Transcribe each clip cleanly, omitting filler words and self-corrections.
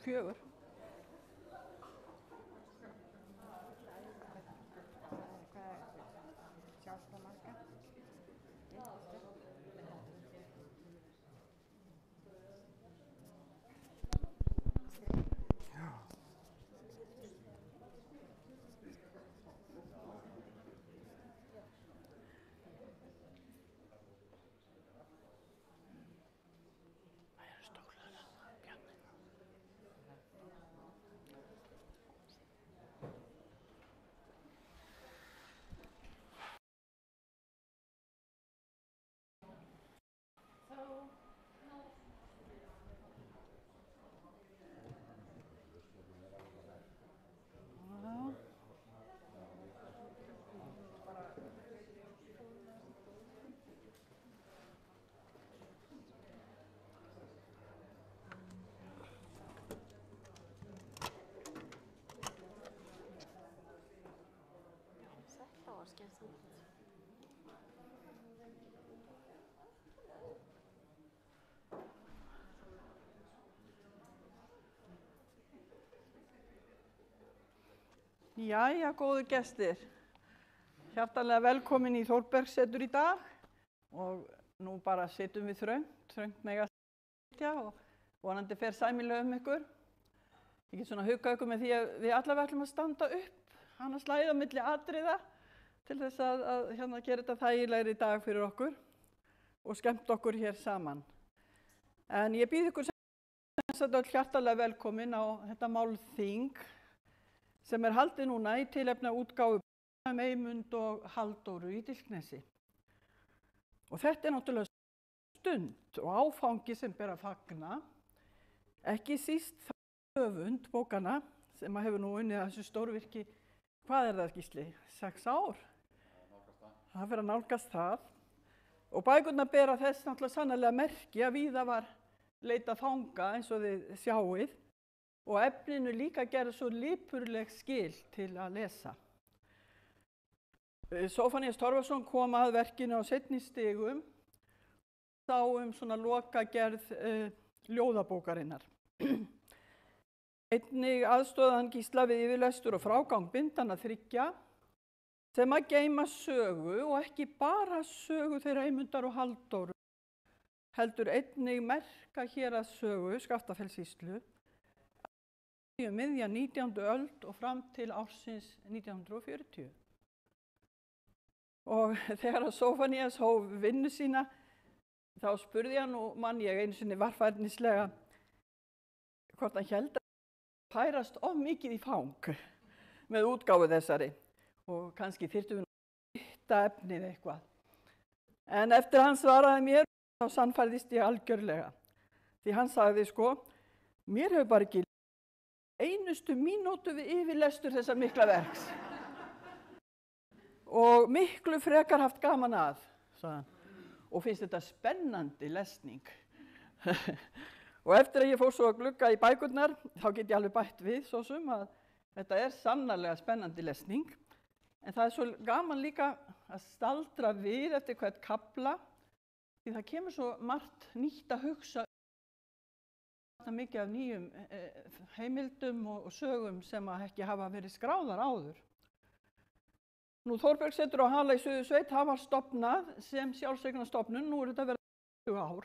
4. Þetta var skemmtilegt. Jæja, góðu gestir. Hjartanlega velkomin í Þórbergssetur í dag og nú bara sitjum við þröngt mega sitja og vonandi fer sæmilega ykkur. Ég get svona hugað ykkur með því að við allavega ætlum að standa upp, annars slæða á milli atriða til þess að gera þetta þægilegri dag fyrir okkur og skemmt okkur hér saman. En ég býð ykkur sem hjartanlega velkomin á þetta málþing sem haldið núna í tilefni af útgáfu Eymund og Halldóru í Dilknesi. Og þetta náttúrulega stund og áfangi sem ber að fagna, ekki síst höfund bókana sem hefur nú unnið að þessu stórvirki, hvað það Gísli? 6 ár? Það fer að nálgast það. Og bækurnar bera þess náttúrulega sannarlega merki að víða var leitað fanga eins og þið sjáið og efninu líka gerði svo lipurleg skil til að lesa. Sófónías Torfason kom að verkinu á seinni stigum, þá svona lokagerð ljóðabókarinnar. Einnig aðstoðaði hann Gísla við yfirlestur og frágang bindanna 3 sem að geyma sögu og ekki bara sögu þeirra Eymundar og Halldóru, heldur einnig merka héraðssögu Skaftafellssýslu miðja 19. öld og fram til ársins 1940. Og þegar Sófónías hóf vinnu sína, þá spurði hann og mann ég einu sinni varfærnislega hvort hann héldi að færast of mikið í fang með útgáfu þessari og kannski þyrftum við að hitta efnið eitthvað. En eftir hann svaraði mér, þá sannfærðist ég algjörlega. Því hann sagði sko, mér hefur bara ekki einustu mínútu við yfirlestur þessa mikla verks. Og miklu frekar haft gaman að, sagði hann. Og finnst þetta spennandi lesning. Og eftir að ég fór svo að glugga í bækurnar, þá get ég alveg bætt við svo sem að þetta sannarlega spennandi lesning. En það svo gaman líka að staldra við eftir hvert kafla, því það kemur svo margt nýtt að hugsa mikið af nýjum heimildum og sögum sem ekki hafa verið skráðar áður. Nú Þórbergssetur á Hala í Suðursveit, það var stofnað sem sjálfseignarstofnun, nú þetta verið 20 ár,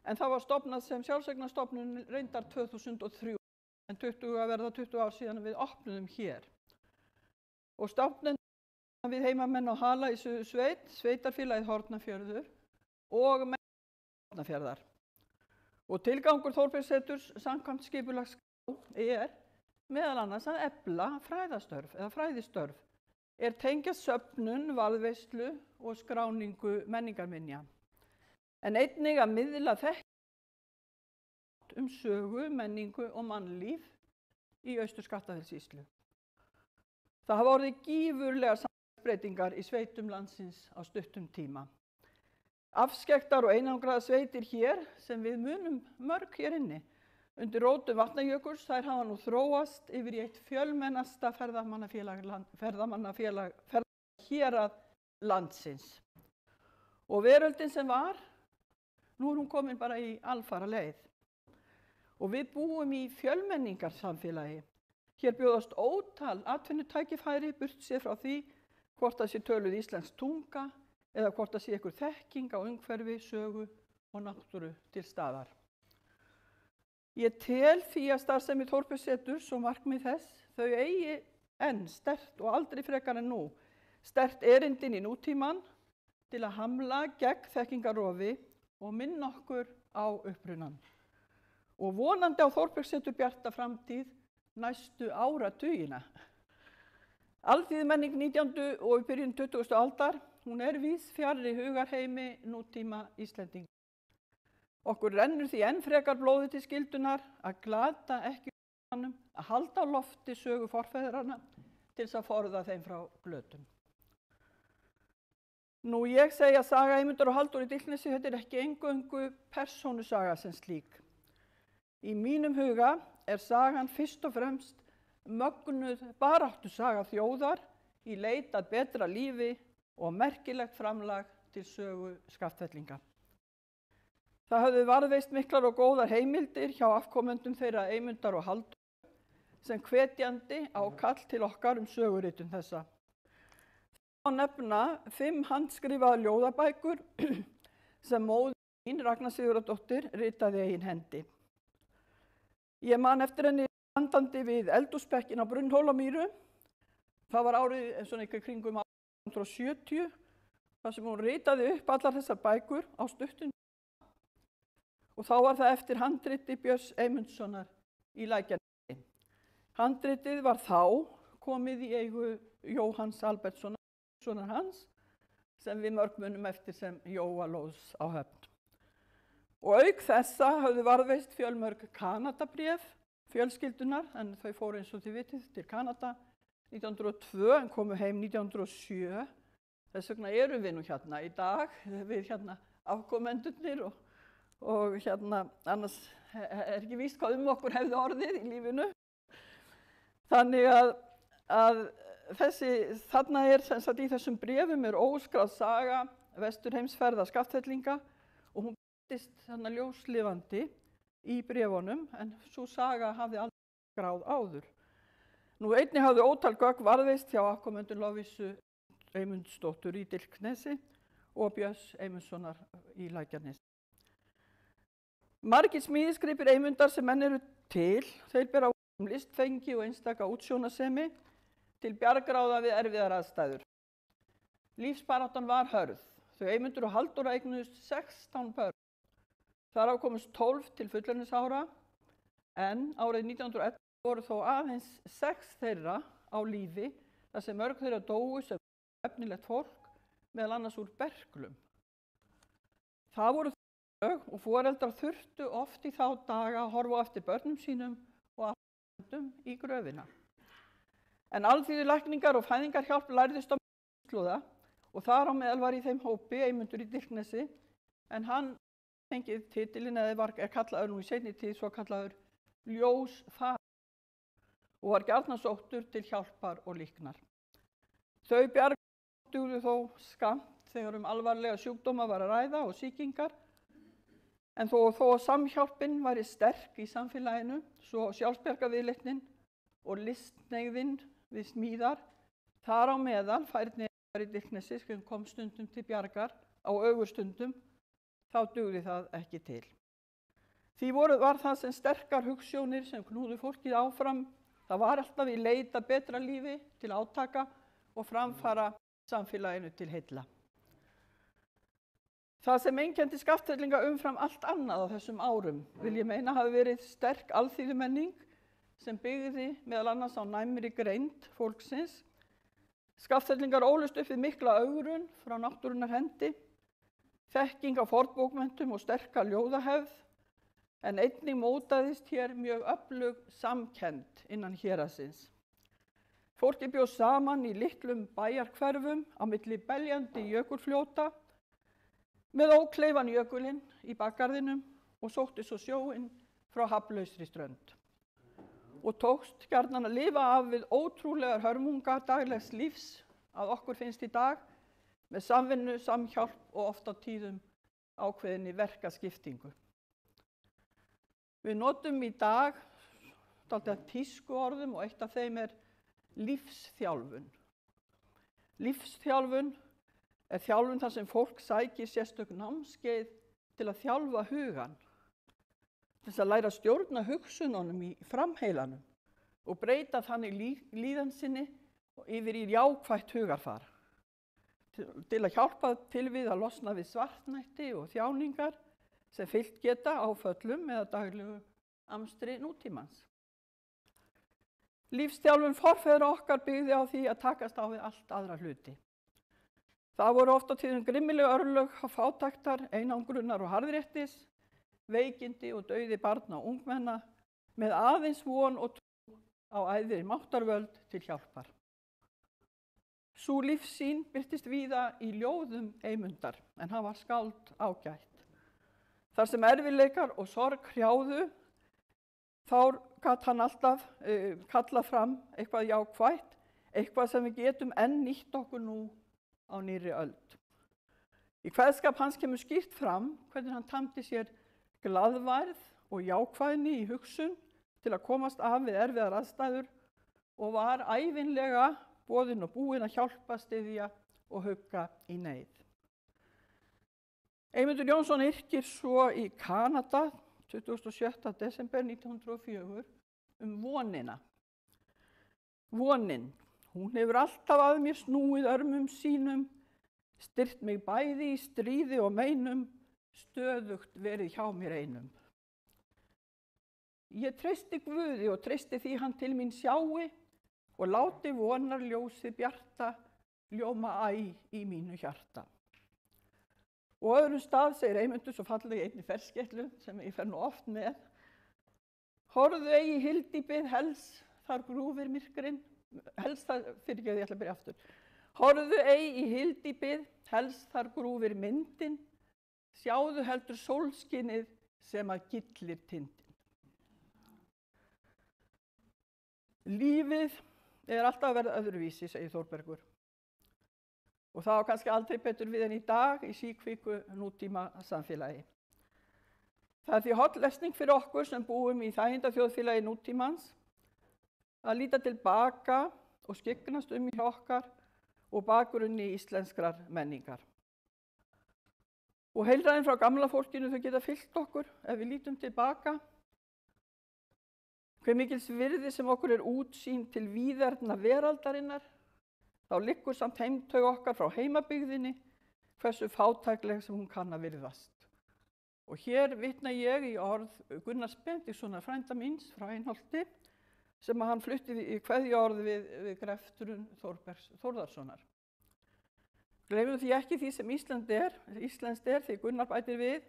en það var stofnað sem sjálfseignarstofnun reyndar 2003, en 20 ár síðan við opnuðum hér. Og stofnun við heimamenn á Hala í Suðursveit, sveitarfélagið Hornafjörður og menn Hornafjarðar. Og tilgangur Þórbergsseturs samkvæmt skipulagsskrá meðal annars að efla fræðastörf eða fræðistörf, tengjast söfnun, varðveislu og skráningu menningarminja. En einnig að miðla þekkingu sögu, menningu og mannlíf í Austur-Skaftafellssýslu. Það hafa orðið gífurlegar samfélagsbreytingar í sveitum landsins á stuttum tíma. Afskekktar og einangraðar sveitir hér sem við munum mörg hér inni. Undir rótum Vatnajökuls þær hafa nú þróast yfir í eitt fjölmennasta ferðamannafélag hérað landsins. Og veröldin sem var, nú hún komin bara í alfara leið. og við búum í fjölmenningarsamfélagi. Hér bjóðast ótal atvinnutækifæri burt sér frá því hvort það sé töluð íslensk tunga eða hvort það sé einhver þekking á umhverfi, sögu og náttúru til staðar. Ég tel því að starfsemi Þórbergsseturs og markmið þess, þau eigi enn sterkt og aldrei frekar en nú, sterkt erindin í nútímann til að hamla gegn þekkingarofi og minna okkur á upprunann. Og vonandi á Þórbergssetur bjarta framtíð næstu áratugina. Alþýðumenning 19. og í byrjun 20. aldar, hún víðs fjarri hugarheimi nútíma Íslendinga. Okkur rennur því enn frekar blóði til skyldunar að glata ekki umhverfismannum, að halda á lofti sögu forfeðranna til þess að forða þeim frá glötun. Nú ég segi að saga Eymundar og Halldóru í Dilknesi, þetta ekki eingöngu persónusaga sem slík. Í mínum huga sagan fyrst og fremst mögnuð baráttusaga þjóðar í leit að betra lífi og merkilegt framlag til sögu Skaftfellinga. Það höfðu varðveist miklar og góðar heimildir hjá afkomendum þeirra Eymundar og Halldóru sem hvetjandi ákall til okkar söguritun þessa. Það má nefna 5 handskrifaðar ljóðabækur sem móðir mín, Ragna Sigurðardóttir, ritaði eigin hendi. Ég man eftir henni standandi við eldhúsbekkin á Brunnhólamýru. Það var árið svona eitthvað kringum 1870, þar sem hún ritaði upp allar þessar bækur á stuttum. Og þá var það eftir handriti Björns Eymundssonar í Lækjarnesi. Handritið var þá komið í eigu Jóhanns Albertssonar, sonar hans, sem við mörg munum eftir sem Jóa lóðs á Höfn. Og auk þessa höfðu varðveist fjölmörg Kanadabréf fjölskyldunar, en þau fóru eins og þið vitið til Kanada 1902 en komu heim 1907. Þess vegna erum við nú hérna í dag, við hérna afkomendurnir og hérna annars ekki víst hvað okkur hefði orðið í lífinu. Þannig að þarna sem sagt í þessum bréfum óskráð saga vesturheimsferða Skaftfellinga og hún birtist þarna ljóslifandi í bréfunum en sú saga hafði aldrei skráð áður. Nú einnig hafði ótal gögn varðveist hjá afkomendum Lovísu Eymundsdóttur í Dilknesi og Björns Eymundssonar í Lækjarnesi. Margir smíðisgripir Eymundar sem enn eru til, þeir bera listfengi og einstaka útsjónarsemi til bjargráða við erfiðar aðstæður. Lífsbaráttan var hörð. Þau Eymundur og Halldóra eignuðust 16 börn. Þar af komust 12 til fullorðinsára en árið 1911 voru þó aðeins 6 þeirra á lífi þar sem mörg þeirra dóu sem efnilegt fólk, meðal annars úr berklum. Það voru þau og foreldrar þurftu oft í þá daga að horfa eftir börnum sínum og afhjúpendum í gröfina. En alþýðulækningar og fæðingarhjálp lærðist á Slóða og þar á meðal var í þeim hópi Eymundur í Dilknesi en hann fengið titilinn eða kallaður nú í seinni tíð svo kallaður ljósfaðir og var gjarnan sóttur til hjálpar og líknar. Þau bjargráð dugðu þó skammt þegar alvarlega sjúkdóma var að ræða og sýkingar en þó að samhjálpin væri sterk í samfélaginu svo sjálfsbjargarviðleitnin og listneyðin við smíðar þar á meðal færni í Dilknesi sem kom stundum til bjargar á ögurstundum þá dugði það ekki til. Því var það sem sterkar hugsjónir sem knúðu fólkið áfram. Það var alltaf í leit að betra lífi til átaka og framfara samfélaginu til heilla. Það sem einkenndi Skaftfellinga umfram allt annað á þessum árum vil ég meina hafi verið sterk alþýðumenning sem byggði meðal annars á næmri greind fólksins. Skaftfellingar ólust upp við mikla ögrun frá náttúrunnar hendi, þekking á fornbókmenntum og sterka ljóðahefð, en einnig mótaðist hér mjög öflug samkennd innan héraðsins. Fólki bjó saman í litlum bæjarhverfum á milli beljandi jökulfljóta með ókleifan jökulinn í bakgarðinum og sótti svo sjóinn frá hafnlausri strönd. Og tókst gjarnan að lifa af við ótrúlegar hörmungar daglegs lífs að okkur finnst í dag með samvinnu, samhjálp og oft á tíðum ákveðinni verkaskiptingu. Við notum í dag dálítið tísku orðum og eitt af þeim er lífsþjálfun. Lífsþjálfun er þjálfun þar sem fólk sækir sérstök námskeið til að þjálfa hugan, til þess að læra að stjórna hugsununum í framheilanum og breyta þannig líðan sinni yfir í jákvætt hugarfar, til að hjálpa til við að losna við svartnætti og þjáningar sem fylgt geta áföllum eða daglegu amstri nútímans. Lífsþjálfun forfeðra okkar byggði á því að takast á við allt aðra hluti. Það voru oft á tíðum grimmileg örlög á fátæktar, einangrunar og harðréttis, veikindi og dauði barna og ungmenna með aðeins von og trú á æðri máttarvöld til hjálpar. Sú lífssýn birtist víða í ljóðum Eymundar, en hann var skáld ágætt. Þar sem erfiðleikar og sorg hrjáðu, þá gat hann alltaf kallað fram eitthvað jákvætt, eitthvað sem við getum enn nýtt okkur nú á nýrri öld. Í kveðskap hans kemur skýrt fram hvernig hann tamdi sér glaðværð og jákvæðni í hugsun til að komast af við erfiðar aðstæður og var ævinlega boðinn og búinn að hjálpa, styðja og hugga í neyð. Eymundur Jónsson yrkir svo í Kanada 27. desember 1904 vonina. Vonin, hún hefur alltaf að mér snúið örmum sínum, styrt mig bæði í stríði og meinum, stöðugt verið hjá mér einum. Ég treysti Guði og treysti því hann til mín sjái og láti vonar ljósið bjarta ljóma æ í mínu hjarta. Og öðrum stað segir Eymundur svo fallega í einni ferskeytlu sem ég fer nú oft með. Horfðu eigi hyldýpið hels þar grúfir myrkrinn, fyrirgeðu ég ætla að byrja aftur. Horfðu eigi í hyldýpið hels þar grúfir myndin, sjáðu heldur sólskinið sem að gyllir tindin. Lífið er alltaf að verða öðruvísi, segir Þórbergur. Og það á kannski aldrei betur við en í dag í síkviku nútíma samfélagi. Það er því holl lesning fyrir okkur sem búum í þægindaþjóðfélagi nútímans að líta tilbaka og skyggnast í okkar og bakgrunni íslenskrar menningar. Og heilræðin frá gamla fólkinu þau geta fylgt okkur ef við lítum tilbaka. Hve mikils virði sem okkur er útsýn til víðerna veraldarinnar, þá liggur samt heimtaug okkar frá heimabyggðinni hversu fátækleg sem hún kann að virðast. Og hér vitna ég í orð Gunnars Benediktssonar frænda míns frá Einholti sem að hann flutti í kveðjuorð við grefturinn Þórbergs Þórðarsonar. Gleymum því ekki því sem íslenskt er því Gunnar bætir við,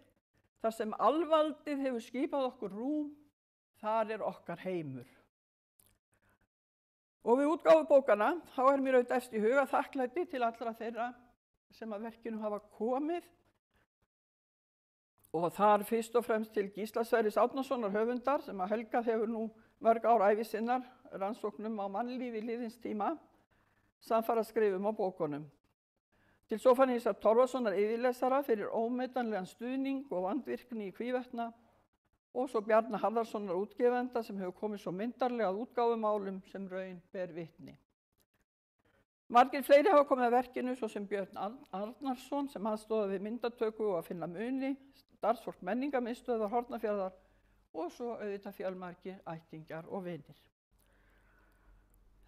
þar sem alvaldið hefur skipað okkur rúm, þar er okkar heimur. Og við útgáfu bókana, þá er mér auðvitað efst í huga þakklæti til allra þeirra sem að verkinu hafa komið. Og þar fyrst og fremst til Gísla Sverris Árnasonar höfundar sem að helgað hefur nú mörg ár ævi sinnar rannsóknum á mannlífi liðins tíma, samfara skrifum á bókunum. Til Sophanísar Torfasonar yfirlesara fyrir ómetanlegan stuðning og vandvirkni í hvívetna og svo Bjarna Harðarssonar útgefenda sem hefur komið svo myndarlega að útgáfumálum sem raun ber vitni. Margir fleiri hafa komið að verkinu svo sem Björn Arnarsson sem aðstoðaði við myndatöku og að finna muni, starfsfólk menningarmiðstöðvar Hornafjarðar og svo auðvitað fjölmargir ættingjar og vinir.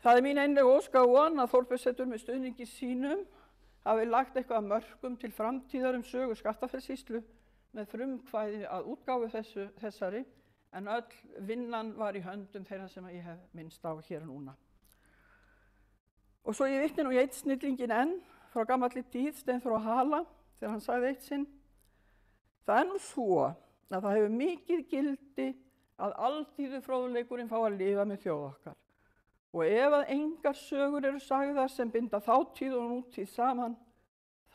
Það er mín einlega ósk og von að Þórbergssetur með stuðningi sínum hafi lagt eitthvað að mörkum til framtíðar sögu Skaftafellssýslu með frumkvæði að útgáfu þessari, en öll vinnan var í höndum þeirra sem ég hef minnst á hér núna. Og svo ég vitni nú í einn snillingin enn frá gamalli tíð, Steinþór á Hala, þegar hann sagði eitt sinn: það er nú svo að það hefur mikið gildi að alþýðu fróðleikurinn fá að lifa með þjóð okkar. Og ef að engar sögur eru sagðar sem binda þátíð og nútíð saman,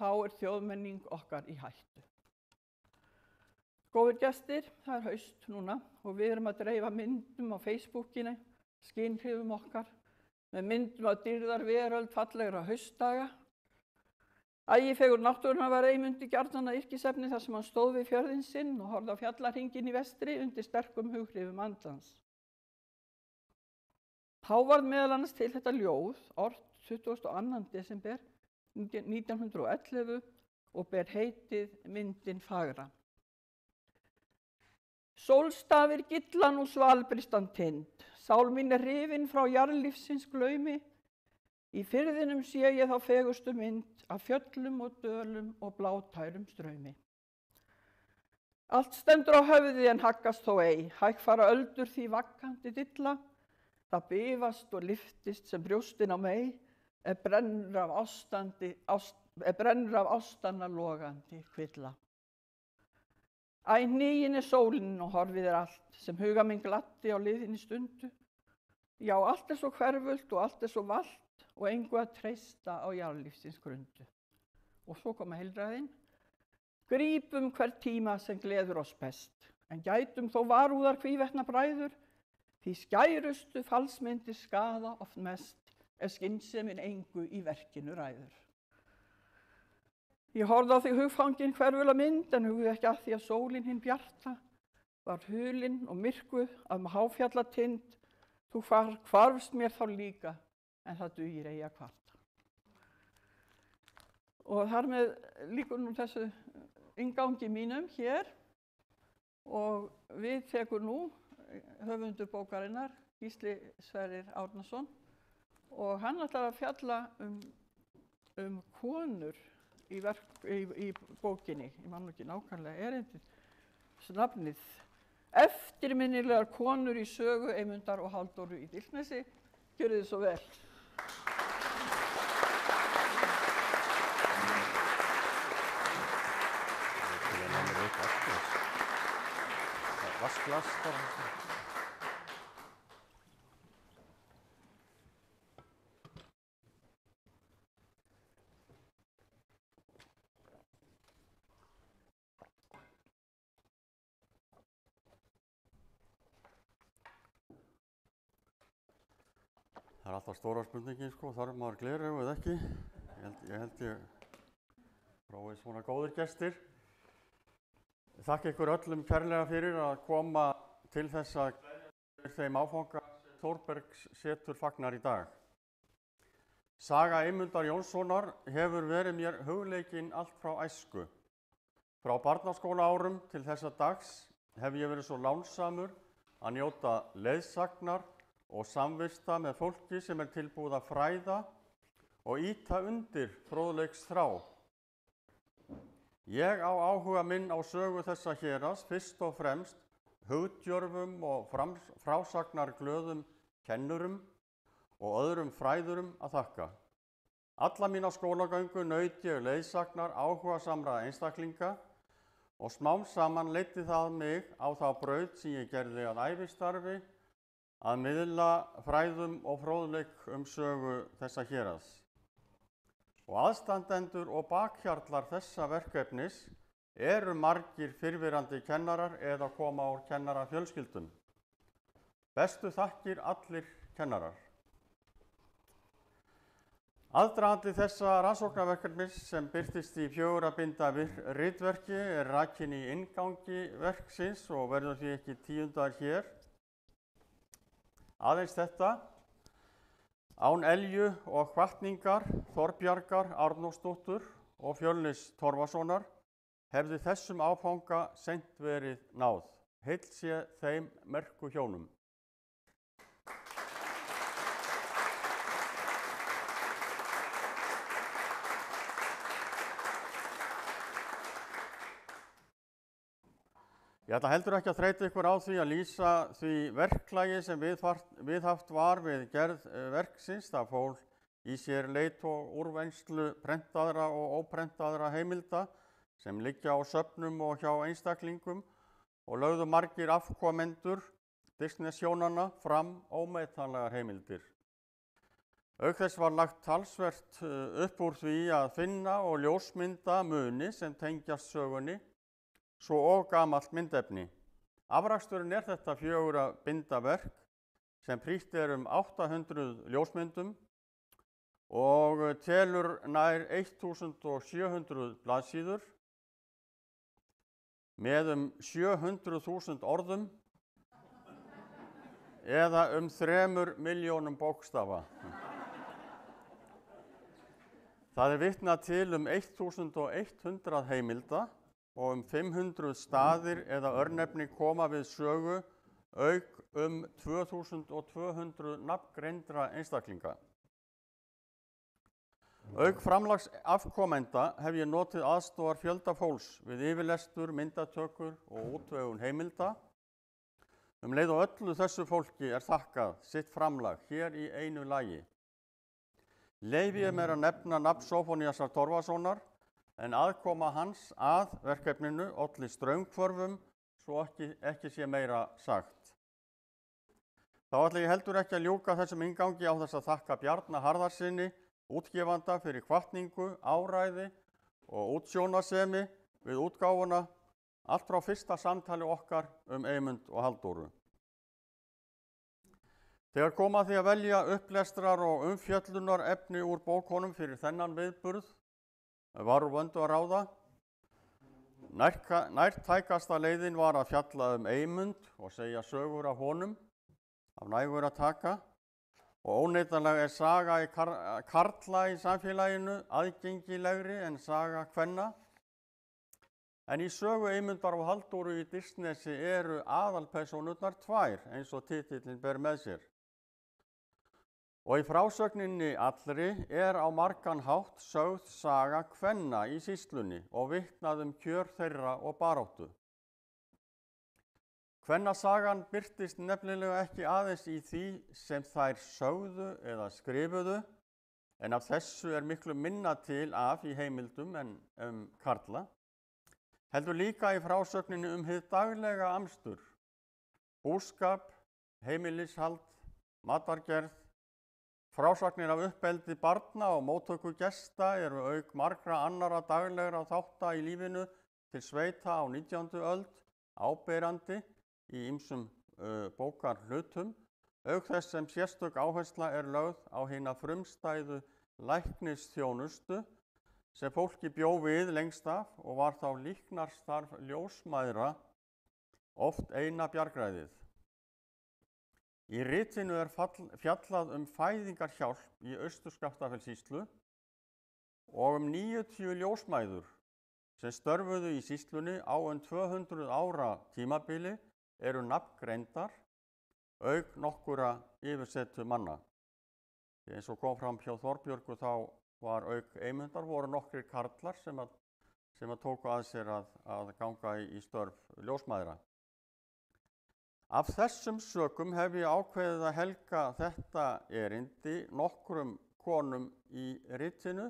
þá er þjóðmenning okkar í hættu. Góðir gestir, það er haust núna og við erum að dreifa myndum á Facebookinu, skynhrifum okkar, með myndum af dýrðar veröld fallegra haustdaga. Ægifegur náttúrunnar var Eymundi gjarnan að yrkisefni þar sem hann stóð við fjörðinn sinn og horfði á fjallarhringinn í vestri undir sterkum hughrifum andans. Þá varð meðal annars til þetta ljóð, ort 22. desember 1911 og ber heitið Myndin fagra. Sólstafir gillan og svalbristan tind, sál mín er hrifin frá jarðlífsins glaumi, í firðinum sé ég þá fegustu mynd af fjöllum og dölum og blátærum straumi. Allt stendur á höfði en haggast þó ei, hægfara öldur því vaggandi dilla, það bifast og lyftist sem brjóstin á mei, brennur af ástanna logandi kvilla. Æ, hnigin er sólin og horfið er allt, sem huga minn glatti á liðinni stundu. Já, allt er svo hverfult og allt er svo valt og engu að treysta á jarðlífsins grundu. Og svo koma heilræðin. Grípum hver tíma sem gleður oss best, en gætum þó varúðar hvívetna bræður, því skærustu falsmyndir skaða oft mest, skynsemin engu í verkinu ræður. Ég horfði á því hugfangin hverfula mynd, en hugði ekki að því að sólin hinn bjarta var hulin og myrkuð af háfjallatind. Þú hvarfst mér þá líka, en það dugir eigi að kvarta. Og þar með lýkur nú þessu inngangi mínum hér og við tekur nú höfundur bókarinnar, Gísli Sverrir Árnason, og hann ætlar að fjalla konur í bókinni. Ég man ekki nákvæmlega erindið, nafnið. Eftirminnilegar konur í sögu Eymundar og Halldóru í Dilknesi. Gjörið þið svo vel. Það er alltaf stóra spurningin, þarf maður gleraugu eða ekki? Ég held ég prófið svona góðir gestir. Þakka ykkur öllum kærlega fyrir að koma til þess að gleðja þeim áfanga sem Þórbergssetur fagnar í dag. Saga Eymundar Jónssonar hefur verið mér hugleikin allt frá æsku. Frá barnaskólaárum til þessa dags hef ég verið svo lánsamur að njóta leiðsagnar og samvista með fólki sem er tilbúið að fræða og ýta undir fróðleiksþrá. Ég á áhuga minn á sögu þessa héraðs fyrst og fremst hugdjörfum og frásagnarglöðum kennurum og öðrum fræðurum að þakka. Alla mína skólagöngu naut ég leiðsagnar áhugasamra einstaklinga og smám saman leiddi það mig á þá braut sem ég gerði að ævistarfi að miðla fræðum og fróðleik sögu þessa héraðs. Og aðstandendur og bakhjarlar þessa verkefnis eru margir fyrrverandi kennarar eða koma úr kennarafjölskyldum. Bestu þakkir allir kennarar. Aðdragandi þessa rannsóknarverkefnis sem birtist í 4 binda ritverki er rakin í inngangi verksins og verður því ekki tíundar hér. Aðeins þetta, án elju og hvatningar Þorbjargar Arnórsdóttur og Fjölnis Torfasonar hefði þessum áfanga seint verið náð. Heill sé þeim merku hjónum. Ég ætla heldur ekki að þreyta ykkur á því að lýsa því verklagi sem viðhaft var við gerð verksins. Það fól í sér leit og úrvinnslu prentaðra og óprentaðra heimilda sem liggja á söfnum og hjá einstaklingum og lögðu margir afkomendur Disney-sjónanna fram ómetanlegar heimildir. Auk þess var lagt talsvert upp úr því að finna og ljósmynda muni sem tengjast sögunni, svo og gamalt myndefni. Afraksturinn er þetta 4 binda verk sem prýtt er 800 ljósmyndum og telur nær 1700 blaðsíður með 700.000 orðum eða 3 milljónum bókstafa. Það vitnað til 1100 heimilda og 500 staðir eða örnefni koma við sögu auk 2200 nafngreindra einstaklinga. Auk framlags afkomenda hef ég notið aðstoðar fjölda fólks við yfirlestur, myndatökur og útvegun heimilda. Leið og öllu þessu fólki þakkað sitt framlag hér í einu lagi. Leyfi ég mér að nefna nafn Sófóníasar Torfasonar, en aðkoma hans að verkefninu olli straumhvörfum svo ekki sé meira sagt. Þá ætla ég heldur ekki að ljúka þessum inngangi á þess að þakka Bjarna Harðarsyni, útgefanda, fyrir hvatningu, áræði og útsjónarsemi við útgáfuna, allt frá fyrsta samtali okkar Eymund og Halldóru. Þegar kom að því að velja upplestrar og umfjöllunar efni úr bókunum fyrir þennan viðburð var úr vöndu að ráða. Nærtækasta leiðin var að fjalla Eymund og segja sögur af honum, af nægur að taka, og óneitanlega saga karla í samfélaginu aðgengilegri en saga kvenna. En í sögu Eymundar og Halldóru í Disneysi eru aðalpersónurnar tvær, eins og titillinn ber með sér. Og í frásögninni allri á margan hátt sögð saga kvenna í sýslunni og vitnað kjör þeirra og baráttu. Kvennasagan birtist nefnilega ekki aðeins í því sem þær sögðu eða skrifuðu, en af þessu miklu minna til af í heimildum en karla. Heldur líka í frásögninni hið daglega amstur, búskap, heimilishald, matargerð. Frásagnir af uppeldi barna og móttöku gesta eru auk margra annarra daglegra þátta í lífinu til sveita á 19. öld áberandi í ýmsum bókarhlutum, auk þess sem sérstök áhersla lögð á hina frumstæðu læknisþjónustu sem fólki bjó við lengst af og var þá líknarstarf ljósmæðra oft eina bjargræðið. Í ritinu fjallað fæðingarhjálp í Austur-Skaftafellssýslu og 90 ljósmæður sem störfuðu í sýslunni á 200 ára tímabili eru nafngreindar, auk nokkurra yfirsetu manna. Eins og kom fram hjá Þorbjörgu þá var auk Eymundar voru nokkrir karlar sem tóku að sér að ganga í störf ljósmæðra. Af þessum sökum hef ég ákveðið að helga þetta erindi nokkrum konum í ritinu,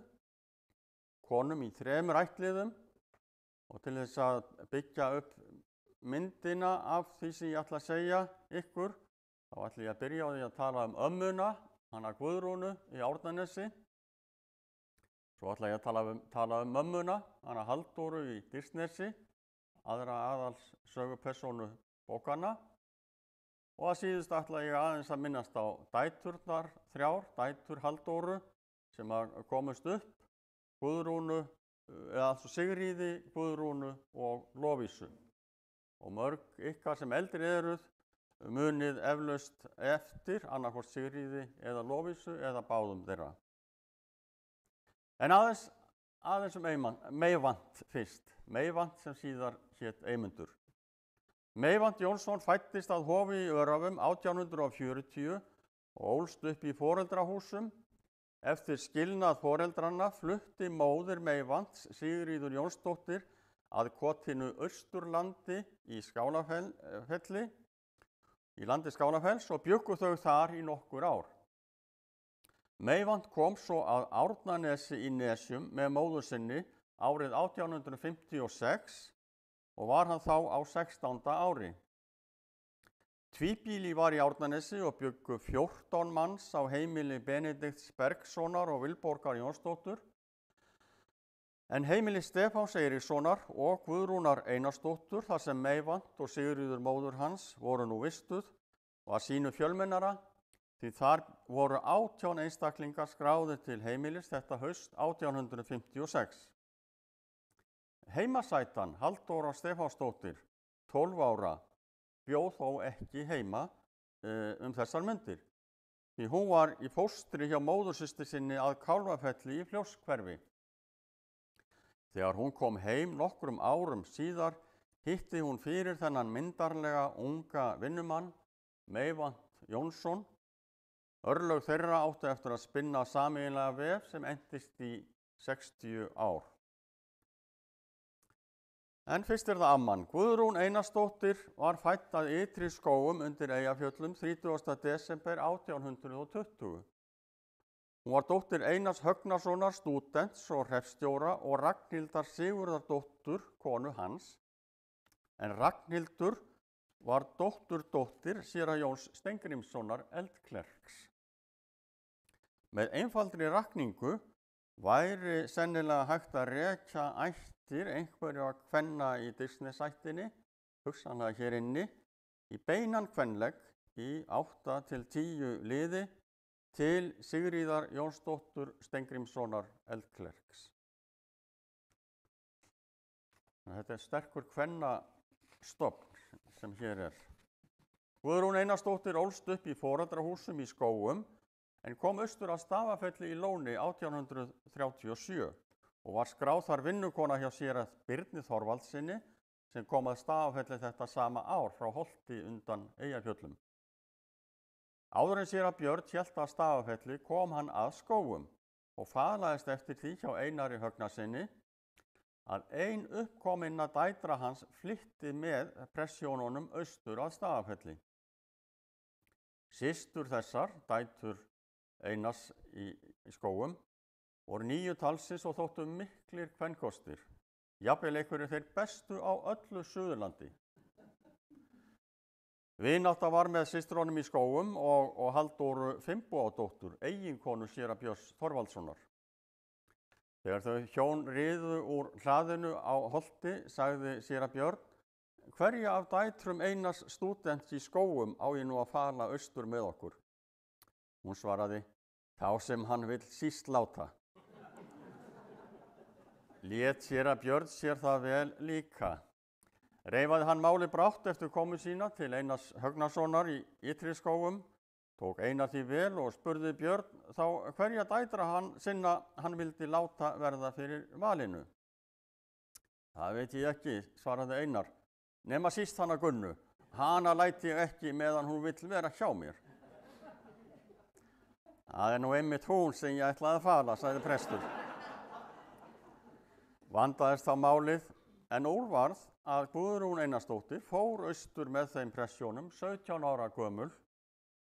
konum í 3 ættliðum, og til þess að byggja upp myndina af því sem ég ætla að segja ykkur, þá ætla ég að byrja á því að tala ömmuna, hana Guðrúnu í Árnanesi. Svo ætla ég að tala mömmuna, hana Halldóru í Disneysi, aðra aðalsögupersónu bókanna. Og að síðust ætla ég aðeins að minnast á dæturnar 3, dætur Halldóru sem komust upp, Guðrúnu, Sigríði, Guðrúnu og Lovísu. Og mörg ykkar sem eldri eruð munið eflaust eftir annarkvort Sigríði eða Lovísu eða báðum þeirra. En aðeins Meyvant fyrst, Meyvant sem síðar hét Eymundur. Meyvant Jónsson fæddist að Hofi í Öræfum 1840 og ólst upp í foreldrahúsum. Eftir skilnað foreldranna flutti móðir Meyvants, Sigríður Jónsdóttir, að kotinu Austurlandi í Skálafelli, í landi Skálafells, og bjuggu þau þar í nokkur ár. Meyvant kom svo að Árnanesi í Nesjum með móður sinni árið 1856 og var hann þá á 16. ári. Tvíbýli var í Árnanesi og bjuggu 14 manns á heimili Benedikts Bergssonar og Vilborgar Jónsdóttur, en heimili Stefáns Eiríkssonar og Guðrúnar Einarsdóttur, þar sem Meyvant og Sigríður móður hans voru nú vistuð, var sínu fjölmennara, því þar voru 18 einstaklingar skráðir til heimilis þetta haust 1856. Heimasætan Halldóra Stefánsdóttir, 12 ára, bjó þó ekki heima þessar mundir, því hún var í fóstri hjá móðursystur sinni að Kálfafelli í Fljótshverfi. Þegar hún kom heim nokkrum árum síðar hitti hún fyrir þennan myndarlega unga vinnumann, Meyvant Jónsson. Örlög þeirra áttu eftir að spinna sameiginlega vef sem entist í 60 ár. En fyrst það amman. Guðrún Einarsdóttir var fædd að Ytri Skógum undir Eyjafjöllum 30. desember 1820. Hún var dóttir Einars Högnasonar stúdents og hreppstjóra og Ragnhildar Sigurðardóttur, konu hans. En Ragnhildur var dóttir séra Jóns Steingrímssonar eldklerks. Með einfaldri rakningu væri sennilega hægt að rekja ættir einhverja kvenna í Disney-sættinni, hugsanlega hér inni, í beinan kvenlegg í 8 til 10 liði til Sigríðar Jónsdóttur Steingrímssonar eldklerks. Þetta sterkur kvennastofn sem hér Guðrún Einarsdóttir ólst upp í foreldrahúsum í Skógum en kom austur að Stafafelli í Lóni 1837 og var skráð þar vinnukona hjá séra Birni Þorvaldsinni sem kom að Stafafelli þetta sama ár frá Holti undan Eyjafjöllum. Áður en séra Björn hélt að Stafafelli kom hann að Skógum og faðlaðist eftir því hjá Einari Högnasyni að ein uppkominna dætra hans flytti með pressjónunum austur að Stafafelli. Systur þessar, dætur Einars í Skógum, voru 9 talsins og þóttu miklir kvenkostir, jafnvel einhverjir þeir bestu á öllu Suðurlandi. Vinátta var með systrunum í Skógum og Halldóru Finnbogadóttur, eiginkonu séra Björns Þorvaldssonar. Þegar þau hjón riðu úr hlaðinu á Holti, sagði séra Björn, hverja af dætrum Einars stúdents í Skógum á ég nú að fara austur með okkur? Hún svaraði, þá sem hann vill síst láta. Lét séra Björn sér það vel líka. Reifaði hann máli brátt eftir komu sína til Einars Högnasonar í Ytri Skógum, tók Einar því vel og spurði Björn þá hverja dætra sinna hann vildi láta verða fyrir valinu. Það veit ég ekki, svaraði Einar, nema síst hana Gunnu. Hana læt ég ekki meðan hún vill vera hjá mér. Það nú einmitt hún sem ég ætlaði að fara, sagði prestur. Vandaðist þá málið, en úr varð að Guðrún Einarsdóttir fór austur með þeim pressjónum 17 ára gömul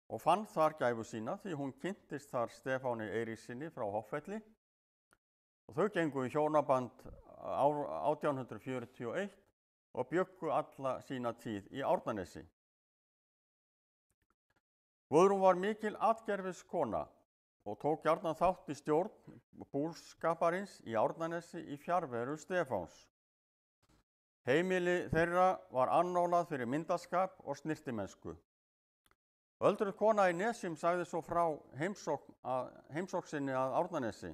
og fann þar gæfu sína því hún kynntist þar Stefáni Eiríkssyni frá Hoffelli og þau gengu í hjónaband 1841 og bjuggu alla sína tíð í Árnanesi. Guðrún var mikil atgerviskona og tók gjarnan þátt í stjórn búskaparins í Árnanesi í fjarveru Stefáns. Heimili þeirra var annálað fyrir myndaskap og snyrtimennsku. Öldruð kona í Nesjum sagði svo frá heimsókn sinni að Árnanesi.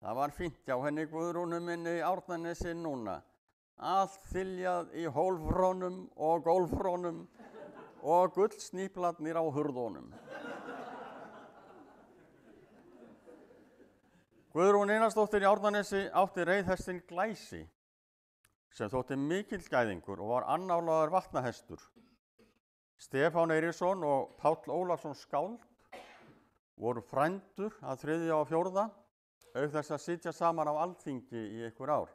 Það var fínt hjá henni Guðrúnu minni í Árnanesi núna. Allt þyljað í hólfrónum og gólfrónum og gullsnýplarnir á hurðunum. Guðrún Einarsdóttir í Árnanesi átti reiðhestinn Glæsi, sem þótti mikill gæðingur og var annálaður vatnahestur. Stefán Eiríksson og Páll Ólafsson skáld voru frændur að 3. og 4. auk þess að sitja saman á Alþingi í einhver ár.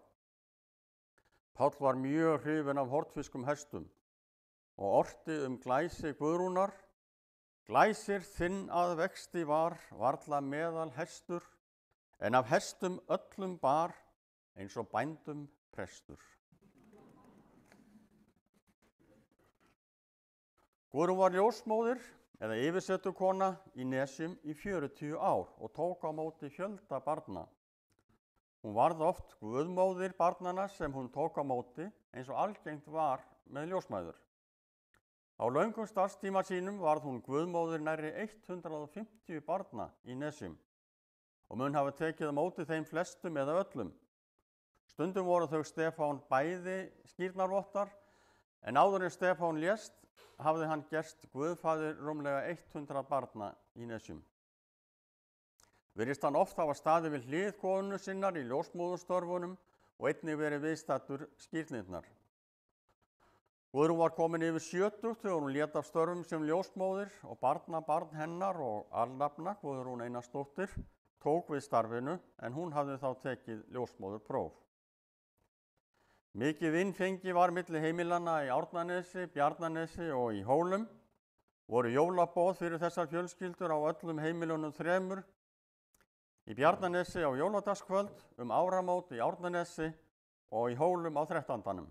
Páll var mjög hrifinn af hortfiskum hestum og orti Glæsi Guðrúnar. Glæsir þinn að vexti var, varla meðal hestur, en af hestum öllum bar, eins og bændum prestur. Guðrún var ljósmóðir eða yfirsetukona í Nesjum í 40 ár og tók á móti fjölda barna. Hún varð oft guðmóðir barnanna sem hún tók á móti eins og algengt var með ljósmæður. Á löngum starfstíma sínum varð hún guðmóðir nærri 150 barna í Nesjum og mun hafa tekið á móti þeim flestum eða öllum. Stundum voru þau Stefán bæði skírnarvottar, en áður en Stefán lést hafði hann gerst guðfaðir rúmlega 100 barna í Nesjum. Virðist hann oft hafa staðið við hlið konu sinnar í ljósmóðurstörfunum og einnig verið viðstaddur skírnirnar. Guðrún var komin yfir 70 þegar hún lét af störfum sem ljósmóðir og barnabarn hennar og alnafna, Guðrún Einarsdóttir, tók við starfinu en hún hafði þá tekið ljósmóðurpróf. Mikið innfengi var milli heimilanna í Árnanesi, Bjarnanesi og í Hólum. Voru jólaboð fyrir þessar fjölskyldur á öllum heimilunum 3. Í Bjarnanesi á jóladagskvöld, áramót í Árnanesi og í Hólum á 13.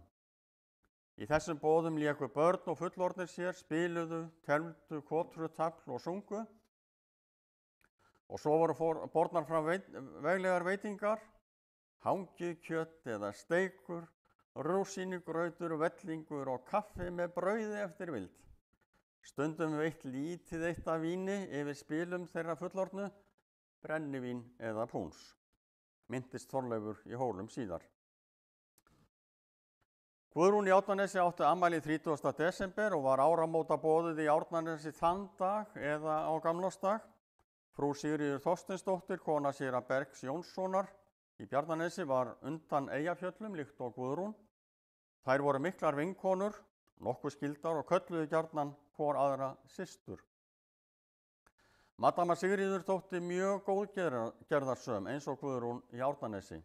Í þessum boðum léku börn og fullorðnir sér, spiluðu, tefldu, kotru, tafl og sungu. Og svo voru bornar fram veglegar veitingar, hangikjöt eða steikur, rúsínugrautur, vellingur og kaffi með brauði eftir vild. Stundum veitt lítið eitt af víni yfir spilum þeirra fullorðnu, brennivín eða púns. Minntist Þorleifur í Hólum síðar. Guðrún í Árnanesi átti afmæli 30. desember og var áramótaboðið í Árnanesi þann dag eða á gamlársdag. Frú Sigríður Þorsteinsdóttir, kona séra Bergs Jónssonar í Bjarnanesi, var undan Eyjafjöllum líkt og Guðrún. Þær voru miklar vinkonur, nokkuð skildar og kölluðu gjarnan hvor aðra systur. Madama Sigríður þótti mjög góðgerðarsöm eins og Guðrún í Árnanesi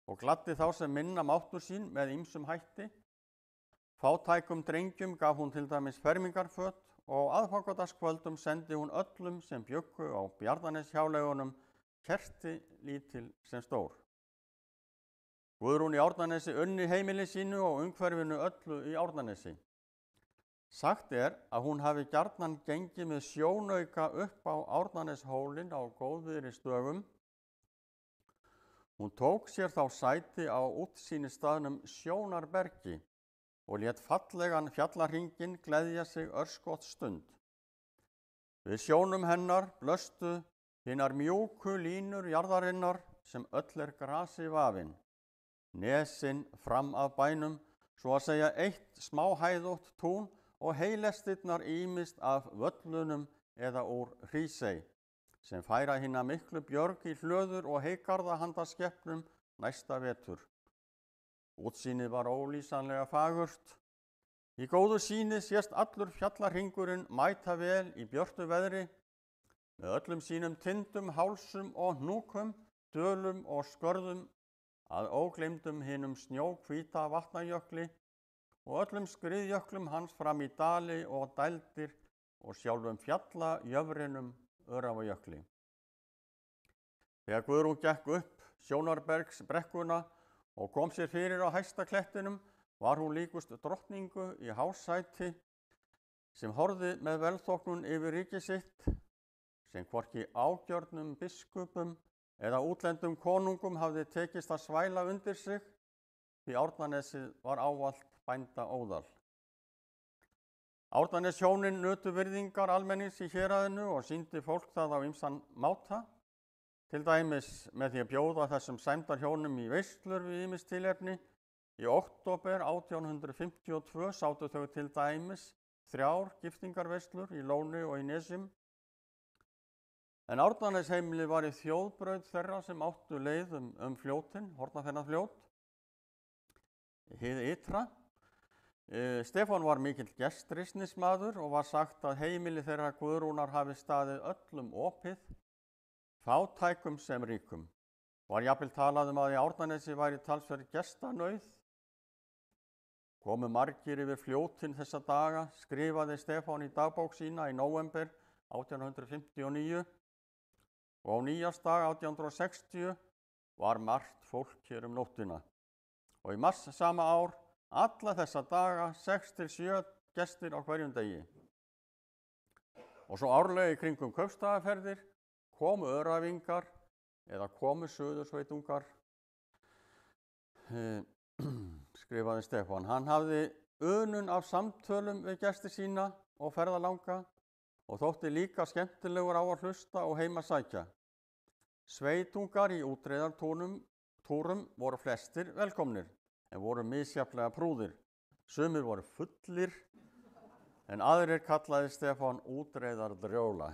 og gladdi þá sem minna máttur sín með ýmsum hætti. Fátækum drengjum gaf hún til dæmis fermingarföt og aðfangadagskvöldum sendi hún öllum sem bjuggu á Bjarnaneshjáleigunum kerti lítil sem stór. Guðrún í Árnanesi unni heimili sínu og umhverfinu öllu í Árnanesi. Sagt að hún hafi gjarnan gengið með sjónauka upp á Árnaneshólinn á góðviðrisdögum. Hún tók sér þá sæti á útsýnisstaðnum Sjónarbergi og lét fallegan fjallarhringinn gleðja sig örskots stund. Við sjónum hennar blöstu hinar mjúku línur jarðarinnar sem öll grasi vafin, nesin fram af bænum, svo að segja eitt smáhæðótt tún og heilestirnar ýmist af völlunum eða úr Hrísey, sem færa hina miklu björg í hlöður og heygarða handa skepnum næsta vetur. Útsýnið var ólýsanlega fagurt. Í góðu sýni sést allur fjallarhringurinn mæta vel í björtu veðri, með öllum sínum tindum, hálsum og hnúkum, dölum og skörðum, að ógleymdum hinum snjóhvíta vatnajökli og öllum skriðjöklum hans fram í dali og dældir og sjálfum fjallajöfrinum Öræfajökli. Þegar Guðrún gekk upp Sjónarbergsbrekkuna og kom sér fyrir á hæsta klettinum, var hún líkust drottningu í hásæti sem horfði með velþóknun yfir ríki sitt, sem hvorki ágjörnum biskupum eða útlendum konungum hafði tekist að svæla undir sig, því Árnanesið var ávallt bændaóðal. Árnaneshjónin nutu virðingar almennings í héraðinu og sýndi fólk það á ýmsan máta, til dæmis með því að bjóða þessum sæmdarhjónum í veislur við ýmis tilefni. Í október 1852 sátu þau til dæmis 3 giftingarveislur í Lóni og í Nesjum. En Árnanesheimili var í þjóðbraut þeirra sem áttu leið fljótin, Hornafjarðarfljót, hið ytra. Stefán var mikill gestrisnismaður og var sagt að heimili þeirra Guðrúnar hafi staðið öllum opið, fátækum sem ríkum. Var jafnvel talað að í Árnanesi væri talsverð gestanauð. Komu margir yfir fljótin þessa daga, skrifaði Stefán í dagbók sína í nóvember 1859 og á nýjársdag 1860 var margt fólk hér nóttina. Og í mars sama ár alla þessa daga 6 til 7 gestir á hverjum degi. Og svo árlega í kringum kaupstaðaferðir komu öræfingar eða komu suðursveitungar, skrifaði Stefán. Hann hafði unun af samtölum við gesti sína og ferðalanga og þótti líka skemmtilegur á að hlusta og heima sækja. Sveitungar í útreiðartúrum voru flestir velkomnir, en voru misjafnlega prúðir. Sumir voru fullir, en aðrir kallaði Stefán útreiðardrjóla.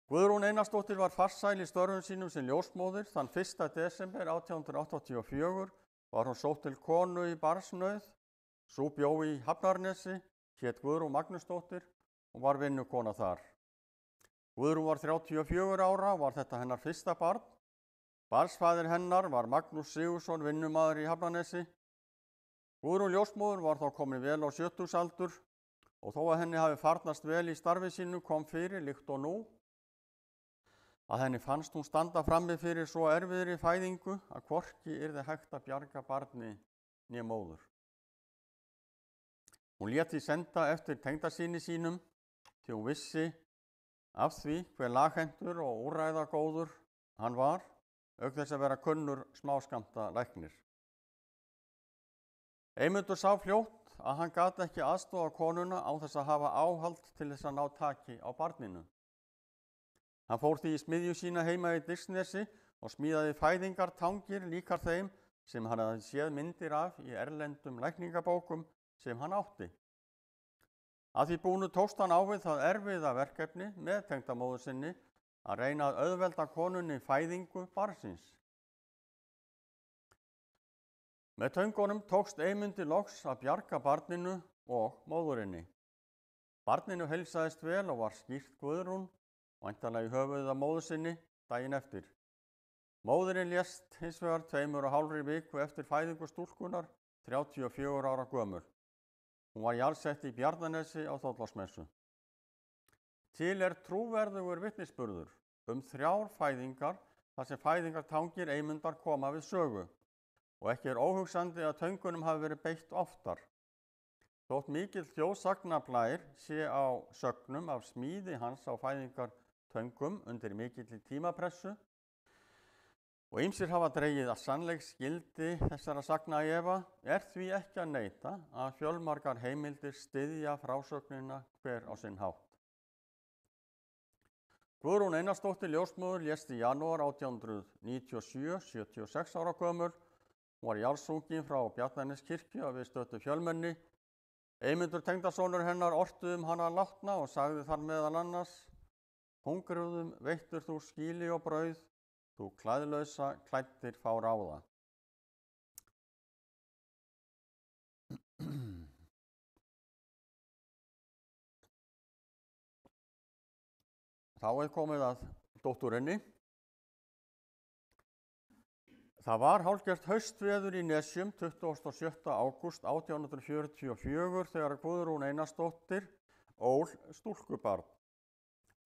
Guðrún Einarsdóttir var farsæl í störfum sínum sem ljósmóðir. Þann 1. desember 1884 var hún sótt til konu í barnsnauð. Sú bjó í Hafnarnesi, hét Guðrún Magnúsdóttir og var vinnukona þar. Guðrún var 34 ára og var þetta hennar fyrsta barn. Barnsfaðir hennar var Magnús Sigurðsson, vinnumaður í Hafnarnesi. Guðrún ljósmóður var þá komin vel á sjötugsaldur og þó að henni hafi farnast vel í starfi sínu kom fyrir, líkt og nú, að henni fannst hún standa frammi fyrir svo erfiðri fæðingu að hvorki yrði hægt að bjarga barni né móður. Hún lét því senda eftir tengdasyni sínum því hún vissi af því hver laghentur og úrræðagóður hann var, auk þess að vera kunnur smáskammta læknir. Eymundur sá fljótt að hann gat ekki aðstoða konuna án þess að hafa áhald til þess að ná taki á barninu. Hann fór því í smiðju sína heima í Digsnesi og smíðaði fæðingartangir líkar þeim sem hann hafði séð myndir af í erlendum lækningabókum sem hann átti. Að því búnu tókst hann á við það erfiða verkefni með tengdamóður sinni að reyna að auðvelda konunni fæðingu barnsins. Með töngunum tókst Eymundi loks að bjarga barninu og móðurinni. Barninu heilsaðist vel og var skýrt Guðrún, væntanlega í höfuðið af móður sinni daginn eftir. Móðirin lést hins vegar 2,5 viku eftir fæðingu stúlkunar, 34 ára gömul. Hún var jarðsett í Bjarnanesi á Þorláksmessu. Til trúverðugur vitnisburður 3 fæðingar þar sem fæðingartangir Eymundar koma við sögu og ekki óhugsandi að töngunum hafi verið beitt oftar. Þótt mikill þjóðsagnablær sé á sögnum af smíði hans á fæðingartöngum undir mikilli tímapressu og ýmsir hafa dregið að sannleiksgildi þessara sagna í efa, því ekki að neita að fjölmargar heimildir styðja frásögnina hver á sinn hátt. Guðrún Einarsdóttir ljósmóðir lést í janúar 1897, 76 ára gömul. Hún var jarðsungin frá Bjarnaneskirkju að viðstöddu fjölmenni. Eymundur tengdasonur hennar orti hana látna og sagði þar meðal annars: Hungruðum veittur þú skýli og brauð, þú klæðlausa klæddir fá ráða. Þá komið að dótturinni. Það var hálfgert haustveður í Nesjum 27. ágúst 1844 þegar Guðrún Einarsdóttir ól stúlkubarn.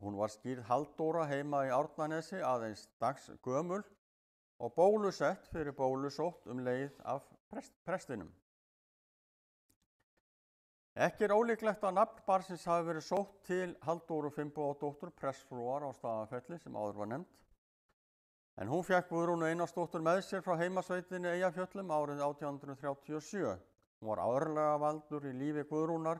Hún var skírð Halldóra heima í Árnanesi aðeins dags gömul og bólusett fyrir bólusótt leið af prestinum. Ekki ólíklegt að nafn barnsins hafi verið sótt til Halldóru Finnbogadóttur prestsfrúar á Staðarfelli sem áður var nefnd. En hún fékk Guðrúnu Einarsdóttur með sér frá heimasveitinni Eyjafjöllum árið 1837. Hún var örlagavaldur í lífi Guðrúnar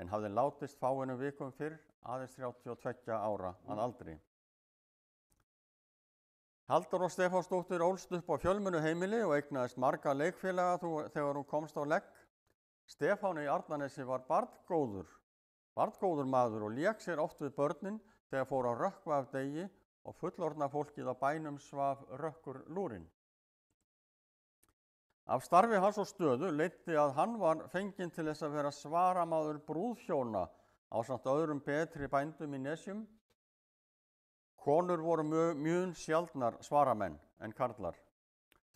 en hafði látist fáeinum vikum fyrr, aðeins 32 ára að aldri. Halldóra Stefánsdóttir ólst upp á fjölmennu heimili og eignaðist marga leikfélaga þegar hún komst á legg. Stefán í Arnarnesi var barngóður maður og lék sér oft við börnin þegar fór að rökkva af degi og fullorðna fólkið á bænum svaf rökkur lúrin. Af starfi hans og stöðu leiddi að hann var fenginn til þess að vera svaramaður brúðhjóna ásamt öðrum betri bændum í Nesjum. Konur voru mjög sjaldnar svaramenn en karlar.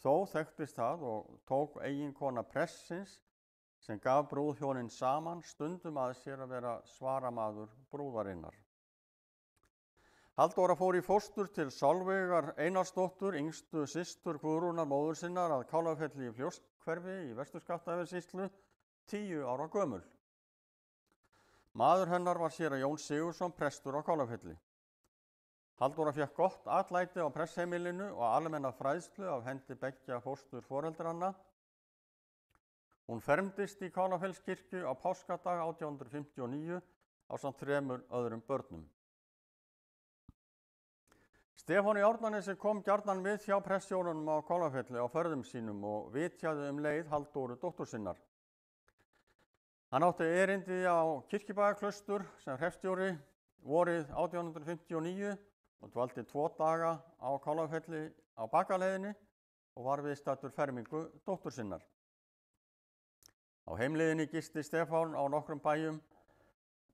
Þó þekktist það og tók eiginkona prestsins sem gaf brúðhjónin saman stundum að sér að vera svaramaður brúðarinnar. Halldóra fór í fóstur til Sólveigar Einarsdóttur, yngstu systur Guðrúnar móður sinnar að Kálafelli í Fljótshverfi í Vestur-Skaftafellssýslu, 10 ára gömul. Maður hennar var séra Jón Sigurðsson, prestur á Kálafelli. Halldóra fékk gott atlæti á prestsheimilinu og almenna fræðslu af hendi beggja fósturforeldranna. Hún fermdist í Kálafellskirkju á páskadag 1859 ásamt 3 öðrum börnum. Stefán í Árnanesi kom gjarnan við hjá prestshjónunum á Kálafelli á ferðum sínum og vitjaði leið Halldóru dóttur sinnar. Hann átti erindi á Kirkjubæjarklaustur sem hreppstjóri vorið 1859 og dvaldi 2 daga á Kálafelli á bakaleiðinni og var viðstaddur fermingu dóttur sinnar. Á heimleiðinni gisti Stefán á nokkrum bæjum,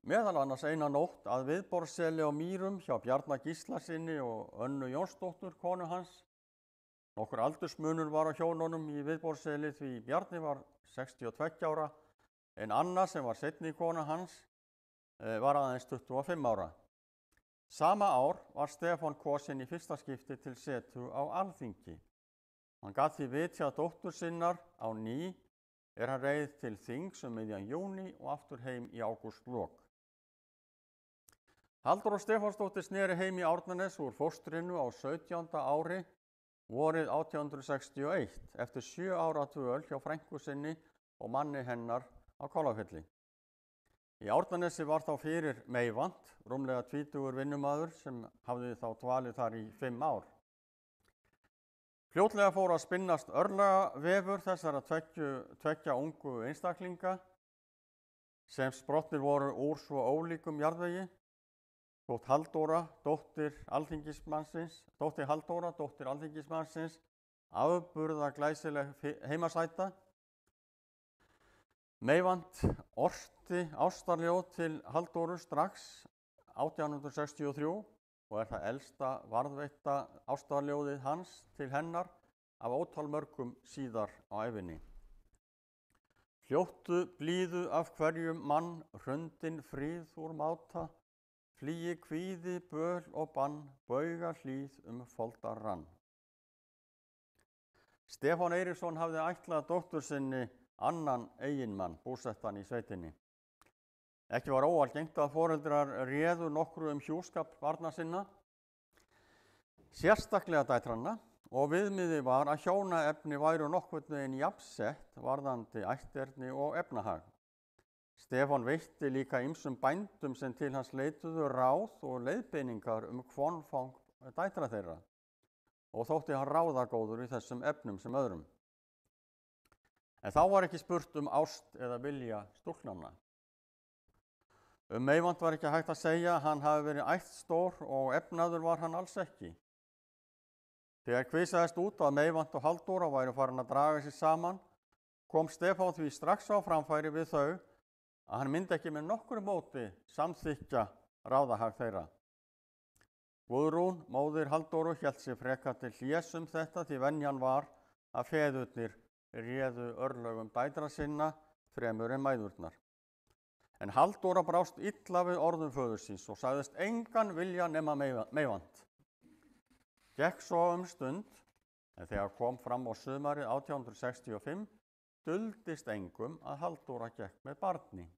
meðal annars eina nótt að Viðborðsseli á Mýrum hjá Bjarna Gíslasyni og Önnu Jónsdóttur, konu hans. Nokkur aldursmunur var á hjónunum í Viðborðsseli því Bjarni var 62 ára, en Anna sem var seinni kona hans var aðeins 25 ára. Sama ár var Stefán kosinn í fyrsta skipti til setu á Alþingi. Hann gat því vitjað dóttur sinnar á ný hann reið til þings miðjan júní og aftur heim í ágústlok. Halldóra Stefánsdóttir sneri heim í Árnanes úr fóstrinu á 17. ári vorið 1861 eftir 7 ára dvöl hjá frænku sinni og manni hennar á Kálafelli. Í Árnanesi var þá fyrir Meyvant, rúmlega 20 vinnumaður sem hafði þá dvalið þar í 5 ár. Fljótlega fór að spinnast örlagavefur þessara tveggja ungu einstaklinga sem sprottnir voru úr svo ólíkum jarðvegi. Dóttir Halldóra, dóttir alþingismannsins, afburða glæsileg heimasæta. Meyvant orti ástarljóð til Halldóru strax 1863 og það elsta varðveitta ástarljóðið hans til hennar af ótalmörgum síðar á ævinni. Hljóttu blíðu af hverjum mann, hrundin fríð úr máta, flýi kvíði, böl og bann, bauga hlýð foldar rann. Stefán Eiríksson hafði ætlað dóttur sinni annan eiginmann, búsettan í sveitinni. Ekki var óalgengt að foreldrar réðu nokkru hjúskap barna sinna, sérstaklega dætranna, og viðmiði var að hjónaefni væru nokkurn veginn jafnsett varðandi ætterni og efnahag. Stefán veitti líka ýmsum bændum sem til hans leituðu ráð og leiðbeiningar kvonfang dætra þeirra og þótti hann ráðagóður í þessum efnum sem öðrum. En þá var ekki spurt ást eða vilja stúlknanna. Meyvant var ekki hægt að segja að hann hafi verið ættstór og efnaður var hann alls ekki. Þegar kvisaðist út að Meyvant og Halldóra væru farin að draga sig saman, kom Stefán því strax á framfæri við þau að hann myndi ekki með nokkru móti samþykkja ráðahag þeirra. Guðrún, móðir Halldóru, hélt sig frekar til hlés þetta því venjan var að feðurnir réðu örlögum dætra sinna fremur en mæðurnar. En Halldóra brást illa við orðum föður síns og sagðist engan vilja nema Meyvant. Gekk svo stund, en þegar kom fram á sumarið 1865, duldist engum að Halldóra gekk með barni.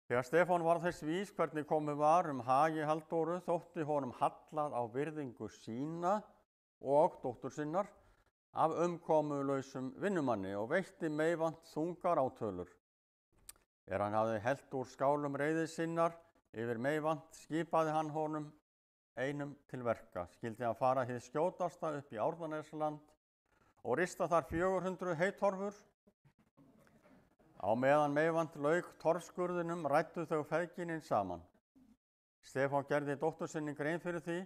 Þegar Stefán varð þess vís hvernig komið var hagi Halldóru, þótti honum hallað á virðingu sína og dóttur sinnar af umkomulausum vinnumanni og veitti Meyvant þungar átölur. Hann hafði hellt úr skálum reiði sinnar yfir Meyvant, skipaði hann honum einum til verka. Skyldi hann fara hið skjótasta upp í Árnanesland og rista þar 400 heitorfur. Á meðan Meyvant lauk torfskurðinum ræddu þau feðginin saman. Stefán gerði dóttur sinni grein fyrir því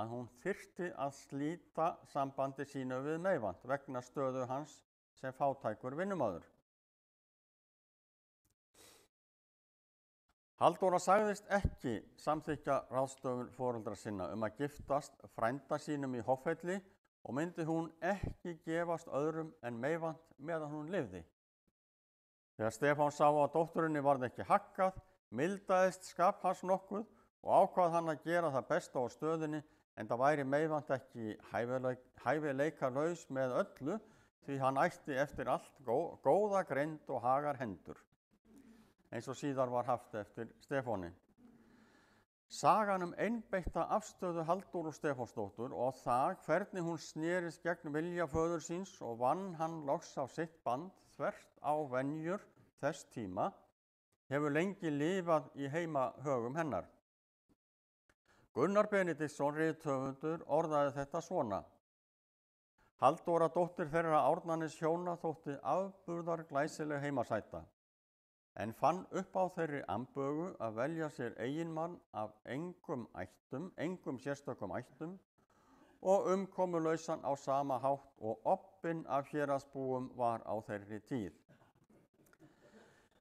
að hún þyrfti að slíta sambandi sínu við Meyvant vegna stöðu hans sem fátækur vinnumaður. Halldóra sagðist ekki samþykkja ráðstöfun foreldra sinna að giftast frænda sínum í Hoffelli og myndi hún ekki gefast öðrum en Meyvant meðan hún lifði. Þegar Stefán sá að dótturinni varð ekki haggað, mildaðist skap hans nokkuð og ákvað hann að gera það besta á stöðunni, enda væri Meyvant ekki hæfileikalaus með öllu því hann ætti eftir allt góða greind og hagar hendur, eins og síðar var haft eftir Stefáni. Sagan einbeitta afstöðu Halldóru Stefánsdóttur og það hvernig hún snerist gegn vilja föður síns og vann hann loks á sitt band þvert á venjur þess tíma, hefur lengi lifað í heimahögum hennar. Gunnar Benediktsson rithöfundur orðaði þetta svona: Halldóra dóttir þeirra Árnanes hjóna þótti afburðar glæsileg heimasæta, en fann upp á þeirri ambögu að velja sér eiginmann af engum sérstökum ættum og umkomulausan á sama hátt og obbinn af héraðsbúum var á þeirri tíð.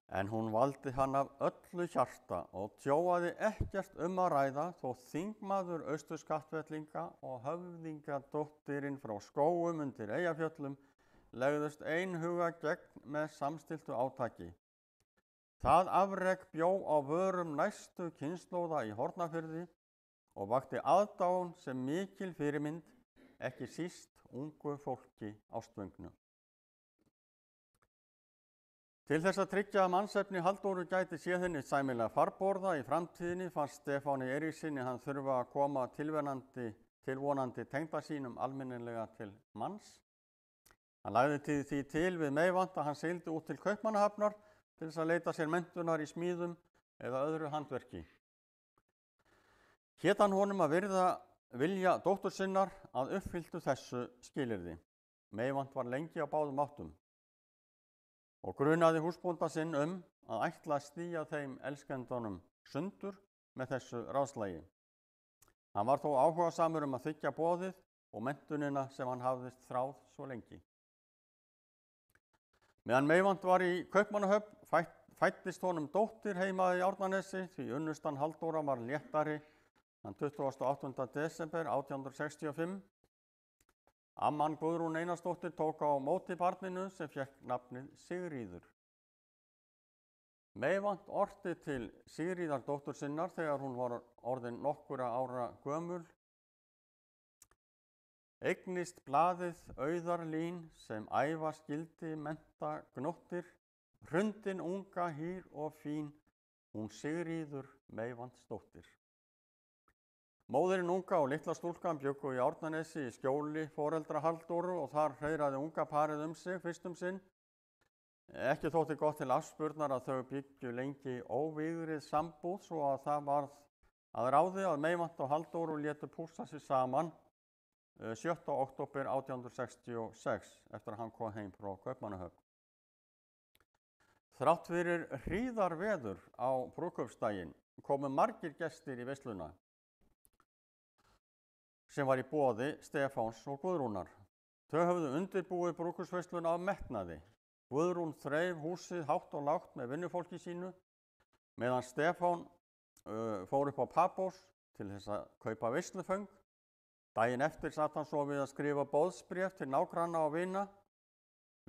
En hún valdi hann af öllu hjarta og tjóaði ekkert að ræða þótt þingmaður Austur-Skaftfellinga og höfðingadóttirinn frá Skógum undir Eyjafjöllum legðust einhuga gegn með samstilltu átaki. Það afrek bjó á vörum næstu kynslóða í Hornafirði og vakti aðdáun sem mikil fyrirmynd, ekki síst ungu fólki ástfengnu. Til þess að tryggja að mannsefni Halldóru gæti séð henni sæmilega farborða í framtíðinni fannst Stefáni Eiríkssyni hann þurfa að koma tilvonandi tengda sínum almennilega til manns. Hann lagði því til við Meyvant að hann sigldi út til Kaupmannahafnar til þess að leita sér menntunar í smíðum eða öðru handverki. Hét hann honum að virða vilja dóttur sinnar að uppfylltu þessu skilyrði. Meyvant var lengi á báðum áttum og grunaði húsbónda sinn að ætla að stía þeim elskendunum sundur með þessu ráðslagi. Hann var þó áhugasamur að þiggja boðið og menntunina sem hann hafðist þráð svo lengi. Meðan Meyvant var í Kaupmannahöfn fæddist honum dóttir heima í Árnanesi því unnustan Halldóra var léttari þann 28. desember 1865. Amman Guðrún Einarsdóttir tók á móti barninu sem fékk nafnið Sigríður. Meyvant orti til Sigríðar dóttur sinnar þegar hún var orðin nokkurra ára gömul: Eignist blaðið auðarlín sem æfa skildi mennta gnóttir, hrundin unga hýr og fín, hún Sigríður Meyvantsdóttir. Móðirin unga og litla stúlkan bjuggu í Árnanesi í skjóli foreldra Halldóru og þar hreiðraði unga parið sig fyrst sinn. Ekki þótti gott til afspurnar að þau byggju lengi óvígrið sambúð svo að það varð að ráði að Meyvant og Halldóru létu pússa sig saman 7. október 1866 eftir að hann kom heim frá Kaupmannahöfn. Þrátt fyrir hríðarveður á brúðkaupsdaginn komu margir gestir í veisluna sem var í boði Stefáns og Guðrúnar. Þau höfðu undirbúið brúðkaupsveisluna af metnaði. Guðrún þreif húsið hátt og lágt með vinnufólki sínu meðan Stefán fór upp á Papós til þess að kaupa veisluföng. Daginn eftir satt hann svo við að skrifa boðsbréf til nágranna og vina.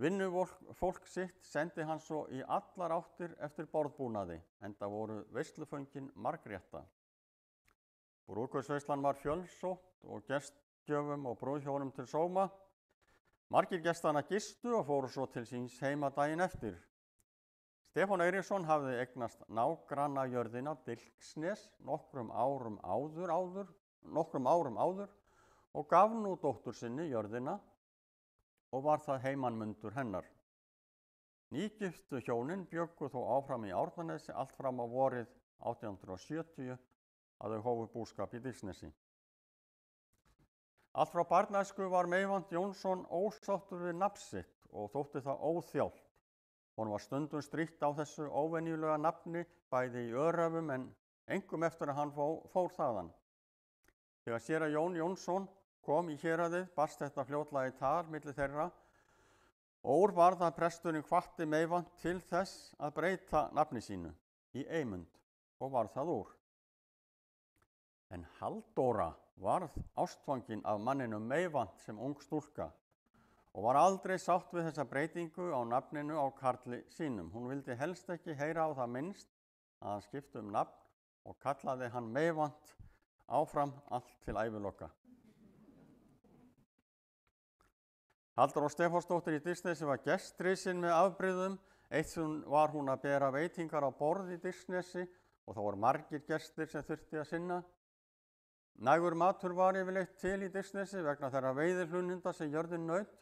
Vinnufólk sitt sendi hann svo í allar áttir eftir borðbúnaði, enda voru veisluföngin margrétta. Brúðkaupsveislan var fjölsótt og gestgjöfum og brúðhjónum til sóma. Margir gestanna gistu og fóru svo til síns heima daginn eftir. Stefán Eiríksson hafði eignast nágrannajörðina Dilksnes nokkrum árum áður og gaf nú dóttur sinni jörðina og var það heimannmundur hennar. Nýgiftu hjónin bjuggu þó áfram í Árnanesi allt fram á vorið 1870 að þau hófu búskap í Dilksnesi. Allt frá barnæsku var Meyvant Jónsson ósáttur við nafn sitt og þótti það óþjált. Honum var stundum strítt á þessu óvenjulega nafni bæði í Öröfum en engum eftir að hann fór þaðan. Þegar séra Jón Jónsson kom í héraðið barst þetta fljótlega í tal milli þeirra og úr varð að presturinn hvatti Meyvant til þess að breyta nafni sínu í Eymund og varð það úr. En Halldóra varð ástfangin af manninum Meyvant sem ung stúlka og var aldrei sátt við þessa breytingu á nafninu á karli sínum. Hún vildi helst ekki heyra á það minnst að hann skipti nafn og kallaði hann Meyvant áfram allt til æviloka. Halldóra Stefánsdóttir í Dilksnesi var gestrisinn með afbrigðum. Eitt var hún að bera veitingar á borð í Dilksnesi og þá voru margir gestir sem þurfti að sinna. Nægur matur var yfirleitt til í Digsnesi vegna þeirra veiðihlunnunda sem jörðin naut.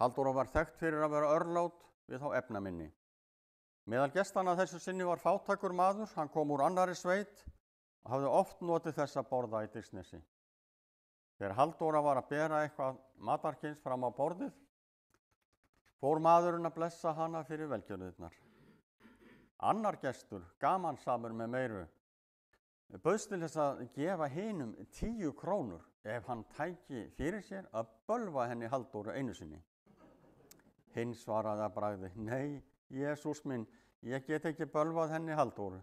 Halldóra var þekkt fyrir að vera örlát við þá efnaminni. Meðal gestanna þessu sinni var fátækur maður, hann kom úr annarri sveit og hafði oft notið þess að borða í Digsnesi. Þegar Halldóra var að bera eitthvað matarkyns fram á borðið, fór maðurinn að blessa hana fyrir velgjörðirnar. Annar gestur, gamansamur með meiru, bauðst til þess að gefa hinum 10 krónur ef hann tæki fyrir sér að bölva henni Halldóru einu sinni. Hinn svaraði að bragði: Nei, Jesús minn, ég get ekki bölvað henni Halldóru.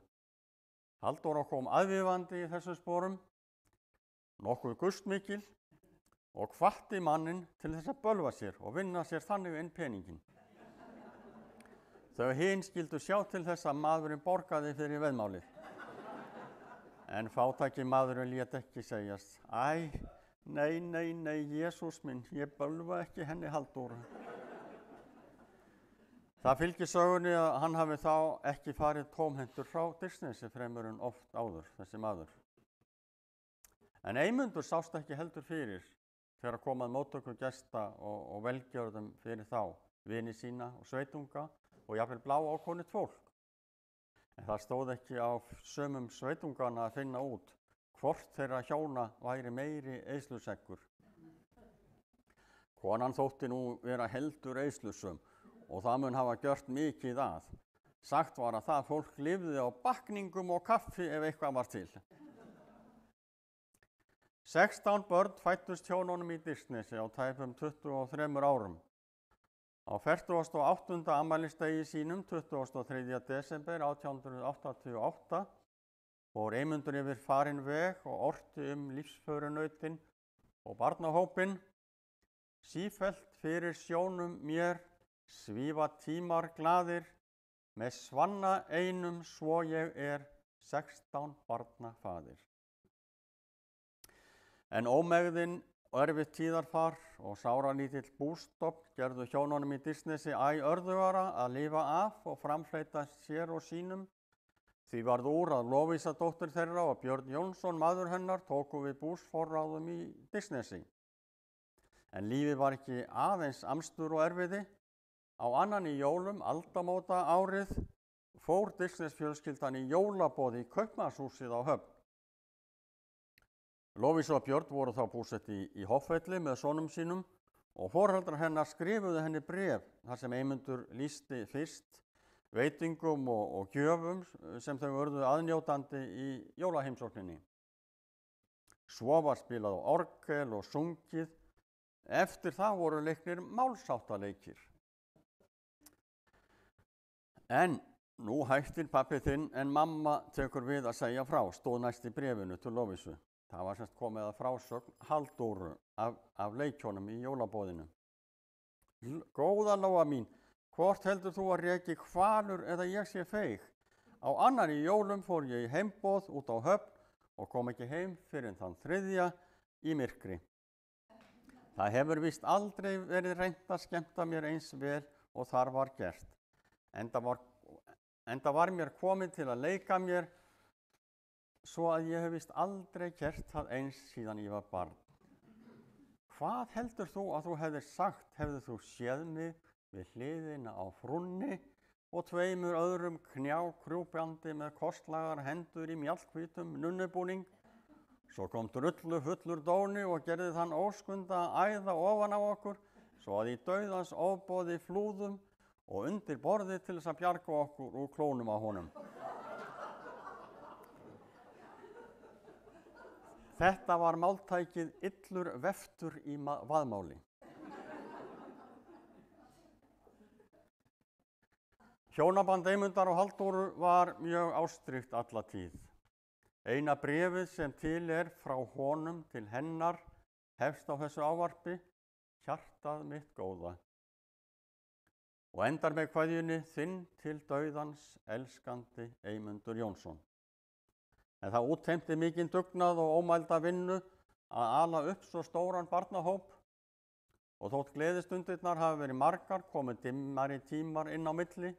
Halldóra kom aðvífandi í þessum sporum, nokkuð gustmikil, og hvatti manninn til þess að bölva sér og vinna sér þannig inn peningin. Þau hin skildu sjá til þess að maðurinn borgaði fyrir veðmálið. En fátæki maðurinn lét ekki segjast: Æ, nei, Jesús minn, ég bölva ekki henni Halldóru. Það fylgir sögunni að hann hafi þá ekki farið tómhentur frá Digsnesi fremur en oft áður, þessi maður. En Eymundur sást ekki heldur fyrir þegar kom að móttöku gesta og velgjörðum fyrir þá, vini sína og sveitunga og jafnvel bláákonið fólk. En það stóð ekki á sömum sveitungana að finna út hvort þeirra hjóna væri meiri eyðsluseggur. Konan þótti nú vera heldur eyðslusöm og það mun hafa gjört mikið að. Sagt var að það fólk lifði á bakningum og kaffi ef eitthvað var til. 16 börn fæddust hjónunum í Digsnesi á tæpum 23 árum. Á 48. afmælisdegi sínum, 23. desember 1888, fór Eymundur yfir farinn veg og orti lífsförunautin og barnahópinn. Sífellt fyrir sjónum mér svífa tímar glaðir, með svanna einum svo ég 16 barna faðir. En ómegðin og erfitt tíðarfar og sáralítill bústofn gerðu hjónunum í Digsnesi æ örðugara að lifa af og framfleyta sér og sínum. Því varð úr að Lovísa dóttir þeirra og Björn Jónsson maður hennar tóku við búsforráðum í Digsnesi. En lífið var ekki aðeins amstur og erfiði. Á annan í jólum, aldamóta árið, fór Digsnesfjölskyldan í jólaboð í Kaupmannshúsið á Höfn. Lovísa og Björn voru þá búsett í Hoffvelli með sonum sínum og foreldrar hennar skrifuðu henni bréf þar sem Eymundur lýsti fyrst veitingum og gjöfum sem þau urðu aðnjótandi í jólaheimsókninni. Svo var spilað á orgel og sungið. Eftir það voru leiknir málsháttaleikir. En nú hættir pabbi þinn en mamma tekur við að segja frá, stóð næst í bréfinu til Lovísu. Það var semst komið að frásögn Halldóru af leikjónum í jólaboðinu. Góða Lóa mín, hvort heldur þú að reki hvalur eða ég sé feig? Á annan í jólum fór ég í heimboð út á Höfn og kom ekki heim fyrr en þann 3. í myrkri. Það hefur víst aldrei verið reynt að skemmta mér eins vel og þar var gert. Enda var mér komið til að leika mér svo að ég hef víst aldrei gert það eins síðan ég var barn. Hvað heldur þú að þú hefðir sagt hefðir þú séð mig við hliðina á frúnni og 2 öðrum knjákrjúpjandi með kostlagar hendur í mjallhvítum nunnubúning? Svo kom drullu fullur dóni og gerði þann óskunda að æða ofan á okkur svo að í dauðans ofboði flúðum og undir borðið til þess að bjarga okkur úr klónum á honum. Þetta var máltækið illur veftur í vaðmáli. Hjónaband Eymundar og Halldóru var mjög ástríkt alla tíð. Eina bréfið sem til frá honum til hennar hefst á þessu ávarpi: Hjartað mitt góða. Og endar með kveðjunni: þinn til dauðans elskandi Eymundur Jónsson. En það útheimti mikinn dugnað og ómælda vinnu að ala upp svo stóran barnahóp og þótt gleðistundirnar hafi verið margar komið dimmari tímar inn á milli.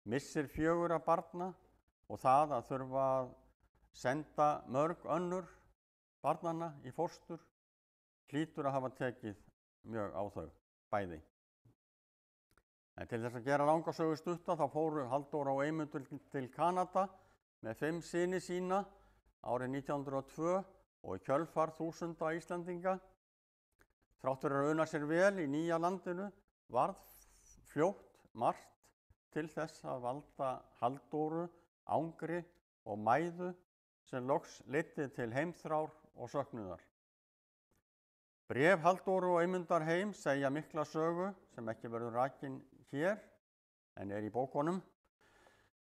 Missir 4 barna og það að þurfa að senda mörg önnur barnanna í fóstur hlýtur að hafa tekið mjög á þau bæði. En til þess að gera langa sögu stutta þá fóru Halldóra og Eymundur til Kanada með 5 syni sína árið 1902 og í kjölfar þúsunda Íslendinga. Þrátt fyrir að una sér vel í nýja landinu varð fljótt margt til þess að valda Halldóru angri og mæðu sem loks leiddi til heimþrár og söknuðar. Bréf Halldóru og Eymundar heim segja mikla sögu sem ekki verður rakin hér en er í bókunum.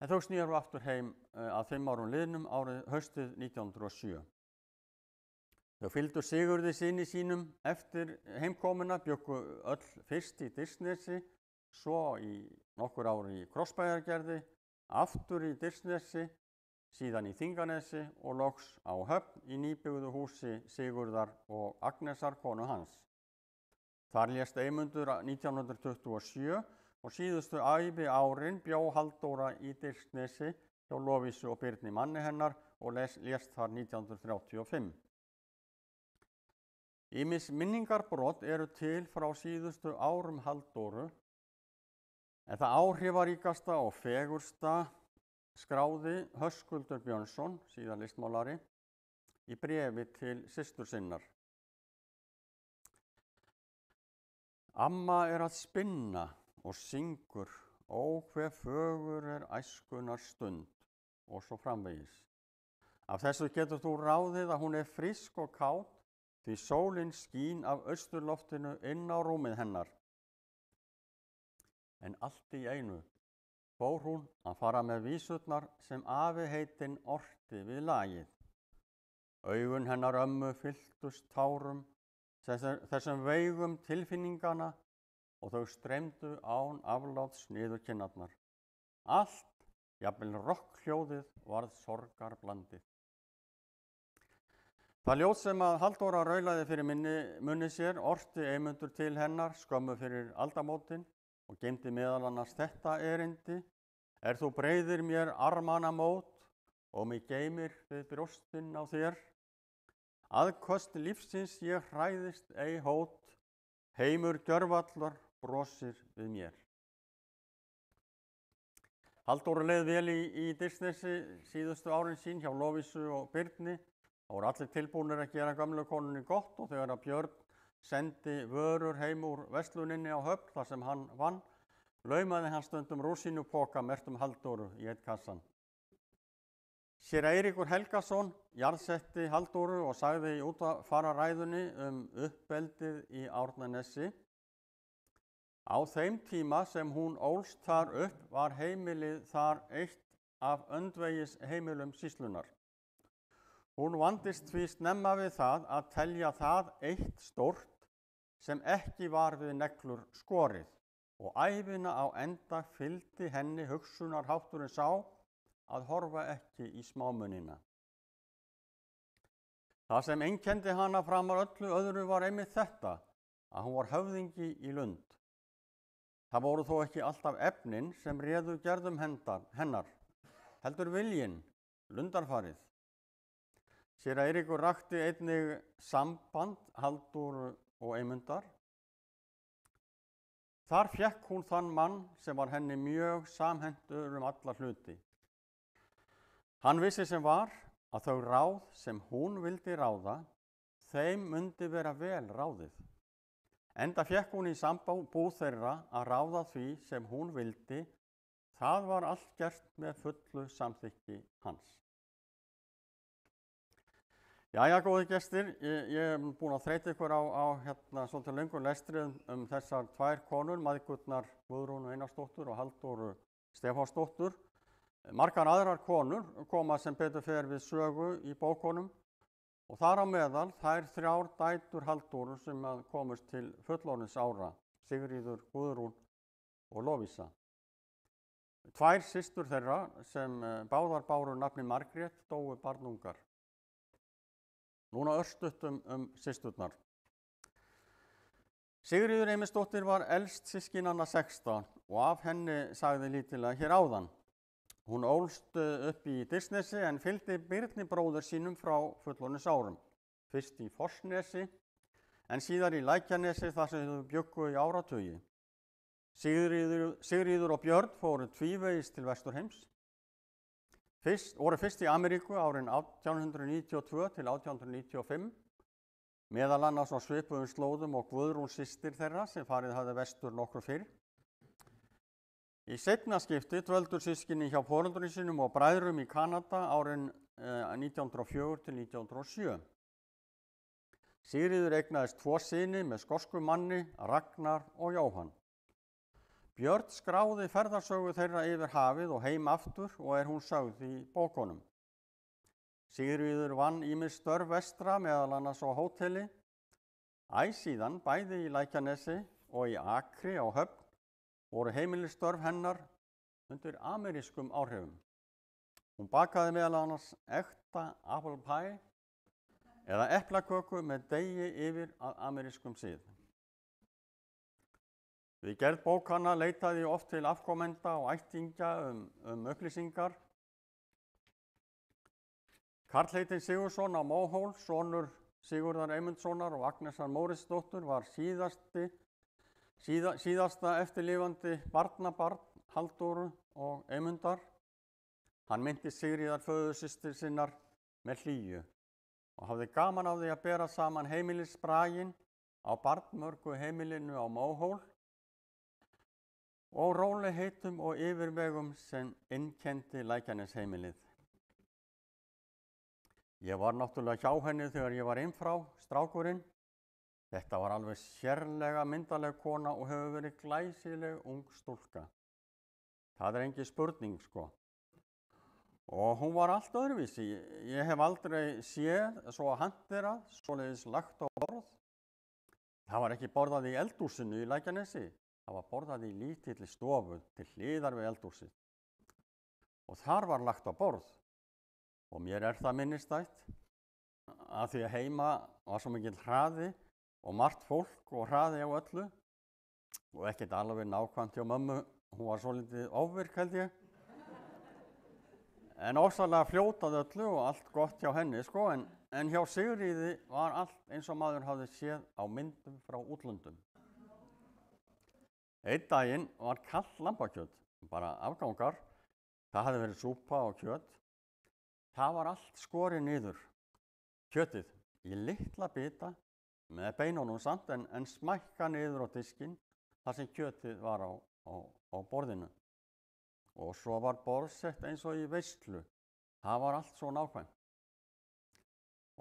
En þau snéru aftur heim að 5 árum liðnum árið haustið 1907. Þau fylgdu Sigurði syni sínum eftir heimkomuna, bjuggu öll fyrst í Dirsnesi, svo í nokkur ár í Krossbæjargerði, aftur í Dirsnesi, síðan í Þinganesi og loks á Höfn í nýbyggðu húsi Sigurðar og Agnesar konu hans. Þar lést Eymundur 1927 og síðustu ævi árin bjó Halldóra í Dirsnesi hjá Lovísu og Birni manni hennar og lést þar 1935. Ýmis minningarbrot eru til frá síðustu árum Halldóru, en það áhrifaríkasta og fegursta skráði Höskuldur Björnsson, síðar listmálari, í bréfi til systur sinnar. Amma er að spinna og syngur, ó hve fögur er æskunnar stund, og svo framvegis. Af þessu getur þú ráðið að hún er frisk og kát, því sólin skín af austurloftinu inn á rúmið hennar. En allt í einu fór hún að fara með vísurnar sem afi heitinn orti við lagið. Augun hennar ömmu fylltust tárum, þessum veigum tilfinningana og þau streymdu án afláts niður kinnarnar. Allt, jafnvel rokkhljóðið, varð sorgarblandið. Það ljóð sem að Halldóra raulaði fyrir munni sér orti Eymundur til hennar skömmu fyrir aldamótin og geymdi meðal annars þetta erindi: Er þú breiðir mér armana mót og mig geymir við brjóstin á þér? Aðköst lífsins ég hræðist ei hót, heimur gjörvallar brosir við mér. Halldóru leið vel í Dirsnesi síðustu árin sín hjá Lovísu og Birni. Það voru allir tilbúnir að gera gömlu konunni gott og þegar að Björn sendi vörur heim úr versluninni á Höfn þar sem hann vann, laumaði hann stundum rúsínupoka merktum Halldóru í einn kassan. Séra Eiríkur Helgason jarðsetti Halldóru og sagði í útfararæðunni uppeldið í Árnanesi: Á þeim tíma sem hún ólst þar upp var heimilið þar eitt af öndvegis heimilum sýslunnar. Hún vandist því snemma við það að telja það eitt stórt sem ekki var við neglur skorið og ævina á enda fylgdi henni hugsunarhátturinn sá að horfa ekki í smámunina. Það sem einkenndi hana framar öllu öðru var einmitt þetta, að hún var höfðingi í Lund. Það voru þó ekki alltaf efnin sem réðu gerðum hennar, heldur viljinn, lundarfarið. Séra Eiríkur rakti einnig samband Halldóru og Eymundar. Þar fékk hún þann mann sem var henni mjög samhentur alla hluti. Hann vissi sem var að þau ráð sem hún vildi ráða, þeim mundi vera vel ráðið. Enda fékk hún í sambúð þeirra að ráða því sem hún vildi, það var allt gert með fullu samþykki hans. Jæja, góði gestir, ég er búin að þreyta ykkur á svolítið löngu lestri þessar 2 konur, mæðgurnar Guðrúnu Einarsdóttur og Halldóru Stefánsdóttur. Margar aðrar konur koma sem betur fer við sögu í bókunum og þar á meðal þær 3 dætur Halldóru sem komust til fullorðins ára, Sigríður, Guðrún og Lovísa. 2 systur þeirra sem báðar báru nafni Margrét dóu barnungar. Núna örstutt systurnar. Sigríður Eymundsdóttir var elst systkinanna 16 og af henni sagði lítillega hér áðan. Hún ólst upp í Disneysi en fylgdi Birni bróður sínum frá fullorðinsárum. Fyrst í Fossnesi en síðar í Lækjanesi þar sem þau bjuggu í áratugi. Sigríður og Björn fóru tvívegis til Vesturheims. Voru fyrst í Ameríku árin 1892 til 1895, meðal annars á svipuðum slóðum og Guðrún systir þeirra sem farið hafði vestur nokkru fyrr. Í seinna skipti dvöldu systkini hjá foreldrum sínum og bræðrum í Kanada árin 1904 til 1907. Sigríður eignaðist 2 syni með skoskum manni, Ragnar og Jóhann. Björn skráði ferðasögu þeirra yfir hafið og heim aftur og er hún sögð í bókunum. Sigríður vann ýmis störf vestra meðal annars á hóteli. Síðan bæði í Lækjanesi og í Akri á Höfn voru heimilisstörf hennar undir amerískum áhrifum. Hún bakaði meðal annars ekta apple pie eða eplaköku með degi yfir að amerískum sið. Við gerð bókanna leitaði oft til afkomenda og ættingja upplýsingar. Karl heitinn Sigurðsson á Móhól, sonur Sigurðar Eymundssonar og Agnesar Móriðsdóttur, var síðasta eftirlifandi barnabarn Halldóru og Eymundar. Hann minntist Sigríðar föðursystur sinnar með hlýju og hafði gaman af því að bera saman heimilisbraginn á barnmörgu heimilinu á Móhól og rólegheitum og yfirvegum sem innkenndi Lækjanesheimilið. Ég var náttúrulega hjá henni þegar ég var innfrá, strákurinn. Þetta var alveg sérlega myndarleg kona og hefur verið glæsileg ung stúlka. Það er engin spurning, sko. Og hún var allt öðruvísi. Ég hef aldrei séð svo hanterað, svoleiðis lagt á borð. Það var ekki borðað í eldhúsinu í Lækjanesi. Það var borðað í lítilli stofu til hliðar við eldhúsið. Og þar var lagt á borð. Og mér er það minnisstætt að því að heima var svo mikill hraði og margt fólk og hraði á öllu og ekkert alveg nákvæmt hjá mömmu. Hún var svolítið ofvirk, held ég. En ofsalega fljótað öllu og allt gott hjá henni, sko. En hjá Sigríði var allt eins og maður hafði séð á myndum frá útlöndum. Einn daginn var kalt lambakjöt, bara afgangar. Það hafði verið súpa og kjöt. Það var allt skorið niður. Kjötið í litla bita með beinunum samt en smækka niður á diskinn þar sem kjötið var á borðinu. Og svo var borðsett eins og í veislu. Það var allt svo nákvæmt.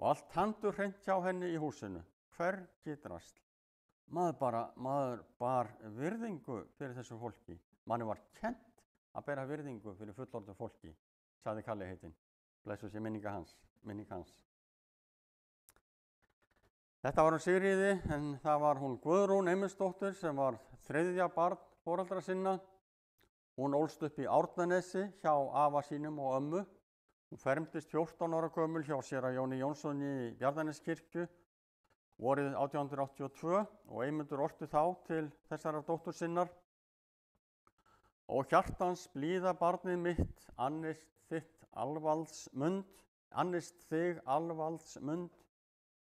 Og allt handurhreint hjá henni í húsinu. Hvergi drasl. Maður bar virðingu fyrir þessu fólki. Manni var kennt að bera virðingu fyrir fullorðnu fólki, sagði Kalli heitinn. Blessuð sé minning hans. Þetta var Sigríði, en það var hún Guðrún Eymundsdóttir sem var 3. barn foreldra sinna. Hún ólst upp í Árnanesi hjá afa sínum og ömmu. Hún fermdist 14 ára gömul hjá séra Jóni Jónssoni í Bjarnaneskirkju vorið 1882 og Eymundur orti þá til þessarar dóttur sinnar. Og hjartans blíða barnið mitt, annist þig alvaldsmund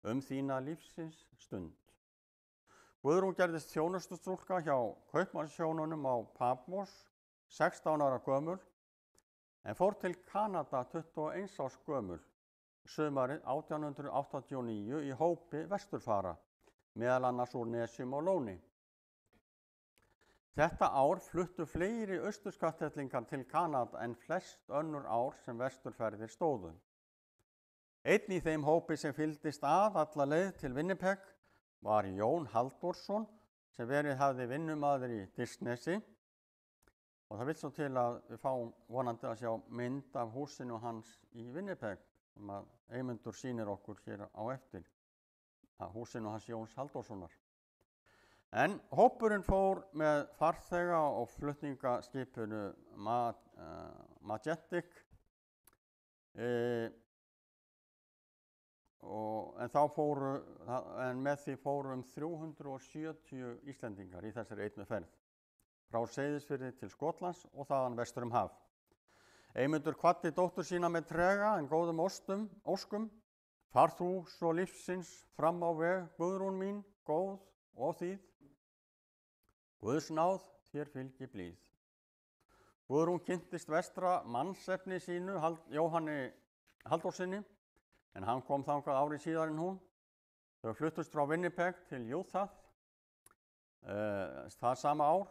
þína lífsins stund. Guðrún gerðist þjónustustúlka hjá kaupmannshjónunum á Patmos, 16 ára gömul, en fór til Kanada 21 árs gömul, sumarið 1889 í hópi vesturfara, meðal annars úr Nesjum og Lóni. Þetta ár fluttu fleiri austurskattellingar til Kanada en flest önnur ár sem vesturferðir stóðu. Einn í þeim hópi sem fylgdist alla leið til Winnipeg var Jón Halldórsson sem verið hafði vinnumaður í Disneysi. Og það vill svo til að við fáum vonandi að sjá mynd af húsinu hans í Winnipeg sem að Eymundur sýnir okkur hér á eftir, að húsinu hans Jóns Halldórssonar. En hópurinn fór með farþega og flutningaskipinu Majestic en með því fóru 370 Íslendingar í þessari einni ferð frá Seyðisfirði til Skotlands og þaðan vestur haf. Eymundur kvaddi dóttur sína með trega en góðum óskum. Far þú svo lífsins fram á veg, Guðrún mín, góð og þýð. Guðs náð þér fylgi blíð. Guðrún kynntist vestra mannsefni sínu, Jóhanni Halldórssyni, en hann kom þangað ári síðar en hún. Þau fluttust frá Winnipeg til Utah það sama ár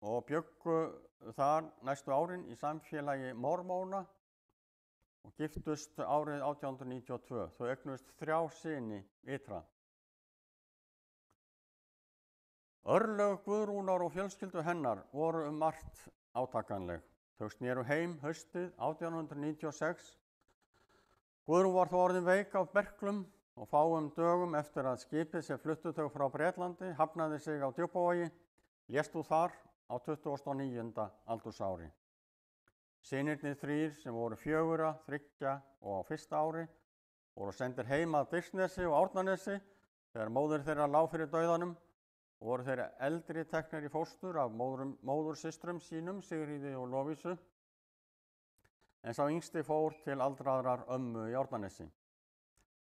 og bjuggu þar næstu árin í samfélagi mormóna og giftust árið 1892. Þau eignuðust 3 syni ytra. Örlög Guðrúnar og fjölskyldu hennar voru margt átakanleg. Þau sneru heim haustið 1896. Guðrún var þó orðin veik af berklum og fáum dögum eftir að skipið sem fluttu þau frá Bretlandi hafnaði sig á Djúpavogi, lést hún þar á 29. aldursári. Synirnir 3 sem voru 4, 3 og á 1. ári voru sendir heim að Dirsnesi og Árnanesi þegar móðir þeirra lá fyrir dauðanum og voru þeirra eldri teknir í fóstur af móðursystrum sínum, Sigríði og Lovísu, en sá yngsti fór til aldraðrar ömmu í Árnanesi.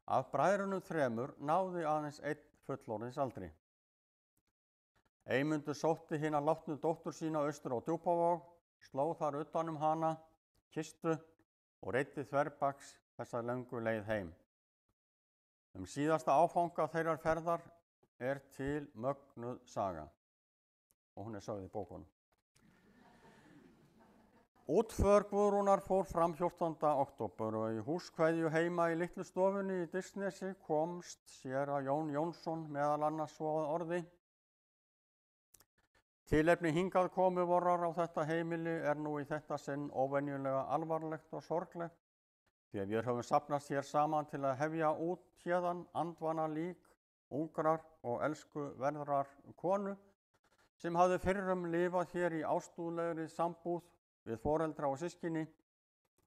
Af bræðrunum 3 náði aðeins 1 fullorðins aldri. Eymundur sótti hina látnu dóttur sína austur á Djúpavog, sló þar utan hana, kistu og reiddi þverbaks þessa löngu leið heim. Síðasta áfanga þeirrar ferðar til mögnuð saga og hún sögð í bókunum. Útför Guðrúnar fór fram 14. október og í húskveðju heima í litlu stofunni í Dirsnesi komst séra Jón Jónsson meðal annars svo að orði. Tilefni hingað komu vorrar á þetta heimili nú í þetta sinn óvenjulega alvarlegt og sorglegt, því að við höfum safnast hér saman til að hefja út héðan andvana lík, ungrar og elsku verðrar konu, sem hafði fyrrum lifað hér í ástúðlegri sambúð við foreldra og systkini,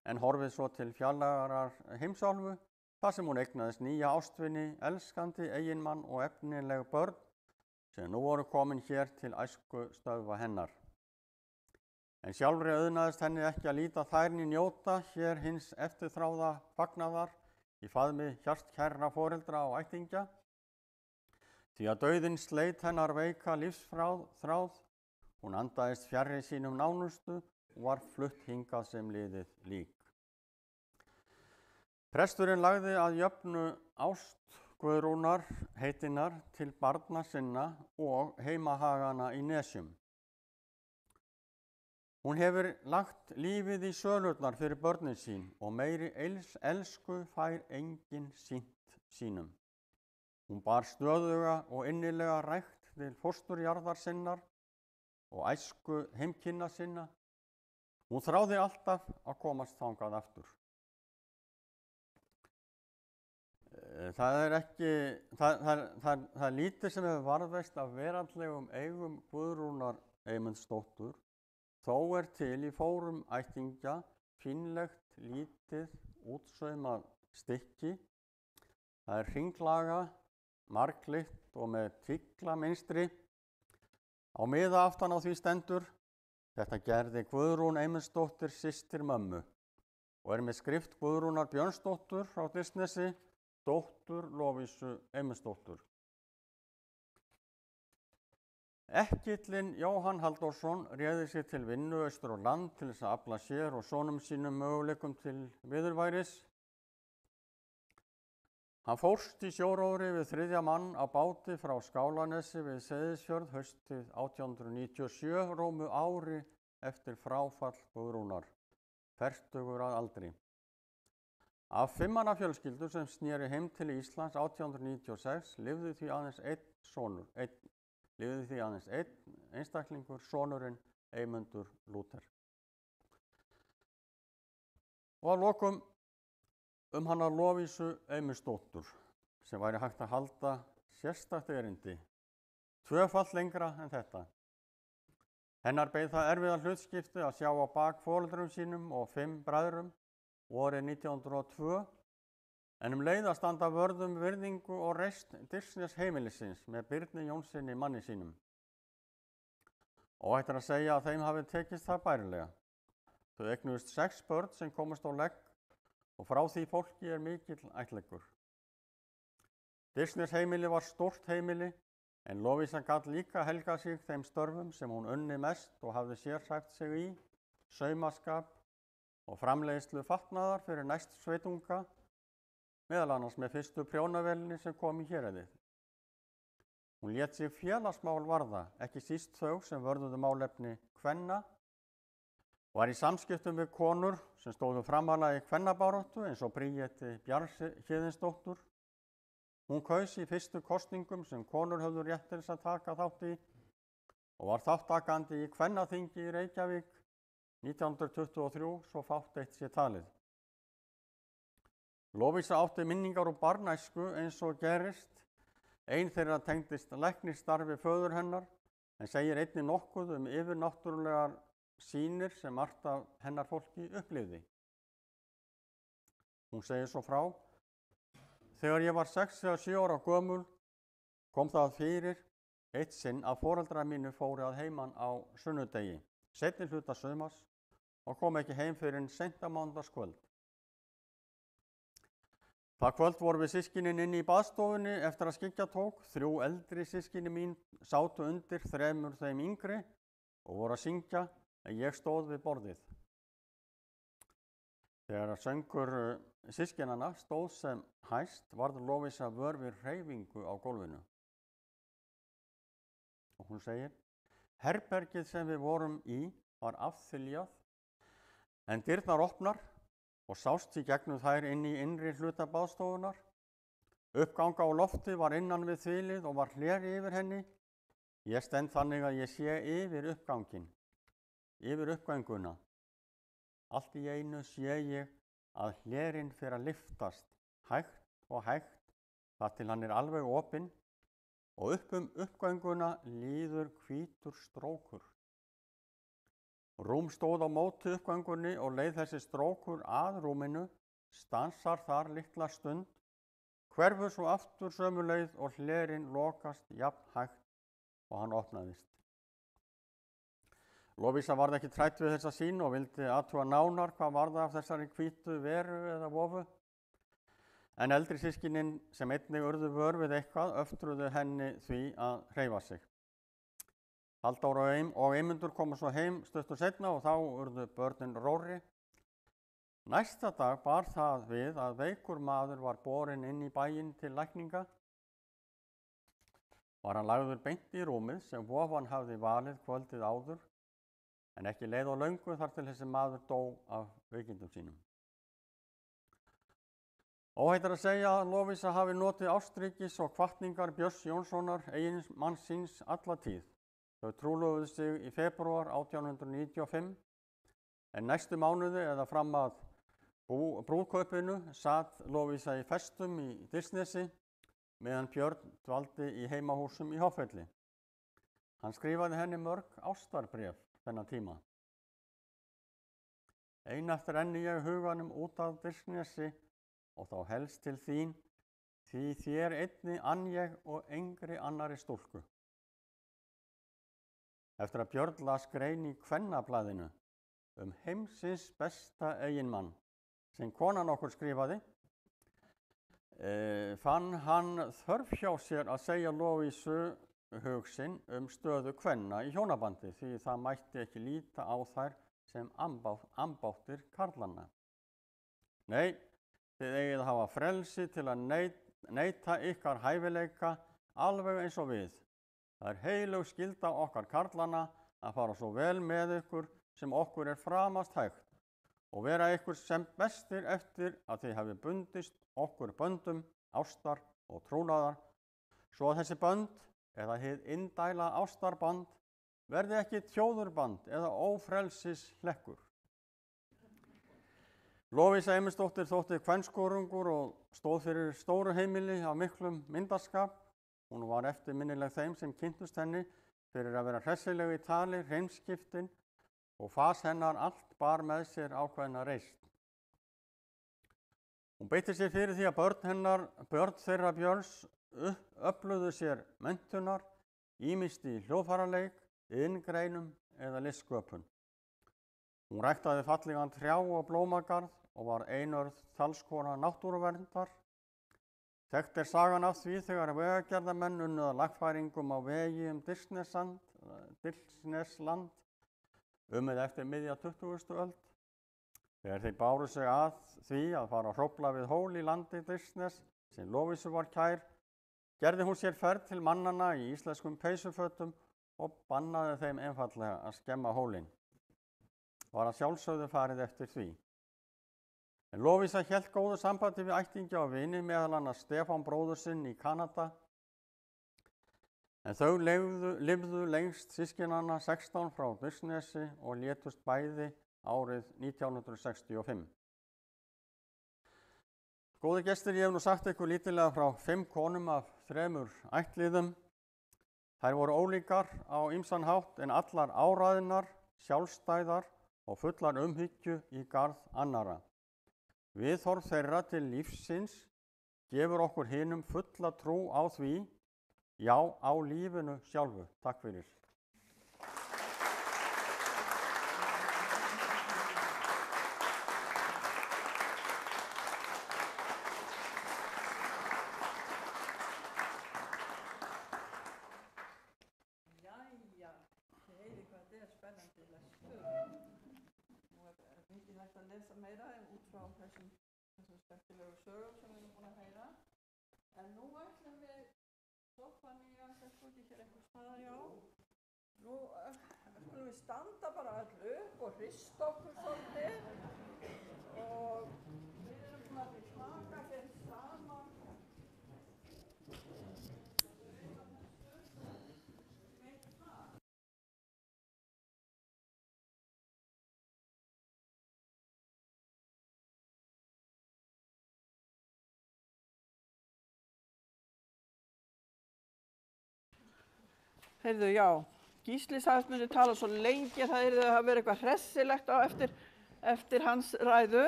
en horfið svo til fjarlægarar heimsálfu, þar sem hún eignaðist nýja ástvini, elskandi eiginmann og efnileg börn, sem nú voru komin hér til æsku stöðva hennar. En sjálfri auðnaðist henni ekki að líta þærni njóta hér hins eftirþráða fagnaðar í faðmi hjartkærra foreldra og ættingja, því að dauðinn sleit hennar veika lífsþráð, hún andaðist fjarri sínum nánustu og var flutt hingað sem liðið lík. Presturinn lagði að jöfnu ást Guðrúnar heitinnar til barna sinna og heimahagana í Nesjum. Hún hefur lagt lífið í sölurnar fyrir börnin sín og meiri elsku fær enginn sýnt sínum. Hún bar stöðuga og innilega rækt til fósturjarðar sinnar og æsku heimkynna sinna. Hún þráði alltaf að komast þangað aftur. Það er lítið sem hefur varðveist af veraldlegum eigum Guðrúnar Eymundsdóttur, þó til í fórum ættingja fínlegt, lítið, útsaumað stykki. Það er hringlaga, marglitt og með tíglamynstri. Á miða aftan á því stendur: Þetta gerði Guðrún Eymundsdóttir systir mömmu og með skrift Guðrúnar Björnsdóttur frá Dirsnesi, dóttur Lovísu Eymundsdóttur. Ekkillinn Jóhann Halldórsson réði sig til vinnu austur á land til þess að afla sér og sonum sínum möguleikum til viðurværis. Hann fórst í sjóróðri við 3. mann á báti frá Skálanesi við Seyðisfjörð haustið 1897, rúmu ári eftir fráfall Guðrúnar, fertugur að aldri. Af 5 manna fjölskyldu sem sneri heim til Íslands 1896 lifði því aðeins einn einstaklingur, sonurinn Eymundur Lúther. Og að lokum hana Lovísu Eymundsdóttur, sem væri hægt að halda sérstakt erindi, 2-falt lengra en þetta. Hennar beið það erfiða hlutskipti að sjá á bak foreldrum sínum og 5 bræðrum vorið 1902, en leið að standa vörðum virðingu og reisn Dirsnes heimilisins með Birni Jónssyni manni sínum. Óhætt að segja að þeim hafi tekist það bærilega. Þau eignuðust 6 börn sem komast á legg og frá því fólki er mikill ættleggur. Dirsnes heimili var stórt heimili en Lovísa gat líka helgað sig þeim störfum sem hún unni mest og hafði sérhæft sig í, saumaskap og framleiðslu fatnaðar fyrir næstsveitunga, meðal annars með fyrstu prjónavélinni sem kom í héraðið. Hún lét sig félagsmál varða, ekki síst þau sem vörðuðu málefni kvenna, var í samskiptum við konur sem stóðu framarlega í kvennabaráttu eins og Bríeti Bjarnhéðinsdóttur. Hún kaus í fyrstu kosningum sem konur höfðu rétt til að taka þátt í og var þáttakandi í kvennaþingi í Reykjavík 1923 svo fátt eitt sé talið. Lovísa átti minningar úr barnæsku eins og gerist. Ein þeirra tengdist læknisstarfi föður hennar en segir einnig nokkuð yfirnáttúrulegar sýnir sem margt af hennar fólki upplifði. Hún segir svo frá: Þegar ég var 6 eða 7 ára gömul kom það fyrir eitt sinn að foreldrar mínu fóru að heiman á sunnudegi, seinni hluta sumars og kom ekki heim fyrr en seint á mánudagskvöld. Það kvöld voru við systkinin inni í baðstofunni eftir að skyggja tók. 3 eldri systkini mín sátu undir 3 þeim yngri og voru að syngja en ég stóð við borðið. Þegar söngur systkinanna stóð sem hæst varð Lovísa vör við hreyfingu á gólfinu. Og hún segir: Herbergið sem við vorum í var afþyljað en dyrnar opnar og sást í gegnum þær inn í innri hluta baðstofunnar. Uppganga á lofti var innan við þilið og var hleri yfir henni. Ég stend þannig að ég sé yfir uppganginn, yfir uppgönguna. Allt í einu sé ég að hlerinn fer að lyftast, hægt og hægt, þar til hann er alveg opinn og upp uppgönguna líður hvítur strókur. Rúm stóð á móti uppgöngunni og leið þessi strókur að rúminu, stansar þar litla stund, hverfur svo aftur sömu leið og hlerinn lokast jafn hægt og hann opnaðist. Lovísa varð ekki trædd við þessa sýn og vildi athuga nánar hvað varð af þessari hvítu veru eða vofu. En eldri systkinin sem einnig urðu vör við eitthvað öftruðu henni því að hreyfa sig. Halldór og Eymundur komu svo heim stuttu seinna og þá urðu börnin róri. Næsta dag bar það við að veikur maður var borinn inn í bæinn til lækninga. Var hann lagður beint í rúmið sem vofan hafði valið kvöldið áður, en ekki leið á löngu þar til þessi maður dó af veikindum sínum. Óhætt er að segja að Lovísa hafi notið ástríkis og hvatningar Björns Jónssonar, eiginmanns síns alla tíð. Þau trúlofuðu sig í febrúar 1895, en næstu mánuði eða fram að brúðkaupinu sat Lovísa í festum í Dirsnesi meðan Björn dvaldi í heimahúsum í Hoffelli. Hann skrifaði henni mörg ástarbréf þennan tíma. Ein eftir enni ég huganum út af Dirsnesi og þá helst til þín, því þér einni ann ég og engri annari stúlku. Eftir að Björn las grein í Kvennablaðinu heimsins besta eiginmann sem konan okkur skrifaði, fann hann þörf hjá sér að segja Lovísu hug sinn stöðu kvenna í hjónabandi því það mætti ekki líta á þær sem ambáttir karlanna. Nei, þið eigið að hafa frelsi til að neita ykkar hæfileika alveg eins og við. Það er heilög skylda okkar karlanna að fara svo vel með ykkur sem okkur er framast hægt og vera ykkur sem bestir eftir að þið hafi bundist okkur böndum, ástar og trúnaðar, svo að þessi bönd eða hið indæla ástarband verði ekki þjóðurband eða ófrelsis hlekkur. Lovísa Eymundsdóttir þótti kvenskörungur og stóð fyrir stóru heimili af miklum myndarskap. Hún var eftirminnileg þeim sem kynntust henni fyrir að vera hressileg í tali, hreinskiptin og fas hennar allt bar með sér ákveðna reisn. Hún beitti sér fyrir því að börn þeirra Björns öfluðu sér menntunar, ýmist í hljóðfæraleik, iðngreinum eða listsköpun. Hún ræktaði fallegan trjá- og blómagarð og var einörð talskona náttúruverndar. Þekkt er sagan af því þegar vegagerðarmenn unnu að lagfæringum á vegi Dilsnesland eftir miðja 20. öld. Þegar þeir báru sig að því að fara að hrófla við hól í landi Dilsnes sem Lovísu var kær, gerði hún sér ferð til mannanna í íslenskum peysufötum og bannaði þeim einfaldlega að skemma hólinn. Var að sjálfsögðu farið eftir því. En Lovísa hélt góðu sambandi við ættingja og vini, meðal annars Stefán bróður sinn í Kanada. En þau lifðu lengst systkinanna 16 frá Dilsnesi og létust bæði árið 1965. Góði gestir, ég hef nú sagt ykkur lítillega frá 5 konum af 3 ættliðum. Þær voru ólíkar á ýmsan hátt en allar áræðnar, sjálfstæðar og fullar umhyggju í garð annarra. Viðhorf þeirra til lífsins gefur okkur hinum fulla trú á því, já, á lífinu sjálfu. Takk fyrir. Jæja, þið heyri hvað þetta er spennandi lestur. Nú er mikið hægt að lesa meira út frá þessum skemmtilegu sögum sem við erum búin að heyra. En nú ætlum við Soffaníu að þetta út í hér einhver staðar, já. Nú skulum við standa bara öll upp og hrista okkur svolítið. Og við erum búin að taka hér saman. Heyrðu, já, Gísli sagðist myndi tala svo lengi að það yrði að vera eitthvað hressilegt á eftir hans ræðu.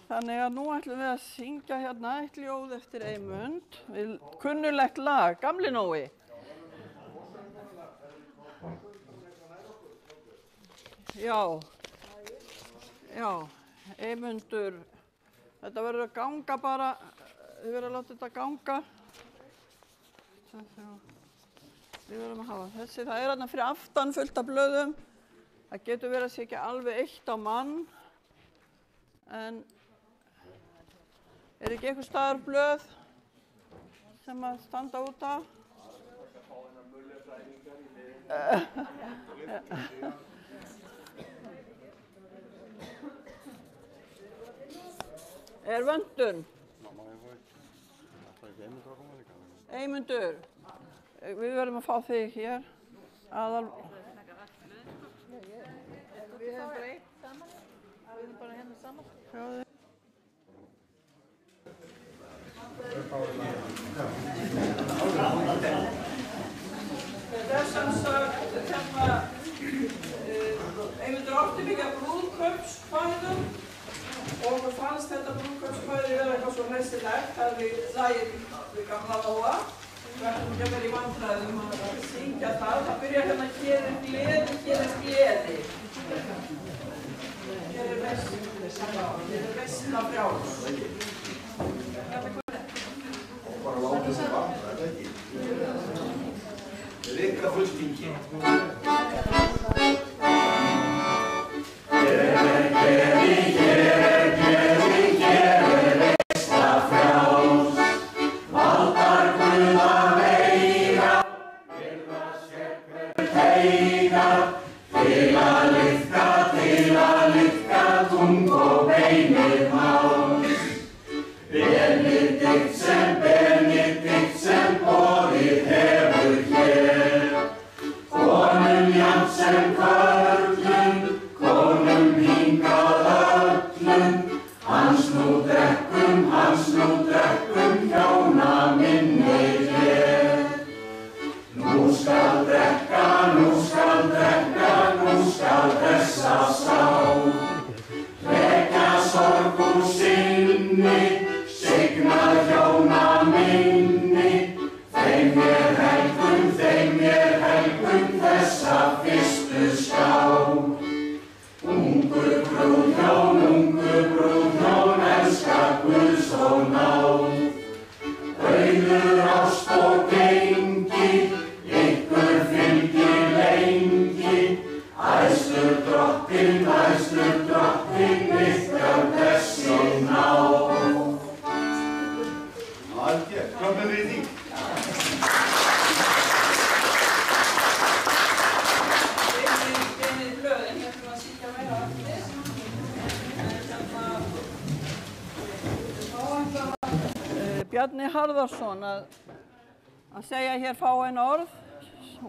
Þannig að nú ætlum við að syngja hérna eitt ljóð eftir Eymund, kunnulegt lag, Gamli Nói. Já, Eymundur, þetta verður að ganga bara, við verðum að láta þetta ganga. Við verðum að hafa þessi, það er þarna fyrir aftan fullt af blöðum. Það getur verið að sé ekki alveg eitt á mann, en er ekki einhver staðar blöð sem að standa út af? Er vöndun? Eymundur. Við verðum að fá þig hér, aðal... Við hefum bara eitt saman, við hefum bara hérna saman. Sjáðu. Þetta er sem sagt, Eymundur átti mikið af brúðkaupskvæðum og okkur fannst þetta brúðkaupskvæði vera eitthvað svo hressilegt að við lagið við Gamla Nóa. Við ætlum ekki að vera í vandræðum að syngja það. Það byrjar hérna hér er gleði, hér er gleði. Hér er veisla frjáls. Bara láta þessi vandræði, ekki? Rikka fulltingi. Algjör, klöppum við því. Beinið blöðin, ég ætlum að sýkja meira á eftir. Bjarni Harðarsson að segja hér fáein orð,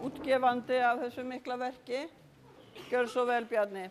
útgefandi af þessu mikla verki. Gjör svo vel, Bjarni.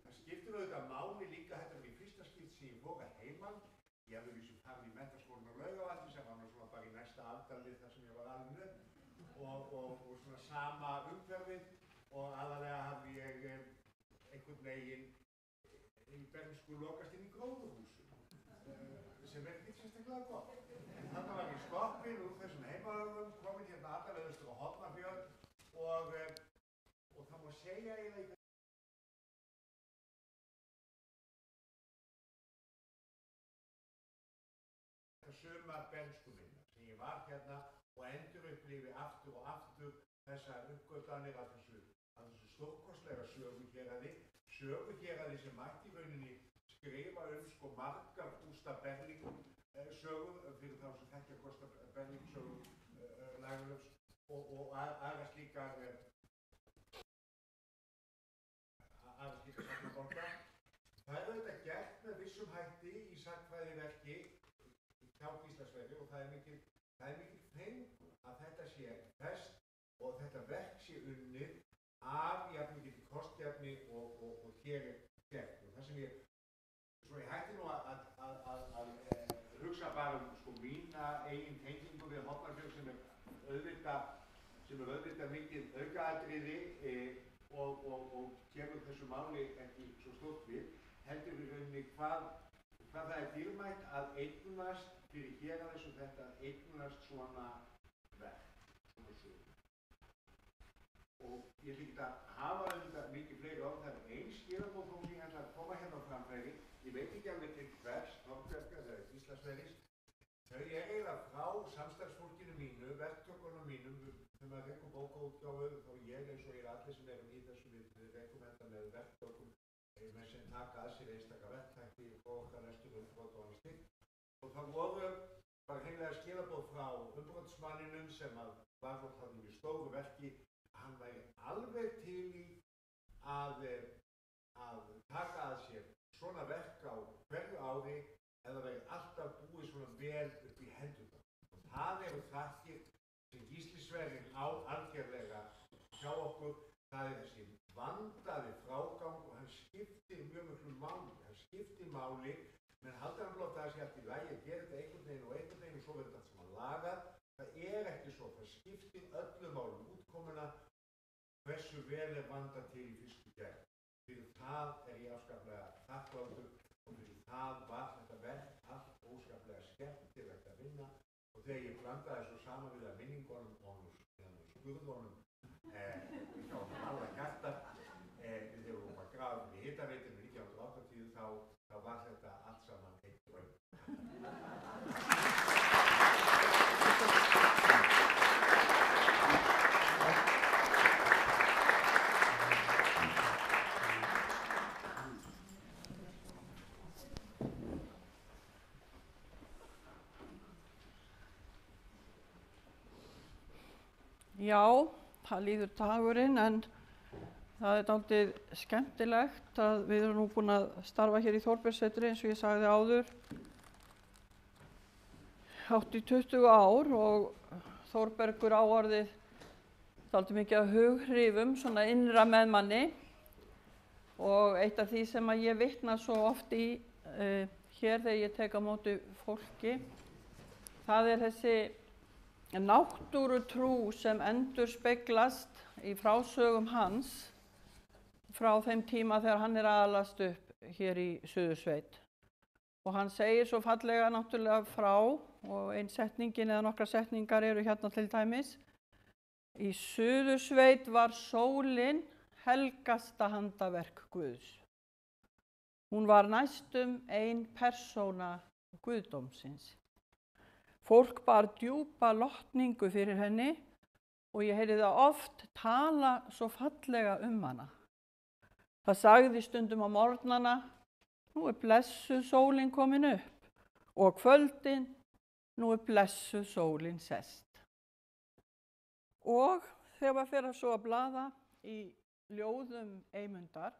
Það skiptir auðvitað máli líka, þetta var í fyrsta skipt sem ég fór að heiman. Ég hafði vísu farið í menntaskólann á Laugavelli sem var nú svona bara í næsta afdalið þar sem ég var alveg og svona sama umhverfið og aðalega hafði ég einhvern veginn í bernsku lokast inn í gróðurhúsum sem er ekki sérstaklega gott. En þarna var ég skoppinn úr þessum heimaöfum, kominn hérna aðalega austur á Hornafjörð og það má segja eiginlega sumar bernsku minna sem ég var hérna og endurupplifi aftur og aftur þessar uppgötvanir af þessu stórkostlega söguhéraði sem mætti í rauninni skrifa sko margar Gústa Berling sögur fyrir þá sem þekkja Gústa Berling sögur Lagerlöfs og aðra slíkar sagnabálka. Það er auðvitað gert með vissum hætti í sagnfræðiverki hjá Íslandsveri og það er mikil fengur að þetta sé fest og þetta verk sé unnið af jafnmikið kostgæfni og hér er gert. Og það sem ég hætti nú að hugsa bara sko mína eigin tengingu við Hornafjörð sem er auðvitað mikið aukaatriði og kemur þessu máli ekki svo stórt við, heldur við rauninni hvað það er dýrmætt að eignast fyrir héraðis og þetta eignast svona verk, svona sögur. Og ég ætla ekki að hafa auðvitað mikið fleiri orð, það er einn skilaboð þó sem ég ætla að koma hérna á framfæri. Ég veit ekki alveg til hvers, Þorberga, það er Íslandsveris. Þau er eiginlega frá samstarfsfólkinu mínu, verktökunum mínum, þegar maður rekur bókaútgáfu, þá ég eins og ég allir sem erum í þessu við rekum þetta með verktökum með sem taka að sér einstaka verktækni og okkar næstur umbrot og annað slíkt. Og það voru bara hreinlega skilaboð frá umbrotsmanninum sem var þarna í stóru verki. Hann væri alveg til í að taka að sér svona verk á hverju ári eða væri alltaf búið svona vel upp í hendurnar. Og það eru þakkir sem Gísli Sverrir á algjörlega hjá okkur. Það er þessi vandaði frágang og hann skiptir mjög miklu máli. Hann skiptir máli, menn halda hann blott að það sé allt í lagi að gera þetta einhvern veginn og svo verður þetta allt saman lagað. Það er ekki svo, það skiptir öllu málum útkomuna hversu vel er vandað til í fyrstu gerð. Fyrir það er ég afskaplega þakklátur og fyrir það var þetta verk allt óskaplega skemmtilegt að vinna og þegar ég blandaði svo saman við að minningunum og skurðunum hjá alla hjarta þegar við vorum að grafa í hitaveitinu 1980 þá var þetta allt saman einn draum. Já, það líður dagurinn en það er dálítið skemmtilegt að við erum nú búin að starfa hér í Þórbergssetri eins og ég sagði áður. Hátt í 20 ár og Þórbergur áorðið dálítið mikið af hughrifum, svona innra með manni og eitt af því sem að ég vitna svo oft í hér þegar ég tek á móti fólki, það er þessi náttúrutrú sem endurspeglast í frásögum hans frá þeim tíma þegar hann er að alast upp hér í Suðursveit. Og hann segir svo fallega náttúrulega frá, og ein setningin eða nokkrar setningar eru hérna til dæmis. Í Suðursveit var sólin helgasta handaverk Guðs. Hún var næstum ein persóna guðdómsins. Fólk bar djúpa lotningu fyrir henni og ég heyrði það oft tala svo fallega hana. Það sagði stundum á morgnana, nú er blessuð sólin komin upp og kvöldin, nú er blessuð sólin sest. Og þegar maður fer að svo að blaða í ljóðum Eymundar,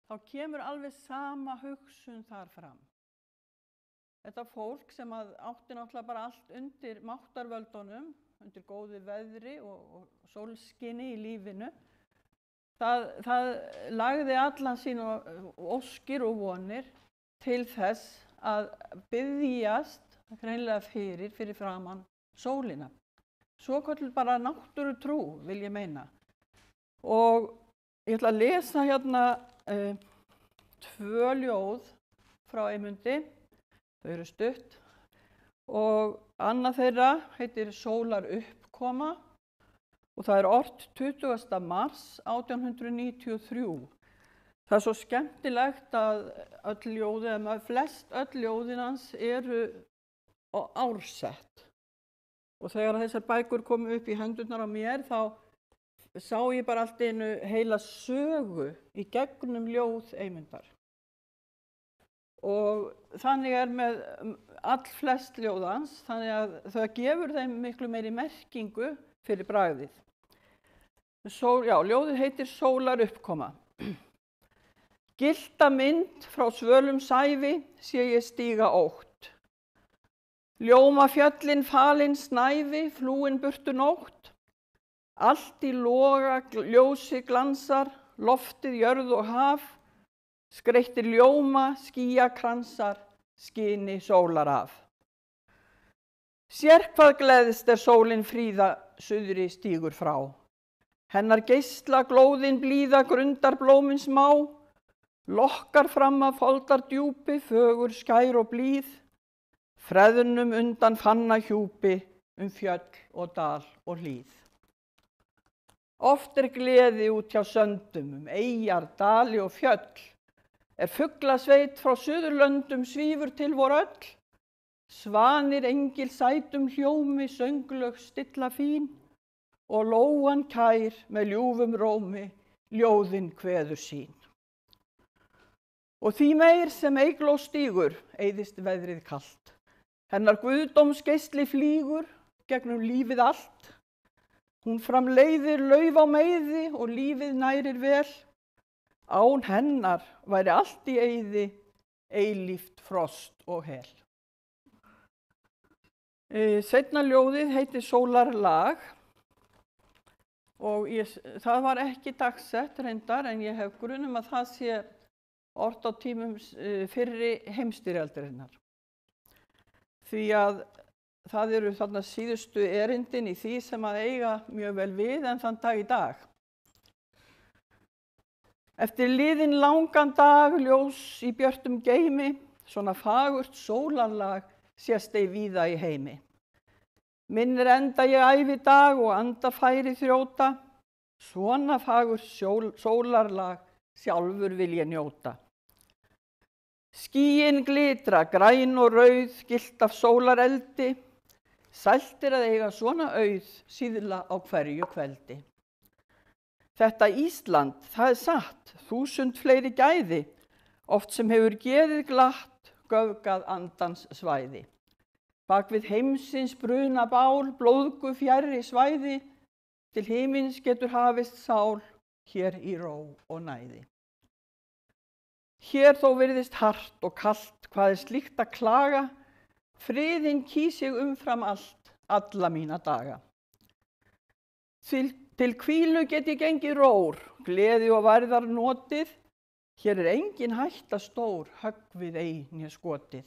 þá kemur alveg sama hugsun þar fram. Þetta fólk sem átti náttúrulega bara allt undir máttarvöldunum, undir góðu veðri og sólskini í lífinu, það lagði allan sína óskir og vonir til þess að biðjast hreinlega fyrir framan sólina. Svokölluð bara náttúrutrú, vil ég meina. Og ég ætla að lesa hérna 2 ljóð frá Eymundi. Þau eru stutt og annað þeirra heitir Sólar uppkoma og það er ort 20. mars 1893. Það er svo skemmtilegt að öll ljóði, eða flest öll ljóðin hans eru ársett. Og þegar þessar bækur komu upp í hendurnar á mér þá sá ég bara allt í einu heila sögu í gegnum ljóð Eymundar. Og þannig er með allflest ljóðans, þannig að það gefur þeim miklu meiri merkingu fyrir bragðið. Ljóðið heitir Sólar uppkoma. Gylta mynd frá svölum sæfi sé ég stíga ótt. Ljóma fjöllin falin snæfi, flúin burtu nótt. Allt í loga ljósi glansar, loftið jörð og haf. Skreyttir ljóma, skýjakransar, skini sólar af. Sérhvað gleðst sólin fríða suðri stígur frá. Hennar geisla glóðin blíða grundar blómin smá. Lokkar fram að foldar djúpi, fögur skær og blíð. Freðnum undan fanna hjúpi fjöll og dal og hlíð. Oft gleði út hjá söndum eyjar, dali og fjöll. Fuglasveit frá Suðurlöndum svífur til vor öll. Svanir engil sætum hljómi sönglög stilla fín og lóan kær með ljúfum rómi ljóðin kveður sín. Og því meir sem Eygló stígur eyðist veðrið kalt. Hennar guðdómsgeisli flýgur gegnum lífið allt. Hún framleiðir lauf á meiði og lífið nærir vel. Án hennar væri allt í eyði, eilíft frost og hel. Seinna ljóðið heitir Sólarlag og það var ekki dagsett reyndar en ég hef grun að það sé ort á tímum fyrri heimsstyrjaldarinnar. Því að það eru þarna síðustu erindin í því sem að eiga mjög vel við en þann dag í dag. Eftir liðinn langan dag ljós í björtum geimi, svona fagurt sólarlag sést ei víða í heimi. Minnir enda ég ævi dag og anda færi þrjóta, svona fagurt sólarlag sjálfur vil ég njóta. Skýin glitra, græn og rauð, gylt af sólareldi, sælt að eiga svona auð síðla á hverju kveldi. Þetta Ísland, það satt, 1000 fleiri gæði, oft sem hefur geðið glatt, göfgað andans svæði. Bak við heimsins bruna bál, blóðgu fjærri svæði, til himins getur hafist sál, hér í ró og næði. Hér þó virðist hart og kalt, hvað er slíkt að klaga, friðinn kýs ég umfram allt, alla mína daga. Til hvílu get ég gengið rór, gleði og værðar notið, hér er engin hætta stór, höggvið ei né skotið.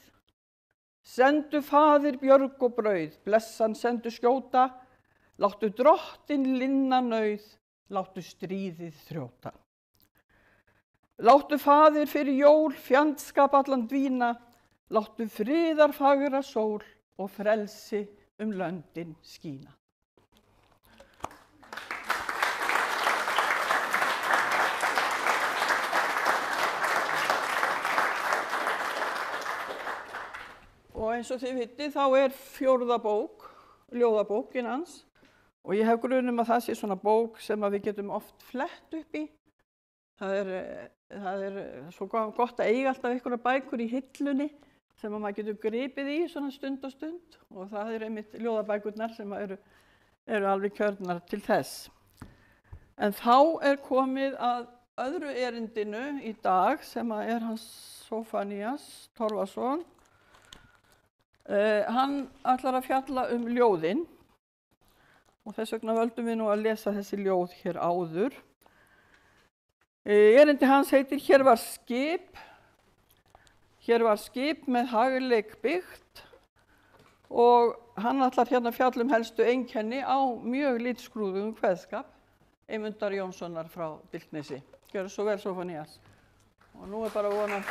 Sendu faðir björg og brauð, blessan sendu skjóta, láttu drottin linna nauð, láttu stríðið þrjóta. Láttu faðir fyrir jól, fjandskap allan dvína, láttu friðar fagra sól og frelsi löndin skína. Og eins og þið vitið, þá er 4. bók, ljóðabókin hans, og ég hef grun að það sé svona bók sem við getum oft flett upp í. Það er svo gott að eiga alltaf einhverjar bækur í hillunni sem maður getur gripið í svona stund og stund, og það er einmitt ljóðabækurnar sem eru alveg kjörnar til þess. En þá er komið að öðru erindinu í dag sem er hans Sófónías Torfason. Hann ætlar að fjalla ljóðin og þess vegna völdum við nú að lesa þessi ljóð hér áður. Erindi hans heitir Hér var skip. Hér var skip með hagleik byggt, og hann ætlar hérna að fjalla helstu einkenni á mjög litskrúðugum kveðskap Eymundar Jónssonar frá Dilknesi. Gjörðu svo vel, Sófónías. Og nú er bara að vona.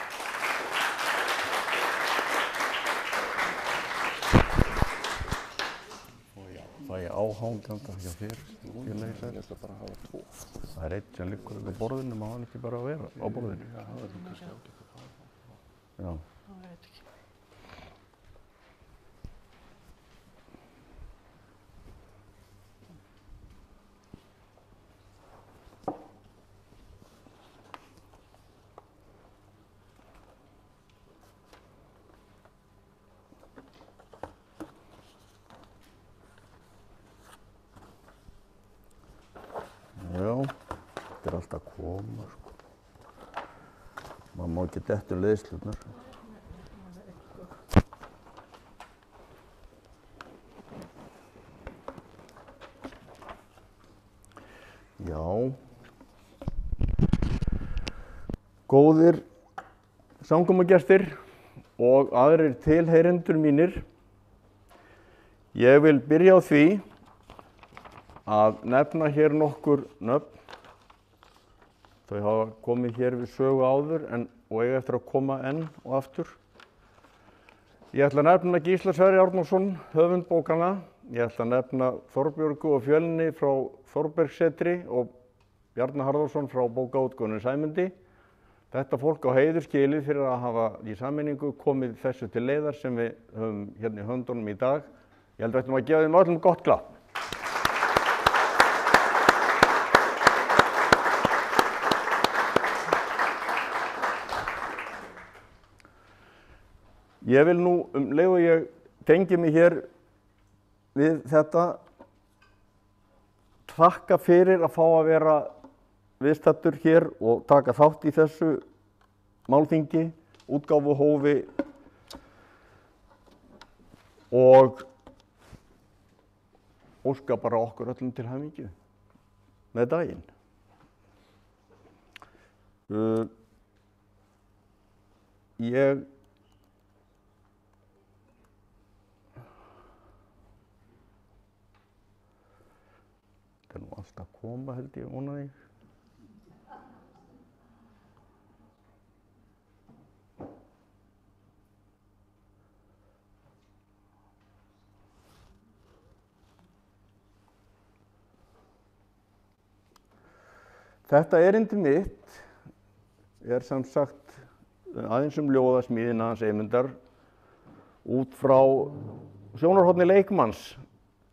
Það er áhanganda hjá þér. Ég ætla bara að hafa 2. Það er einn sem liggur á borðinu, má hann ekki bara vera á borðinu? Já, það er kannski ágætt að fara. Já. Það veit ekki. Þetta er alltaf að koma, sko. Maður má ekki detta leiðslurnar. Já. Góðir samkomugestir og aðrir tilheyrendur mínir, ég vil byrja á því að nefna hér nokkur nöfn. Þau hafa komið hér við sögu áður og eiga eftir að koma enn og aftur. Ég ætla að nefna Gísla Sverri Árnason, höfund bókanna. Ég ætla að nefna Þorbjörgu og Fjölni frá Þórbergssetri og Bjarna Harðarsson frá bókaútgáfunni Sæmundi. Þetta fólk á heiður skilið fyrir að hafa í sameiningu komið þessu til leiðar sem við höfum hérna í höndunum í dag. Ég held að við ætlum að gefa þeim öllum gott klapp. Ég vil nú leið og ég tengi mig hér við þetta, þakka fyrir að fá að vera viðstaddur hér og taka þátt í þessu málþingi, útgáfuhófi og óska bara okkur öllum til hamingju með daginn. Þetta er nú alltaf að koma, held ég, vona því. Þetta erindi mitt er sem sagt aðeins ljóðasmíðina hans Eymundar út frá sjónarhorni leikmanns,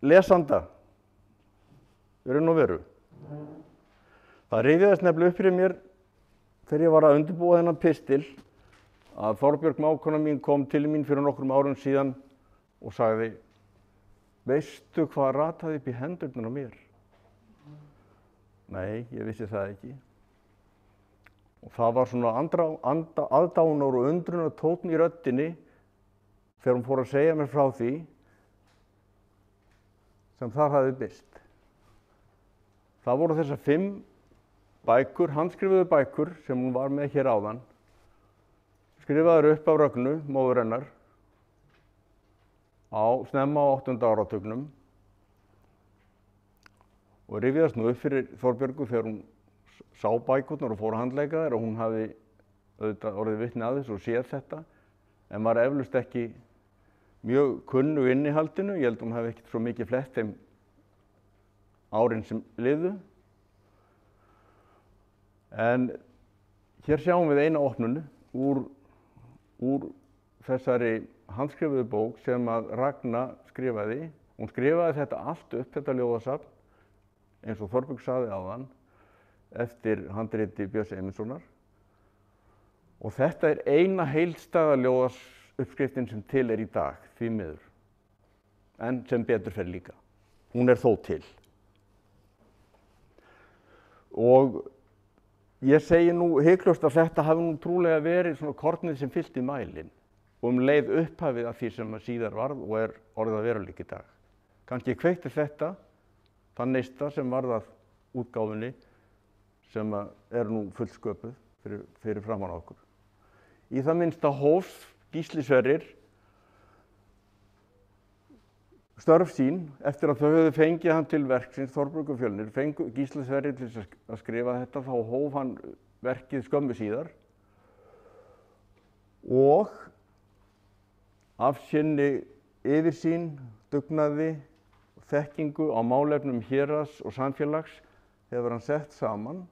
lesanda. Raun og veru. Það rifjaðist nefnilega upp fyrir mér þegar ég var að undirbúa þennan pistil að Þorbjörg mágkona mín kom til mín fyrir nokkrum árum síðan og sagði: veistu hvað rataði upp í hendurnar á mér? Nei, ég vissi það ekki. Og það var svona aðdáunar og undrunar tónn í röddinni þegar hún fór að segja mér frá því sem þar hafði birst. Það voru þessar 5 bækur, handskrifuðu bækur sem hún var með hér áðan, skrifaður upp af Rögnu, móður hennar, snemma á 8. áratugnum og rifjaðist nú upp fyrir Þorbjörgu þegar hún sá bækurnar og fór að handleika þær og hún hafði auðvitað orðið vitni að þessu og séð þetta en var eflaust ekki mjög kunnug innihaldinu. Ég held að hún hafi ekkert svo mikið flett þeim árin sem liðu. En hér sjáum við eina opnunu úr þessari handskrifuðu bók sem að Ragna skrifaði. Hún skrifaði þetta allt upp, þetta ljóðasafn, eins og Þorbjörg sagði áðan, eftir handriti Björns Eymundssonar. Og þetta er eina heildstæða ljóðasuppskriftin sem til í dag, því miður. En sem betur fer líka. Hún er þó til. Og ég segi nú hiklaust að þetta hafi nú trúlega verið svona kornið sem fyllti mælinn og leið upphafið af því sem síðar varð og er orðið að veruleika í dag. Kannski kveikti þetta þann neista sem varð að útgáfunni sem er nú fullsköpuð fyrir framan okkur. Í það minnsta hófst Gísli Sverrir störf sín eftir að þau höfðu fengið hann til verksins, Þorbjörg og Fjölnir, fengu Gísli Sverrir til að skrifa þetta, þá hóf hann verkið skömmu síðar og af sinni yfirsýn, dugnaði, þekkingu á málefnum héraðs og samfélags hefur hann sett saman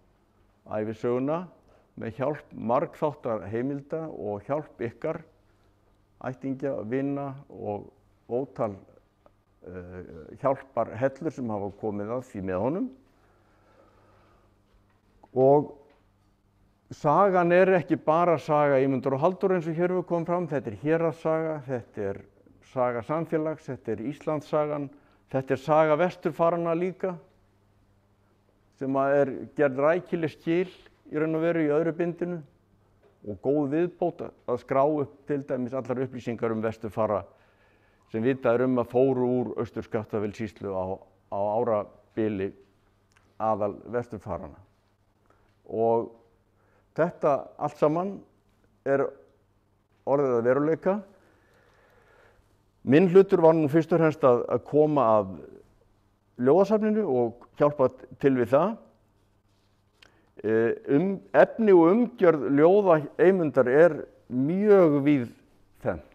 ævisöguna með hjálp margþáttar heimilda og hjálp ykkar, ættingja, vina og ótal hjálpar hellur sem hafa komið að því með honum. Og sagan er ekki bara saga Eymundur og Halldór eins og hér hefur komið fram, þetta er héraðssaga, þetta er saga samfélags, þetta er Íslandssagan, þetta er saga vesturfaranna líka, sem er gerð rækileg skil í raun og veru í öðru bindinu og góð viðbót að skrá upp til dæmis allar upplýsingar vesturfara sem vitað að fóru úr Austur-Skaftafellssýslu á árabili aðal vesturfaranna. Og þetta allt saman er orðið að veruleika. Minn hlutur var nú fyrst og fremst að koma að ljóðasafninu og hjálpa til við það. Efni og umgjörð ljóða Eymundar er mjög víðfeðmt.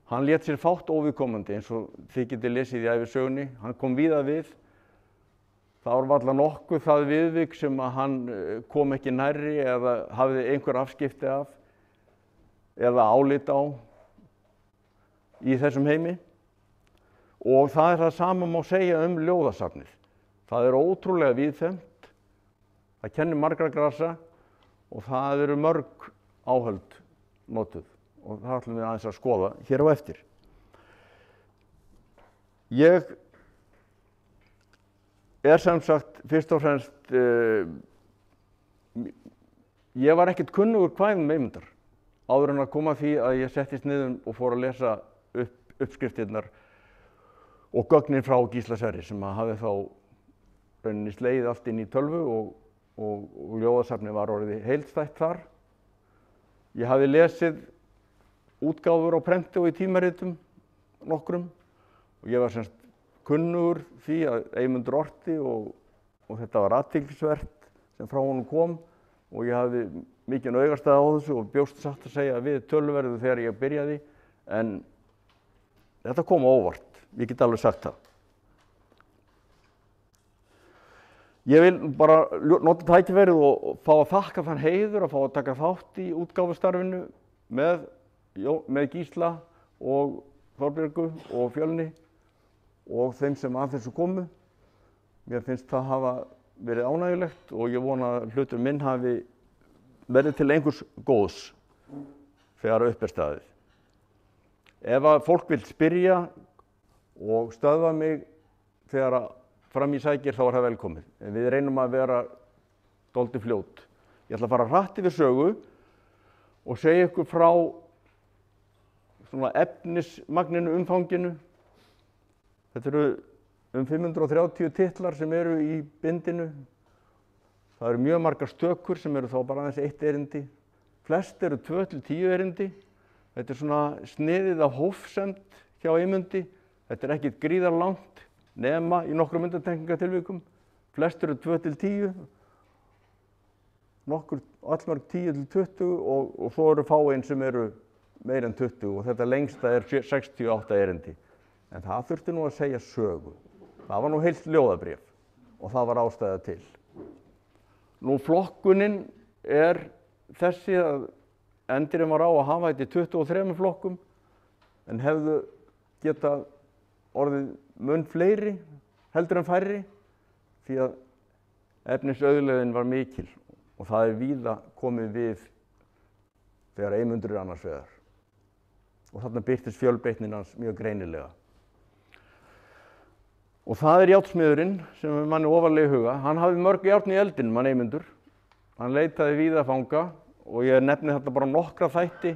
Hann lét sér fátt óviðkomandi eins og þið getið lesið í ævisögunni. Hann kom víða við. Það var varla nokkuð það viðvik sem að hann kom ekki nærri eða hafði einhver afskipti af eða álit á í þessum heimi. Og það er það sama má segja ljóðasafnið. Það er ótrúlega víðfeðmt, það kennir margra grasa og það eru mörg áhöld notuð og það ætlum við aðeins að skoða hér á eftir. Ég er sem sagt fyrst og fremst, ég var ekkert kunnugur kvæðum Eymundar áður en að koma því að ég settist niður og fór að lesa uppskriftirnar og gögnin frá Gísla Sverri sem hafði þá rauninni slegið allt inn í tölvu og ljóðasafnið var orðið heildstætt þar. Ég hafði lesið útgáfur á prenti og í tímaritum nokkrum og ég var semst kunnugur því að Eymundur orti og þetta var athyglisvert sem frá honum kom og ég hafði mikinn augastað á þessu og bjóst satt að segja við töluverðu þegar ég byrjaði en þetta kom á óvart, ég get alveg sagt það. Ég vil bara nota tækifærið og fá að þakka þann heiður að fá að taka þátt í útgáfustarfinu með Gísla og Þorbjörgu og Fjölni og þeim sem að þessu komu. Mér finnst það hafa verið ánægjulegt og ég vona að hlutur minn hafi verið til einhvers góðs þegar upp er staðið. Ef að fólk vil spyrja og stöðva mig þegar fram í sækir þá það velkomið. En við reynum að vera dálítið fljót. Ég ætla að fara hratt yfir sögu og segja ykkur frá svona efnismagninu, umfanginu. Þetta eru 530 titlar sem eru í bindinu. Það eru mjög margar stökur sem eru þá bara aðeins 1 erindi. Flest eru 2 til 10 erindi. Þetta svona sniðið af hófsemd hjá Eymundi. Þetta ekkert gríðarlangt nema í nokkrum undantekningatilvikum. Flest eru 2 til 10. Allmörg 10 til 20 og svo eru fáein sem eru meira en 20 og þetta lengsta 68 erindi. En það þurfti nú að segja sögu. Það var nú heilt ljóðabréf og það var ástæða til. Nú flokkunin þessi að endirinn var á að hafa þetta í 23 flokkum en hefðu getað orðið mun fleiri heldur en færri því að efnisauðlegðin var mikil og það víða komið við þegar Eymundur annars vegar. Og þarna birtist fjölbreytnin hans mjög greinilega. Og það járnsmiðurinn sem manni ofarlega í huga. Hann hafði mörg járn í eldinn, mann Eymundur. Hann leitaði víða fanga og ég nefni þetta bara nokkra þætti.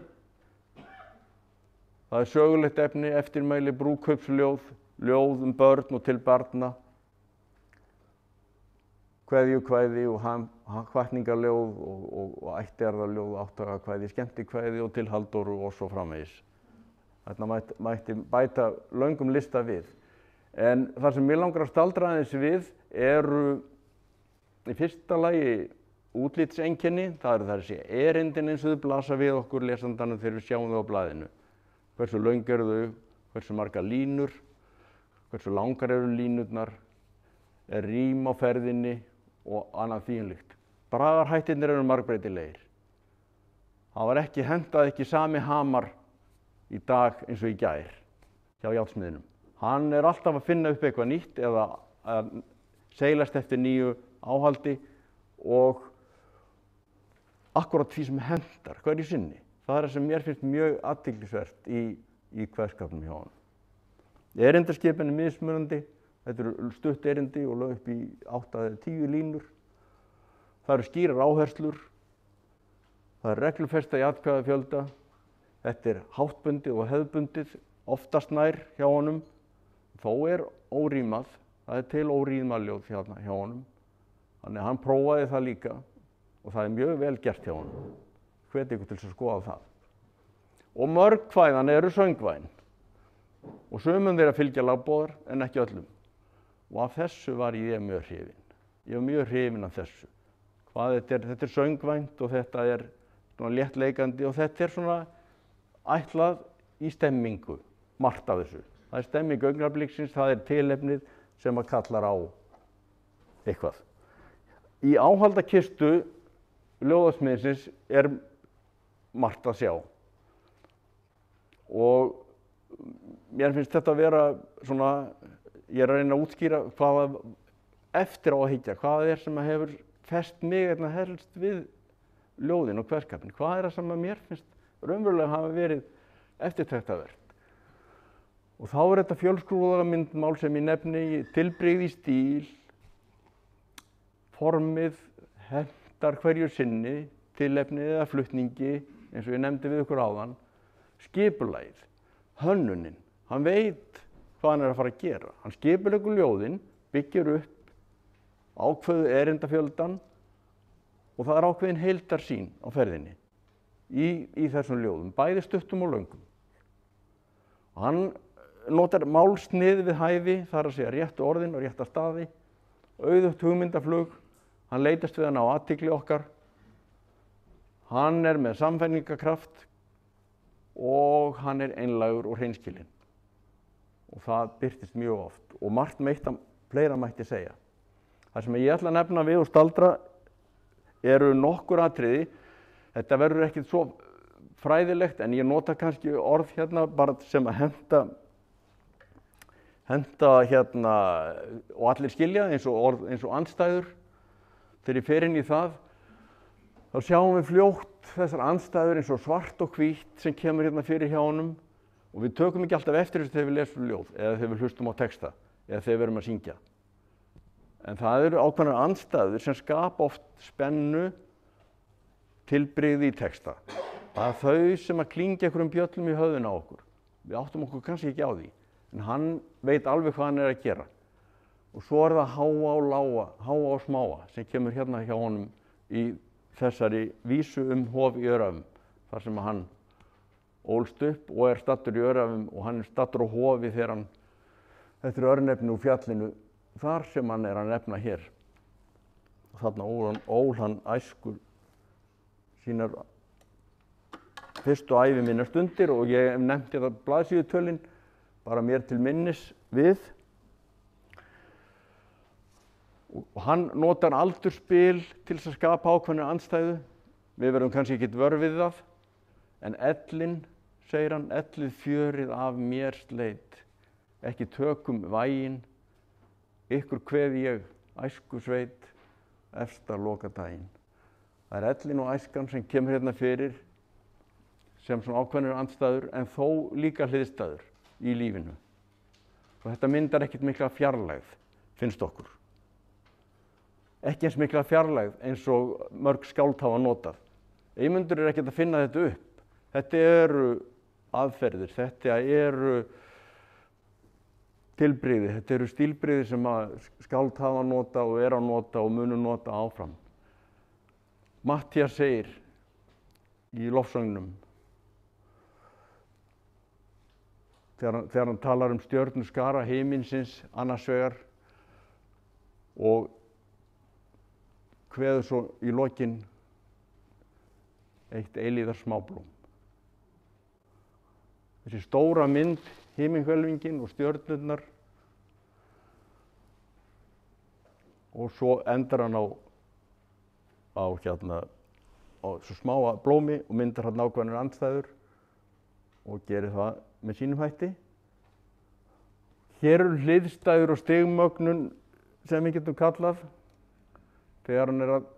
Það sögulegt efni, eftirmæli, brúðkaupsljóð, ljóð börn og til barna, kveðjukvæði og hvatningarljóð og ættjarðarljóð, átthagakvæði, skemmtikvæði og til Halldóru og svo framvegis. Þarna mætti bæta löngum lista við. En það sem mig langar að staldra aðeins við eru í fyrsta lagi útlitseinkenni, það eru þessi erindin eins og þau blasa við okkur lesandanum þegar við sjáum þau á blaðinu. Hversu löng eru þau, hversu margar línur, hversu langar eru línurnar, rím á ferðinni og annað þvíumlíkt. Bragarhættirnir eru margbreytilegir. Það var hentaði ekki sami hamar í dag eins og í gær hjá járnsmiðinum. Hann alltaf að finna upp eitthvað nýtt eða að seilast eftir nýju áhaldi og akkúrat því sem hentar hverju sinni. Það það sem mér finnst mjög athyglisvert í kveðskapnum hjá honum. Erindaskipin mismunandi. Þetta eru stutt erindi og lög upp í 8 eða 10 línur. Það eru skýrar áherslur. Það reglufesta í atkvæðafjölda. Þetta háttbundið og hefðbundið, oftast nær hjá honum. Þó órímað, það til órímaljóð hjá honum. Þannig að hann prófaði það líka og það mjög vel gert hjá honum. Hvet ykkur til að skoða það. Og mörg kvæðan eru söngvæn. Og sumum þeirra fylgja lagboðar en ekki öllum. Og af þessu var ég mjög hrifinn. Ég var mjög hrifinn af þessu. Þetta söngvænt og þetta svona léttleikandi og þetta svona ætlað í stemmingu, margt af þessu. Það stemming augnabliksins, það tilefnið sem að kallar á eitthvað. Í áhaldakistu ljóðasmiðsins margt að sjá. Og mér finnst þetta að vera svona, ég að reyna að útskýra hvað eftir á að hyggja, hvað sem hefur fest mig helst við ljóðin og kveðskapinn. Hvað það sem að mér finnst raunverulega hafa verið eftirtektarvert. Og þá þetta fjölskrúðuga myndmál sem ég nefni, tilbrigði í stíl, formið, hentar hverju sinni, tilefnið eða flutningi, eins og ég nefndi við ykkur áðan, skipulagið, hönnunin, hann veit hvað hann að fara að gera. Hann skipuleggur ljóðin, byggir upp ákveðu erindafjöldan og það ákveðin heildarsýn á ferðinni í þessum ljóðum, bæði stuttum og löngum. Og hann notar málsnið við hæfi, þar að segja réttu orðin og rétta staði, auðugt hugmyndaflug, hann leitast við að ná athygli okkar, hann með samfæringarkraft og hann einlægur og hreinskilinn. Og það birtist mjög oft og margt fleira mætti segja. Það sem ég ætla að nefna við og staldra eru nokkur atriði. Þetta verður ekkert svo fræðilegt en ég nota kannski orð bara sem að henta og allir skilja eins og andstæður. Þegar ég fer inn í það, þá sjáum við fljótt þessar andstæður eins og svart og hvítt sem kemur fyrir hjá honum og við tökum ekki alltaf eftir þessu þegar við lesum ljóð eða þegar við hlustum á texta eða þegar við erum að syngja. En það eru ákveðnar andstæður sem skapa oft spennu, tilbrigði í texta. Það er þau sem að klingja einhverjum bjöllum í höfðinu á okkur. Við áttum okkur kannski ekki á því, en hann veit alveg hvað hann er að gera. Og svo er það háa og lága, háa og smáa sem kemur hérna hjá honum í þessari vísu hof í Öræfum, þar sem hann ólst upp og er staddur í Öræfum og hann er staddur á hofi þegar hann, þetta er örnefni úr fjallinu, þar sem hann er að nefna hér. Þarna ól hann æsku sínar fyrstu ævi minnar stundir og ég hef nefnt þetta blaðsíðutölin bara mér til minnis við. Og hann notar aldurspil til þess að skapa ákveðna andstæðu. Við verðum kannski ekki vör við það, en ellin, segir hann, ellið fjörið af mér sleit, ekki tökum væginn, ykkur kveð ég æsku sveit, efsta lokadaginn. Það er ellin og æskan sem kemur hérna fyrir sem svona ákveðnar andstæður, en þó líka hliðstæður í lífinu. Og þetta myndar ekkert mikla fjarlægð, finnst okkur. Ekki eins mikla fjarlægð eins og mörg skáld hafa notað. Eymundur er ekkert að finna þetta upp. Þetta eru aðferðir, þetta eru tilbrigði, þetta eru stílbrigði sem að skáld hafa notað og er að nota og munu nota áfram. Matthías segir í lofsöngnum, þegar hann talar stjörnuskara himinsins annars vegar og kveður svo í lokin eitt eilíðar smáblóm. Þessi stóra mynd, himinhvelfingin og stjörnurnar, og svo endar hann á svo smáa blómi og myndar hann ákveðnar andstæður og gerir það með sínum hætti. Hér eru hliðstæður og stigmögnun sem við getum kallað þegar hann er að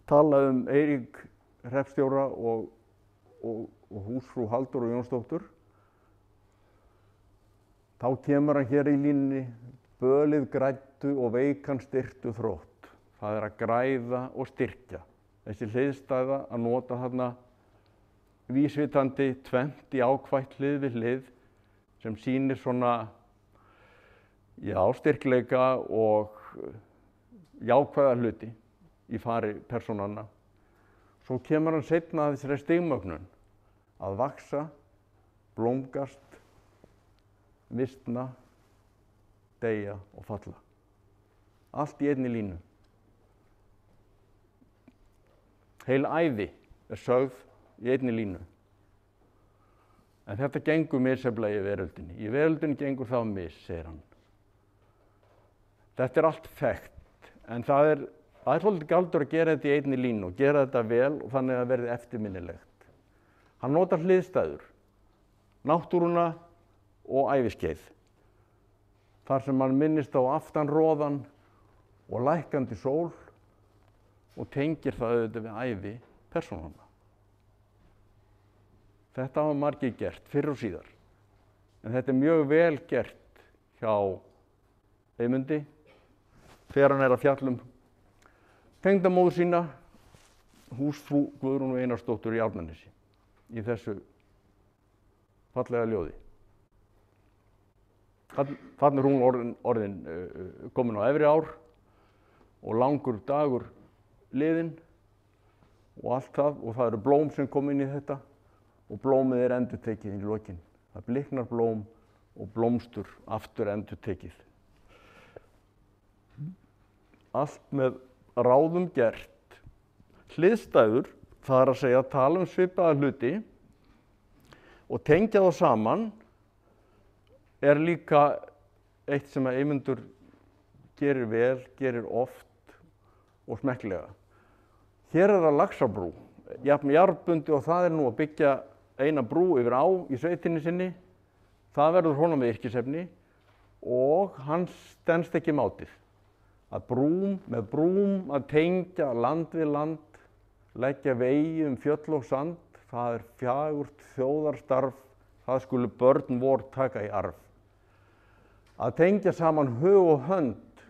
tala Eirík hreppstjóra og húsfrú Halldóru Jónsdóttur. Þá kemur hann hér í línunni, bölið græddu og veikan styrktu þrótt. Það er að græða og styrkja. Þessi hliðstæða að nota þarna vísvitandi tvennt í ákvætt hlið við hlið sem sýnir svona styrkleika og jákvæða hluti í fari persónanna. Svo kemur hann seinna að þessari stigmögnun að vaxa, blómgast, vistna, deyja og falla. Allt í einni línu. Heil ævi er sögð í einni línu. En þetta gengur misjafnlega í veröldinni. Í veröldinni gengur það mis, segir hann. Þetta er allt þekkt, en það er svolítið galdur að gera þetta í einni línu og gera þetta vel og þannig að verði eftirminnilegt. Hann notar hliðstæður, náttúruna og æviskeið. Þar sem hann minnist á aftanroðan og lækkandi sól og tengir það auðvitað við ævi persónanna. Þetta hafa margir gert, fyrr og síðar. En þetta er mjög vel gert hjá Eymundi þegar hann er að fjalla tengdamóður sína, húsfrú Guðrúnu Einarsdóttur í Árnanesi, í þessu fallega ljóði. Þarna er hún orðin komin á efri ár og langur dagur liðinn og allt það, og það eru blóm sem kom inn í þetta og blómið er endurtekið í lokin. Það bliknar blóm og blómstur aftur endurtekið. Allt með ráðum gert. Hliðstæður, það er að segja tala svipaða hluti og tengja þá saman, er líka eitt sem að Eymundur gerir vel, gerir oft og smekklega. Hér er það Laxárbrú, jafn jarðbundi og það er nú að byggja eina brú yfir á í sveitinni sinni. Það verður honum við yrkisefni og hann stenst ekki mátið. Með brúm að tengja land við land, leggja vegi fjöll og sand, það er fagurt þjóðarstarf, það skulu börn vor taka í arf. Að tengja saman hug og hönd,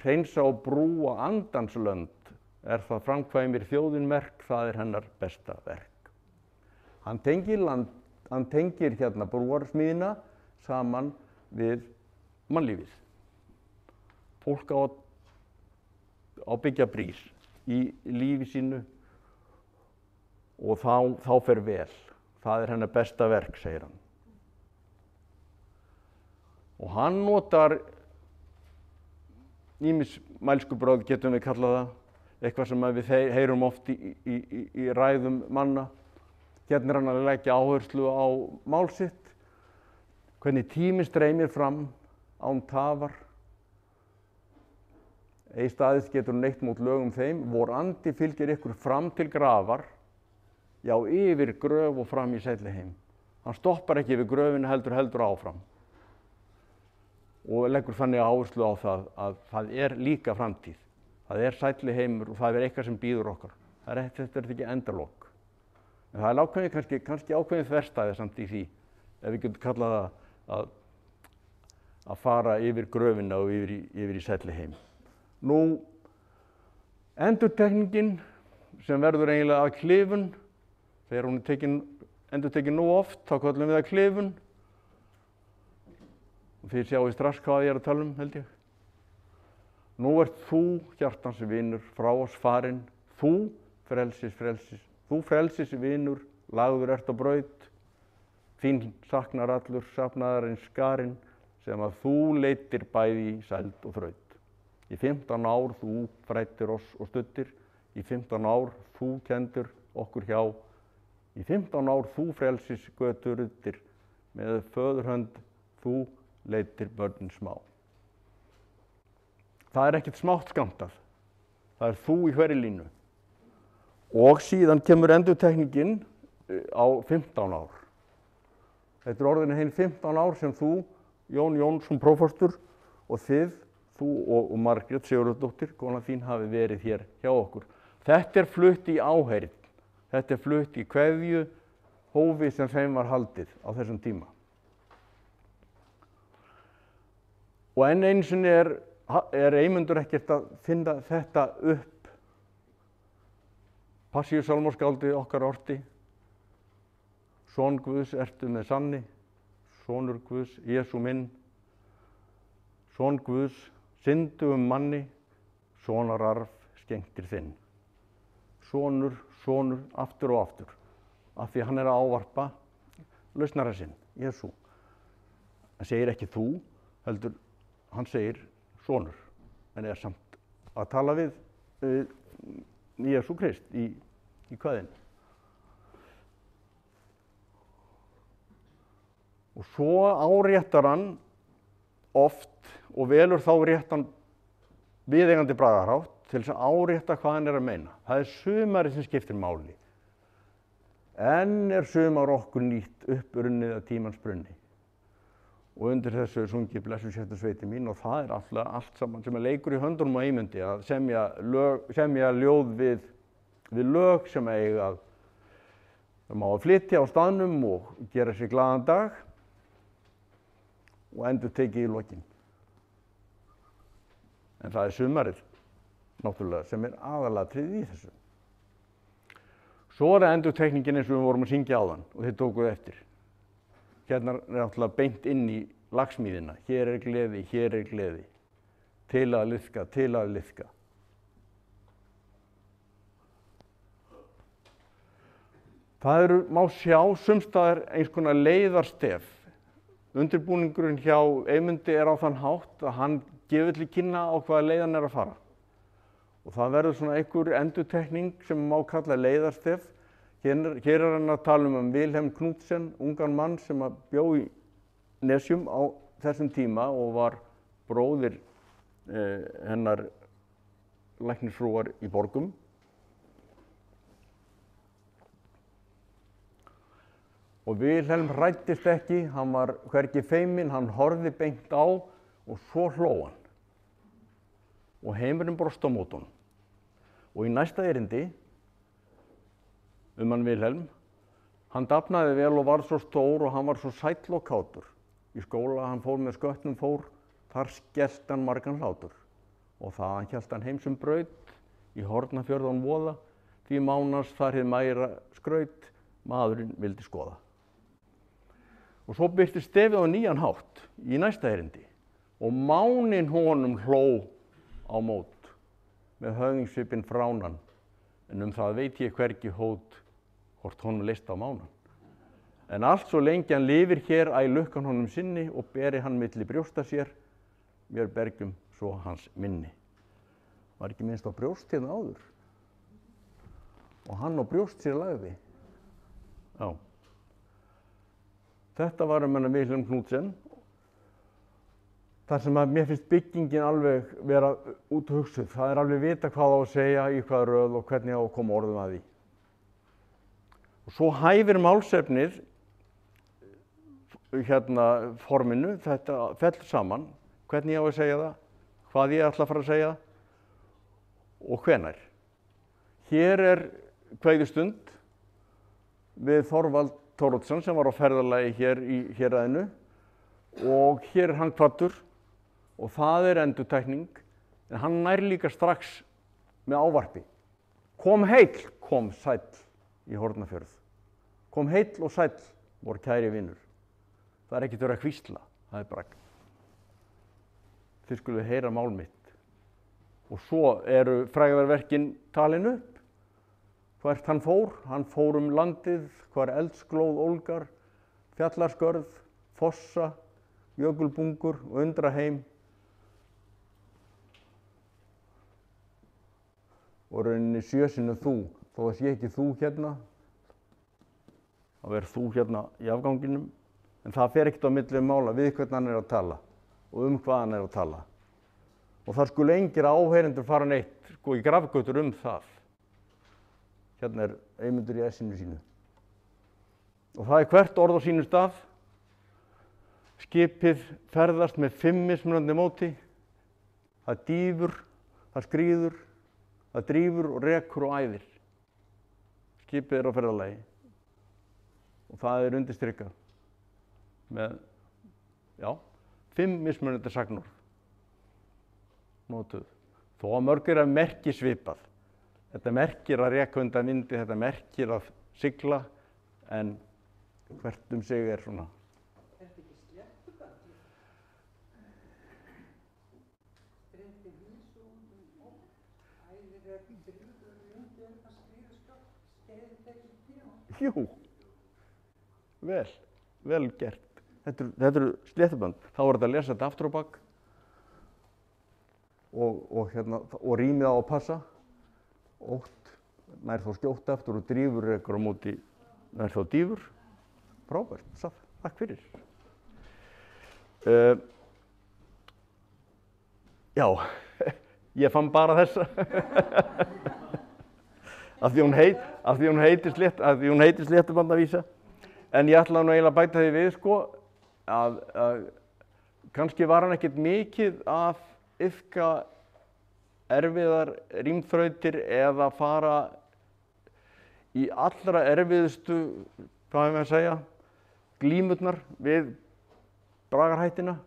hreinsa og brúa andans lönd, er það framkvæmir þjóðin merk, það er hennar besta verk. Hann tengir hérna brúarsmíðina saman við mannlífið. Fólk á að byggja brýr í lífi sínu og þá fer vel. Það er hennar besta verk, segir hann. Og hann notar ýmis mælskubrögð, getum við kallað það, eitthvað sem við heyrum oft í ræðum manna. Hérna er hann að leggja áherslu á mál sitt, hvernig tíminn streymir fram án tafar. Ei staðist getur neitt mót lögum þeim, vor andi fylgir ykkur fram til grafar, já yfir gröf og fram í sælli heim. Hann stoppar ekki við gröfinu, heldur áfram. Og leggur þannig áherslu á það að það er líka framtíð. Það er sælli heimur og það er eitthvað sem býður okkar. Þetta er ekki endalok. En það er ákveðið, kannski ákveðið þverstæði samt í því, ef við getum kallað það að fara yfir gröfina og yfir í sælli heim. Nú, endurtekningin sem verður eiginlega að klifun, þegar hún er endurtekin nú oft, þá kallum við það klifun. Og þið sjáu strax hvað ég er að tala um, held ég. Nú ert þú, hjartans vinur, frá oss farinn, þú frelsis vinur, lagður ert á braut, þín saknar allur safnaðarins skarinn, sem að þú leiddir bæði í sæld og þraut. Í 15 ár þú fræddir oss og studdir, í 15 ár þú kendur okkur hjá, í 15 ár þú frelsis götur ruddir, með föðurhönd þú leiddir börnin smá. Það er ekkert smátt skammtað, það er þú í hverri línu. Og síðan kemur endurtekningin á 15 ár. Þetta er orðinu hinn 15 ár sem þú, Jón Jónsson prófastur, og þið, þú og Margrét Sigurðardóttir, kona þín, hafi verið hér hjá okkur. Þetta er flutt í áheyrn, þetta er flutt í kveðju hófi sem þeim var haldið á þessum tíma. Og enn einu sinni er Eymundur ekkert að finna þetta upp. Passíusálmaskáldið okkar orti, Son Guðs ertu með sanni, sonur Guðs, Jesú minn, son Guðs, syndu manni, sonararf skengtir þinn. Sonur, aftur og aftur, af því hann er að ávarpa lausnara sinn, Jesú. Hann segir ekki þú, heldur hann segir sonur, en er samt að tala við Jesú Krist í kvæðinu. Og svo áréttar hann oft og velur þá réttan viðeigandi bragðarhátt til þess að árétta hvað hann er að meina. Það er sumarið sem skiptir máli. Enn er sumar okkur nýtt uppurunnið að tímans brunni. Og undir þessu er sungið Blessuð sértu sveitin mín, og það er allt saman sem er leikur í höndunum á Eymundi að semja ljóð við lög sem eiga að má að flytja á staðnum og gera sér glaðan dag og endurtekið í lokin. En það er sumarið, náttúrulega, sem er aðalatriðið í þessu. Svo er endurtekningin eins og við vorum að syngja áðan og þið tókuð eftir. Hérna er náttúrulega beint inn í lagsmíðina. Hér er gleði, til að liðka. Það má sjá sumstaðar eins konar leiðarstef. Undirbúningurinn hjá Eymundi er á þann hátt að hann gefur til kynna á hvaða leið hann er að fara. Og það verður svona einhver endurtekning sem má kalla leiðarstef. Hér er hann að tala um Vilhelm Knudsen, ungan mann sem bjó í Nesjum á þessum tíma og var bróðir hennar læknisfrúar í Borgum. Og Vilhelm hræddist ekki, hann var hvergi feiminn, hann horfði beint á og svo hló hann. Og heimurinn brosti á móti honum. Og í næsta erindi hann Vilhelm, hann dafnaði vel og var svo stór og hann var svo sæll og kátur. Í skóla hann fór með skötnum fór, þar skellt hann margan hlátur. og þaðan hélt hann heim sem braut í Hornafjörð án voða, því mánans þar hið mæra skraut, maðurinn vildi skoða. Og svo birtist stefið á nýjan hátt í næsta erindi og máninn honum hló á mót með höfðingssvipinn fránan, en það veit ég hvergi hót hvort honum leist á mánan. En allt svo lengi hann lifir hér æ lukkan honum sinni og beri hann milli brjósta sér, mér bergjum svo hans minni. Var ekki minnst á brjóst hérna áður? Og hann á brjóst sér lagði. Já. Þetta var hennar Vilhelm Knudsen, þar sem að mér finnst byggingin alveg vera út hugsuð. Það er alveg vita hvað á að segja, í hvaða röð og hvernig á að koma orðum að því. Og svo hæfir málsefnið forminu, þetta fellur saman, hvernig ég á að segja það, hvað ég ætla að fara að segja og hvenær. Hér er kveðjustund við Þorvald Thoroddsen sem var á ferðalagi hér í héraðinu og hér er hann kvaddur og það er endurtekning, en hann nær líka strax með ávarpi. Kom heill, kom sæll í Hornafjörð. Kom heill og sæll, vor kæri vinur. Það er ekkert verið að hvísla, það er bragð. Þið skuluð heyra mál mitt. Og svo eru frægðarverkin talin upp. Hvert hann fór landið, hvar eldsglóð ólgar, fjallarskörð, fossa, jökulbungur og undraheim. Og rauninni sjösinu þú, þó það sé ekki þú hérna, þá verður þú hérna í afganginum, en það fer ekkert á milli mála við hvern hann er að tala og hvað hann er að tala. Og það skulu engir áheyrendur fara neitt, í grafgötur það. Hérna er Eymundur í essinu sínu. Og það er hvert orð á sínu stað. Skipið ferðast með 5 mismunandi móti. Það dýfur, það skríður, það drífur og rekur og æðir. Skipið er á ferðalagi. Og það er undirstrikað með, 5 mismunandi sagnorð notuð. Þó að mörg er að merki svipað. Þetta merkir að reka undan vindi, þetta merkir að sigla, en hvert sig er svona. Er þetta ekki sléttuband? Streymdi vísum æðir drífur undir að skrifa skjótt, skeiðið ekki tíma. Jú, vel gert. Þetta eru sléttuband. Þá er þetta að lesa þetta aftur á bak og rýmið á að passa. Ótt nær þá skjótt aftur og drífur rekur á móti nær þá dýfur. Frábært, takk fyrir. Já, ég fann bara þessa. Af því hún heitir sléttubandavísa. En ég ætla nú eiginlega að bæta því við að kannski var hann ekkert mikið að iðka erfiðar rímþrautir eða fara í allra erfiðustu, hvað hefur að segja, glímurnar við bragarhættina,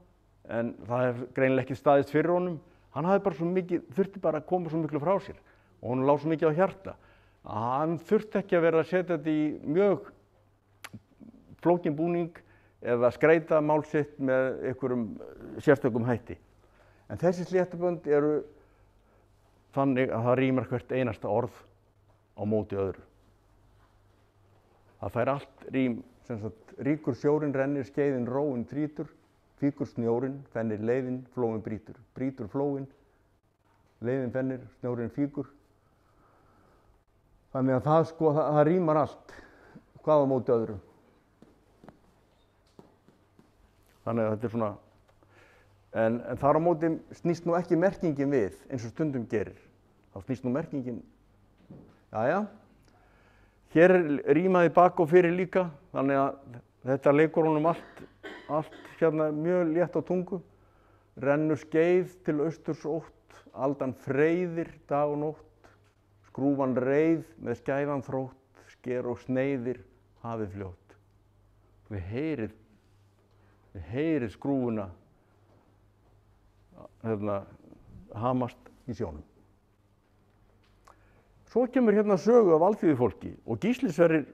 en það hef greinilega ekki staðist fyrir honum. Hann hafði bara svo mikið, þurfti bara að koma svo miklu frá sér og honum lá svo mikið á hjarta. Hann þurfti ekki að vera að setja þetta í mjög flókinn búning eða skreita mál sitt með einhverjum sérstökum hætti. En þessi sléttubönd eru þannig að það rímar hvert einasta orð á móti öðru. Það fær allt rím, sem sagt, ríkur sjórinn rennir, skeiðin róin þrýtur, fíkur snjórinn, fennir leiðin, flóin brýtur. Brýtur flóin, leiðin fennir, snjórinn fíkur. Þannig að það rímar allt, hvað á móti öðru. Þannig að þetta er svona, en þar á móti snýst nú ekki merkingin við eins og stundum gerir. Þá snýst nú merkingin, hér er rímaði bak og fyrir líka, þannig að þetta leikur honum allt hérna mjög létt á tungu. Rennur skeið til austurs ótt, aldan freyðir dag og nótt, skrúfan reið með skæðan þrótt, sker og sneiðir hafið fljótt. Þið heyrið skrúfuna hamast í sjónum. Svo kemur hérna sögu af alþýðu fólki og Gísli Sverrir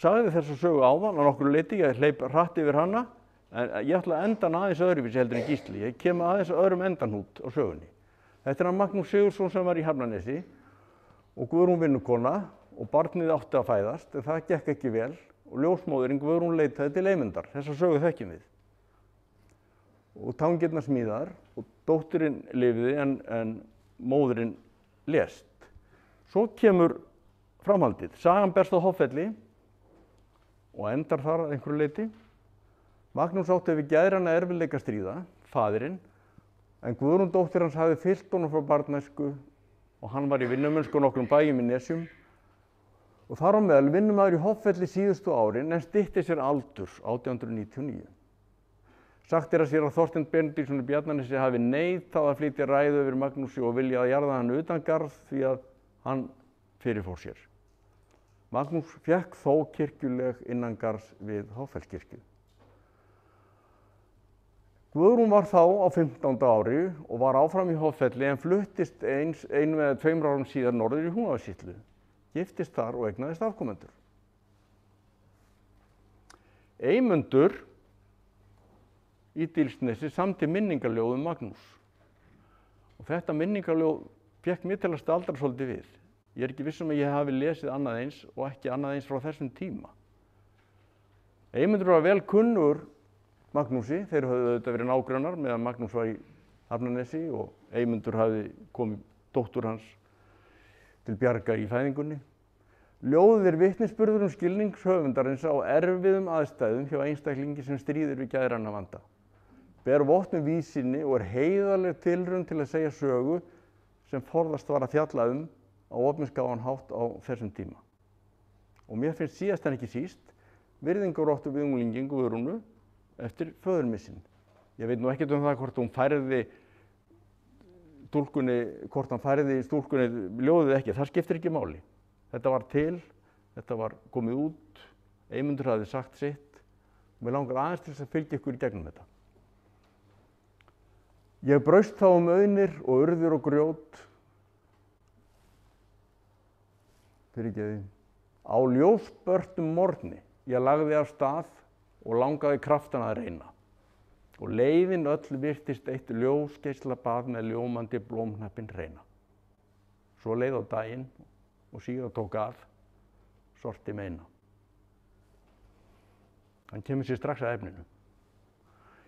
sagði þessa sögu áðan að nokkru leyti, ég hleyp hratt yfir hana, en ég ætla að enda hann aðeins öðruvísi heldur en Gísli. Ég kem aðeins öðrum endanhút á sögunni. Þetta er hann Magnús Sigurðsson sem var í Hafnarnesi og Guðrún vinnukona og barnið átti að fæðast, en það gekk ekki vel og ljósmóðirin Guðrún leitaði til Eymundar. Þessa sögu þekkjum við. Og tangirnar smíðar og dóttirinn lifði en móðirinn lést. Svo kemur framhaldið. Sagan berst á Hoffelli og endar þar að einhverju leyti. Magnús átti við geðræna erfiðleika að stríða, faðirinn, en Guðrún dóttir hans hafði fylgt honum frá barnæsku og hann var í vinnumennsku á nokkrum bæjum í Nesjum. Og þar á meðal vinnumaður í Hoffelli síðustu árin en stytti sér aldurs 1899. Sagt er að sér að Þorsteinn Benediktsson í Bjarnanesi hafi neitað að flytja ræðu yfir Magnúsi og vilja að jarða hann utan garð því að hann fyrirfór sér. Magnús fékk þó kirkjuleg innangarðs við Hoffellskirkju. Guðrún var þá á 15. ári og var áfram í Hoffelli en fluttist einu eða 2 árum síðar norður í Húnavatnssýslu, giftist þar og eignaðist afkomendur. Eymundur í Dílsnesi samdi minningarljóð Magnús og þetta minningarljóð fékk mig til að staldra svolítið við. Ég er ekki viss að ég hafi lesið annað eins og ekki annað eins frá þessum tíma. Eymundur var vel kunnur Magnúsi, þeir höfðu auðvitað verið nágrannar meðan Magnús var í Hafnarnesi og Eymundur hafði komið dóttur hans til bjargar í fæðingunni. Ljóðið er vitnisburður skilnings höfundarins á erfiðum aðstæðum hjá einstaklingi sem stríðir við geðræna vanda. Ber vott með víðsýni og er heiðarleg tilraun til að segja sögu sem forðast var að fjalla á opinskáan hátt á þessum tíma. Og mér finnst síðast en ekki síst virðingarvottur við unglinginn Guðrúnu eftir föðurmissinn. Ég veit nú ekkert það hvort hann færði stúlkunni ljóðið ekki, það skiptir ekki máli. Þetta var til, þetta var komið út, Eymundur hafði sagt sitt og mér langar aðeins til þess að fylgja ykkur í gegnum þetta. Ég braust þá auðnir og urðir og grjót, á ljósbörtum morgni ég lagði af stað og langaði kraftana að reyna. Og leiðin öll virtist eitt ljósgeislabað með ljómandi blómhnappinn hreina. Svo leið á daginn og síðan tók að, sorti meina. Hann kemur sér strax að efninu.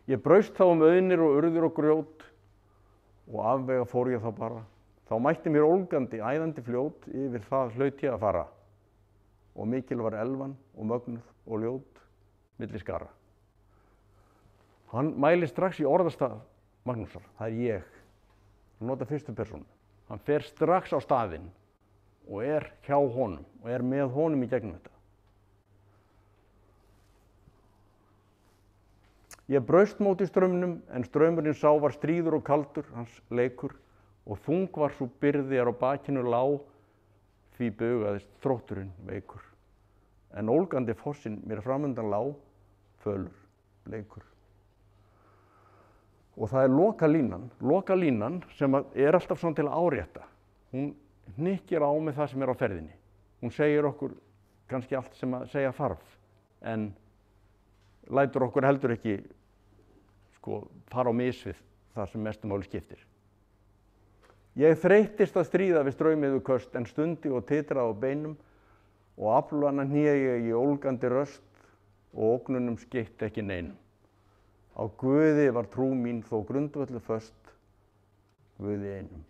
Ég braust þá auðnir og urðir og grjót og afvega fór ég þá bara. Þá mætti mér ólgandi, æðandi fljót, yfir það hlaut ég að fara. Og mikil var elvan og mögnuð og ljót milli skara. Hann mælir strax í orðastað Magnúsar, það er ég. Hann notar fyrstu persónu. Hann fer strax á staðinn og er hjá honum og er með honum í gegnum þetta. Ég braust móti straumnum en straumurinn sá var stríður og kaldur, hans leikur, og þung var sú byrði á bakinu lá, því bugaðist þrótturinn veikur. En ólgandi fossinn mér framundan lá, fölur, bleikur. Og það er lokalínan sem er alltaf svona til að árétta. Hún hnykkir á með það sem er á ferðinni. Hún segir okkur kannski allt sem að segja þarf, en lætur okkur heldur ekki fara á mis við það sem mestu máli skiptir. Ég þreyttist að stríða við straumiðu köst en stundi og titraði á beinum og aflvana hné ég í ólgandi röst og ógnunum skeytti ekki neinum. Á Guði var trú mín þó grundvöldu föst, Guði einum.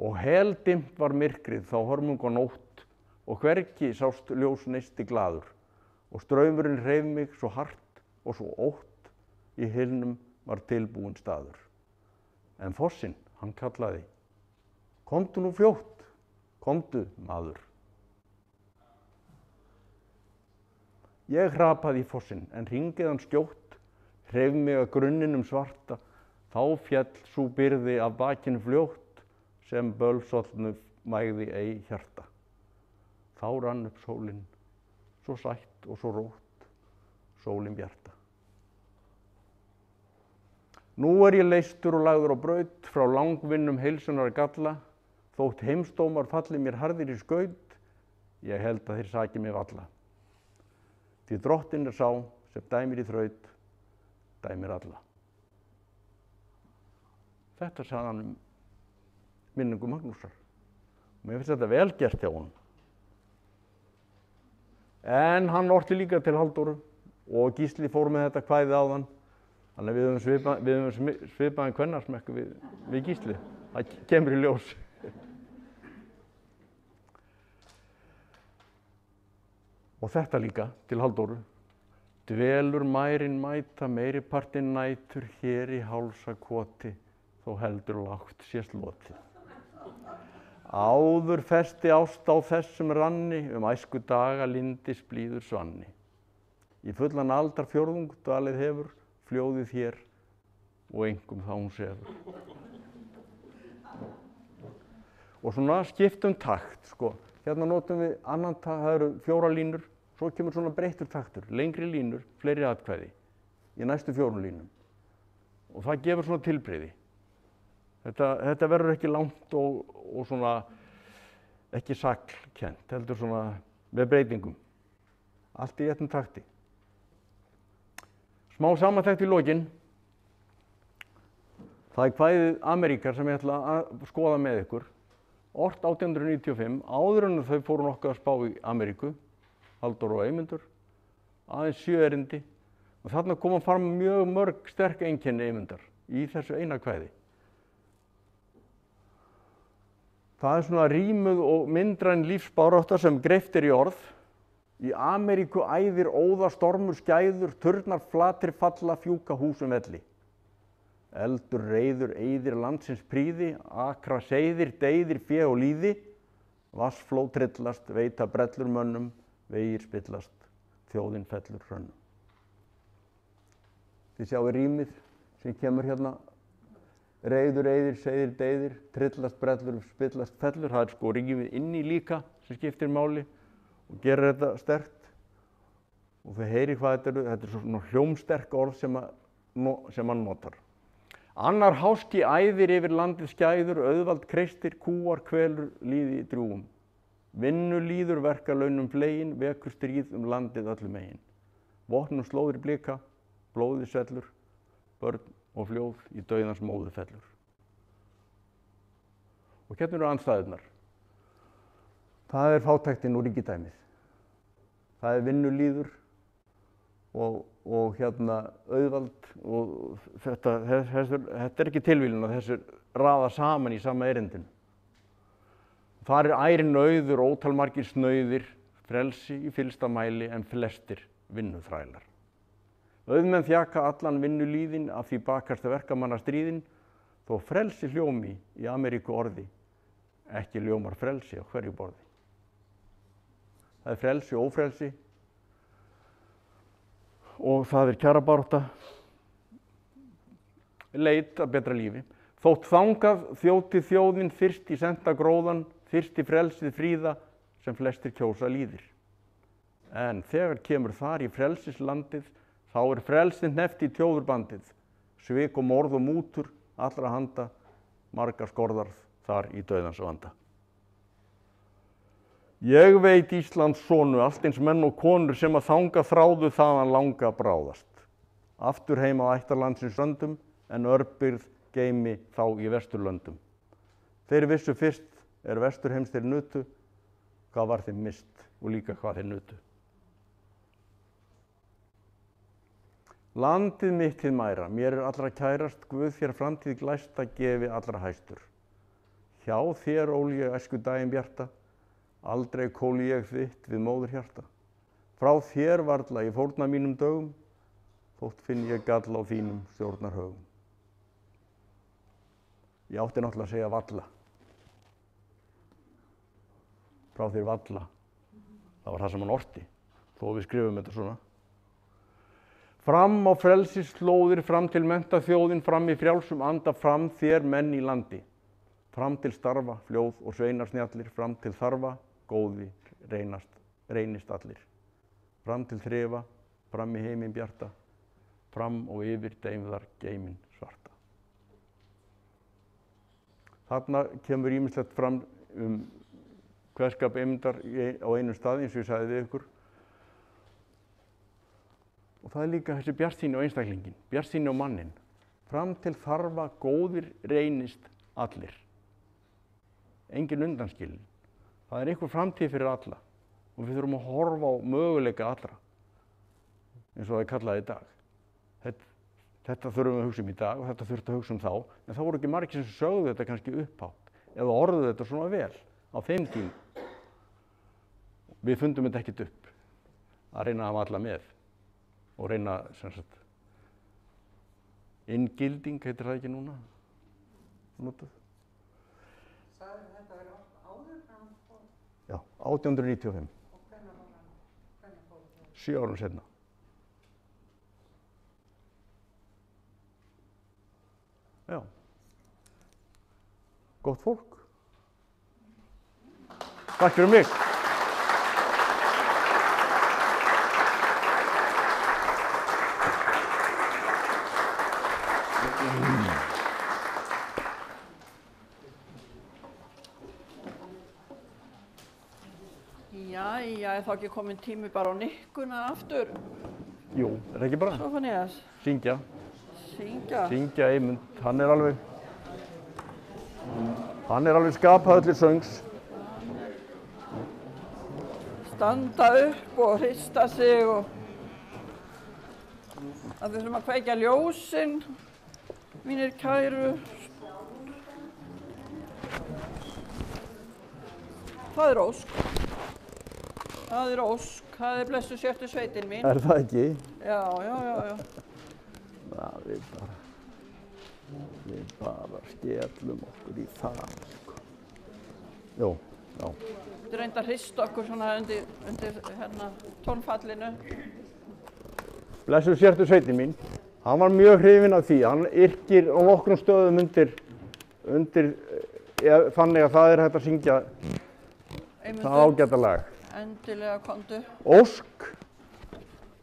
Og heldimmt var myrkrið þá hörmung og nótt og hvergi sást ljós neisti glaður og straumurinn hreif mig svo hart og svo ótt í hylnum var tilbúinn staður. En fossinn, hann kallaði, komdu nú fljótt, komdu maður. Ég hrapaði í fossinn en hringið hann skjótt, hreif mig að grunninum svarta, þá fjall sú byrði af bakinu fljótt sem bölsollnu mægði ei hjarta. Þá rann upp sólin, svo sætt og svo rótt, sólin bjarta. Nú ég leystur og lagður á braut frá langvinnum heilsunar galla, þótt heimsdómar falli mér harðir í skaut, ég held að þeir saki mig valla. Því drottinn sá sem dæmir í þraut, dæmir alla. Þetta sagði hann minningu Magnúsar. Mér finnst þetta vel gert hjá honum. En hann orti líka til Halldóru og Gísli fór með þetta kvæðið áðan. Þannig að við höfum svipaðan kvennarsmekk við Gísli. Það kemur í ljós. Og þetta líka til Halldóru. Dvelur mærin mæta meiri partinn nætur hér í hálsakoti, þó heldur lágt sé slotið. Áður festi ást á þessum ranni, æsku daga lindis blíður svanni. Í fullan aldar fjórðung dvalið hefur, fljóðið hér og einkum þá hún sefur. Og svona skiptum takt, sko. Hérna notum við annan takt, það eru 4 línur, svo kemur svona breyttur taktur, lengri línur, fleiri atkvæði í næstu 4 línum. Og það gefur svona tilbrigði. Þetta verður ekki langt og svona ekki saklkennt, heldur svona með breytingum. Allt í réttum takti. Smá samantekt í lokin. Það kvæðið Ameríkar sem ég ætla að skoða með ykkur. Ort 1895, áður en þau fóru nokkuð að spá í Ameríku, Halldór og Eymundur, aðeins 7 erindi. Og þarna koma fram mjög mörg sterk einkenni Eymundar í þessu eina kvæði. Það svona rímuð og myndræn lífsbarátta sem greypt í orð. Í Ameríku æðir óða stormur skæður, turnar flatir falla fjúka húsum velli. Eldur reiður eyðir landsins príði, akra seiðir, deyðir fé og líði. Vassfló trillast, veita brellur mönnum, vegir spillast, þjóðin fellur hrönnum. Þið sjáu rímið sem kemur hérna. Reiður, eyðir, seiðir, deyðir, trillast, brellur, spillast, fellur. Það sko rímið inni líka sem skiptir máli og gerir þetta sterkt. Og þau heyri hvað þetta er svona hljómsterk orð sem hann notar. Annar háski æðir yfir landið skæður, auðvald kreistir, kúar, kvelur, líði drjúgum. Vinnu líður verka launum flegin, vekur stríð landið öllum megin. Vopnum slóðir blika, blóðið svellur, börn og fljóð í dauðans móðu fellur. Og hérna eru andstæðurnar. Það er fátæktin og ríkidæmið. Það er vinnulíður og hérna auðvald og þetta er ekki tilviljun að þessu raða saman í sama erindinu. Þar er ærin auður, ótalmargir snauðir, frelsi í fyllsta mæli en flestir vinnuþrælar. Auðmenn þjaka allan vinnulíðin af því bakast verkamanna stríðin, þó frelsi hljómi í Ameríku orði, ekki ljómar frelsi á hverju borði. Það er frelsi og ófrelsi og það er kjarabarátta, leit að betra lífi. Þótt þangað þjóti þjóðin fyrst í senda gróðan, fyrst í frelsið fríða sem flestir kjósa líðir. En þegar kemur þar í frelsislandið, þá er frelsið hneppt í tjóðurbandið, svik og morð og mútur, allra handa, margar skorðar þar í dauðans vanda. Ég veit Íslands sonu, allt eins menn og konur sem að þanga þráðu þaðan langa bráðast. Aftur heim á ættarlandsins söndum, en örbirgð geymi þá í vesturlöndum. Þeir vissu fyrst vesturheims þeir nutu, hvað var þeim mist og líka hvað þeir nutu. Landið mitt hið mæra, mér er allra kærast, Guð þér framtíð glæsta gefi allra hæstur. Hjá þér ól ég æsku daginn bjarta, aldrei kóli ég þitt við móður hjarta. Frá þér varla ég fórna mínum dögum, þótt finn ég galla á þínum stjórnarhögum. Ég átti náttúrulega að segja valla. Frá þér valla. Það var það sem hann orti, þó við skrifum þetta svona. Fram á frelsislóðir, fram til mennta þjóðin, fram í frjálsum anda, fram þér menn í landi. Fram til starfa, fljóð og sveinarsnjallir, fram til þarfa, góði reynist allir. Fram til þrefa, fram í heiminn bjarta, fram og yfir deimðar geimin svarta. Þarna kemur ýmislegt fram kveðskap Eyvindar á einum stað eins og ég sagði við ykkur. Og það líka þessi bjartsýni á einstaklingin, bjartsýni á mannin. Fram til þarfa góðir reynist allir. Engin undanskilin. Það einhver framtíð fyrir alla og við þurfum að horfa á möguleika allra eins og það kallaði í dag. Þetta þurfum við að hugsa í dag og þetta þurfti að hugsa þá, en það voru ekki margir sem sögðu þetta kannski upphátt eða orðuðu þetta svona vel á þeim tíma. Við fundum þetta ekkert upp að reyna að hafa alla með og reyna, sem sagt, inngilding heitir það ekki núna, notað. Sagði þetta verið áður en hann fór? Já, 1895. Og hvenær fór það? 7 árum seinna. Já. Gott fólk. Takk fyrir mig. Jæja, er þá ekki komin tími bara á nikkuna aftur? Jú, er það ekki bara? Sófónías, Syngja. syngja. Syngja Eymund, hann er alveg skapaður til söngs. Standa upp og hrista sig og að við þurfum að kveikja ljósin, mínir kæru. Það er ósk. Það er ósk. Það er blessu sjöttu sveitin mín. Er það ekki? Já. Það við bara skellum okkur í það, sko. Jú, já. Þú reyndi að hrista okkur svona undir hérna tónfallinu. Blessuð sértu sveitin mín. Hann var mjög hrifinn af því. Hann yrkir á nokkrum stöðum undir þannig að það er hægt að syngja það ágæta lag. Endilega komdu. Ósk,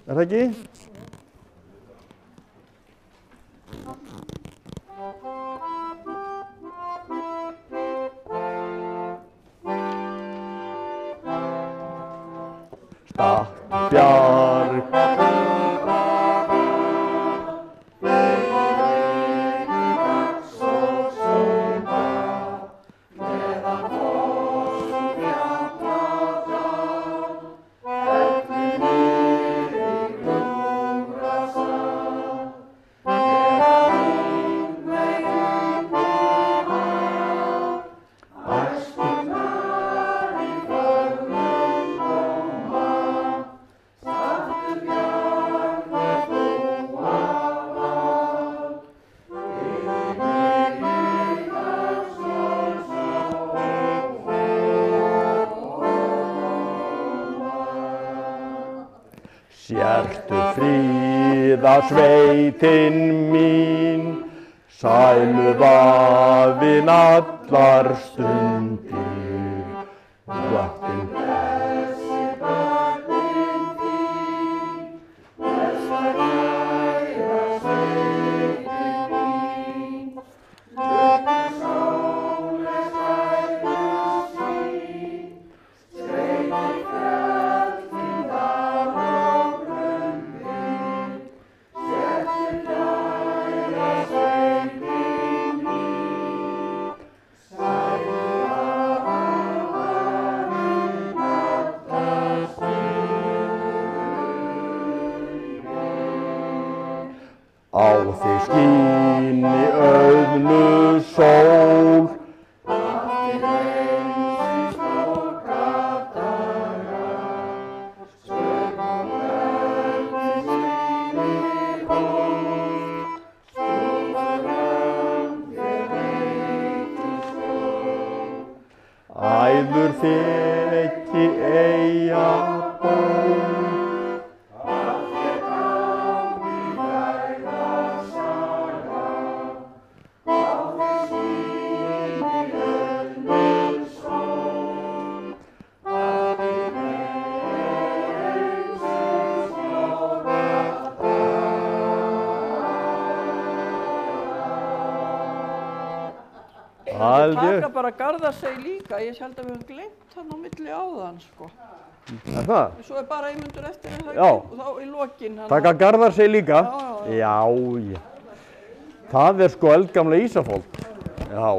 er það ekki? Statt bjarg Sértu fríða sveitin mín, sæluðafinn allar stundir. Vatn blessi börnin þín, blessa kæra sveitin mín. Lukku sóle sælust sín, streyti fjöldin dal og grunni. Sértu kæra sveitin mín, sæluðafinn allar stundir. Á þig skíni auðnu sól, allt heimsins lokadaga, stöðum kvöldins skíni hold, stúfur þér veitir skjól. Æður þeki eyja ból, að þér gangi væga saga, á þig skíni auðnu sól, að þig heimsins lokadaga. Það held ég. Taka bara Garðarsey líka, ég held að við höfum gleymt hann á milli áðan, sko. Er það? Svo bara Eymundur eftir það Já. ekki, og þá í lokin. Taka Garðarsey líka? Já. Já. Það er sko eldgamla Ísafold. Já.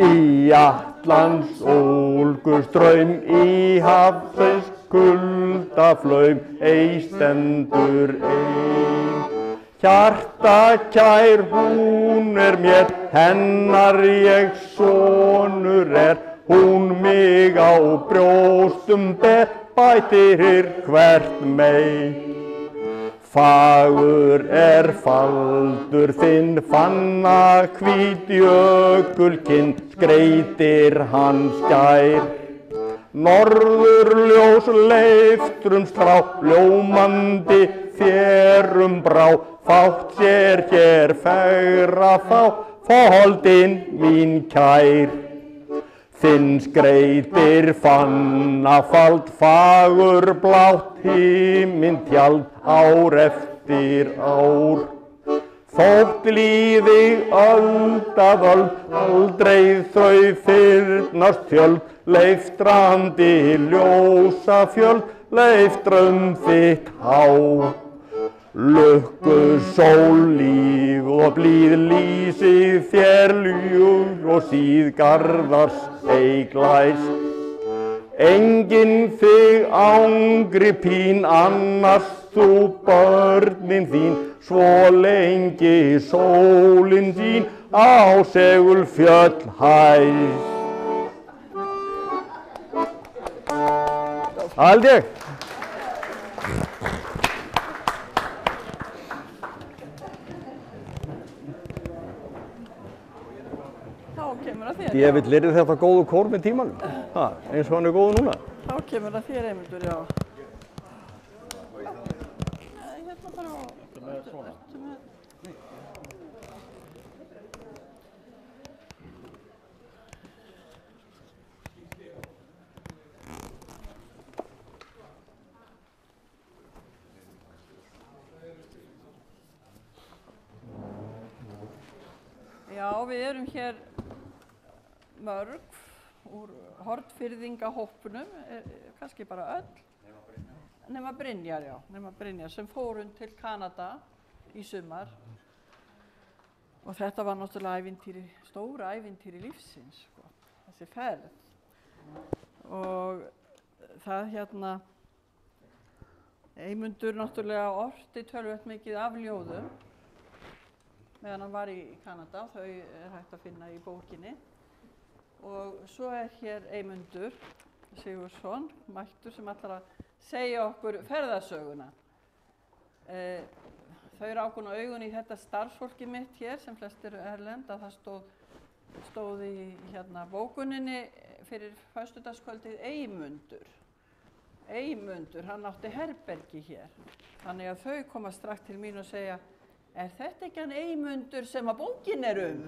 Í Atlants ólgustraum, í hafsins kuldaflaum, ei stendur ein. Hjartakær hún er mér, hennar ég sonur er, hún mig á brjóstum ber, bætir hvert megin. Fagur er faldur þinn, fanna hvít jökulkinn, skreytir hann skær. Norðurljós leiftrum strá, ljómandi þérum brá, fátt sér hér fegra þá, foldin mín kær. Þinn skreytir fannafald, fagur blátt himinn tjald, ár eftir ár. Þótt líði öld að öld, aldrei þau fyrnast tjöld, leiftrandi ljósa fjöld, leiftrömm þitt há. Lukku sól, líf og blíð lýsi þér ljúf og síð Garðars ei glæs. Enginn þig angri pín, annars þú börnin þín, svo lengi sólin þín á segulfjöll hæs. Það held ég. Ég vil lirði þetta góðu kór með tímanum, eins og hann er góðu núna. Þá kemur það þér, Eymundur, já. Hérna bara á... Ertu með svona? Já, við erum hér mörg úr Hornfirðingahópnum, kannski bara öll. Nema Brynjar, já, nema Brynjar sem fórum til Kanada í sumar. Og þetta var náttúrulega ævintýri, stóra ævintýri lífsins, sko, þessi ferð. Og það hérna, Eymundur náttúrulega orti töluvert mikið af ljóðum meðan hann var í Kanada, þau er hægt að finna í bókinni. Og svo er hér Eymundur Sigurðsson, mættur, sem ætlar að segja okkur ferðasöguna. Þau eru ákveðin á augun í þetta starfsfólki mitt hér, sem flest eru erlend, að það stóð í hérna bókuninni fyrir föstudagskvöldið Eymundur. Eymundur, hann átti herbergi hér. Þannig að þau koma strax til mín og segja: er þetta ekki hann Eymundur sem að bókin er um?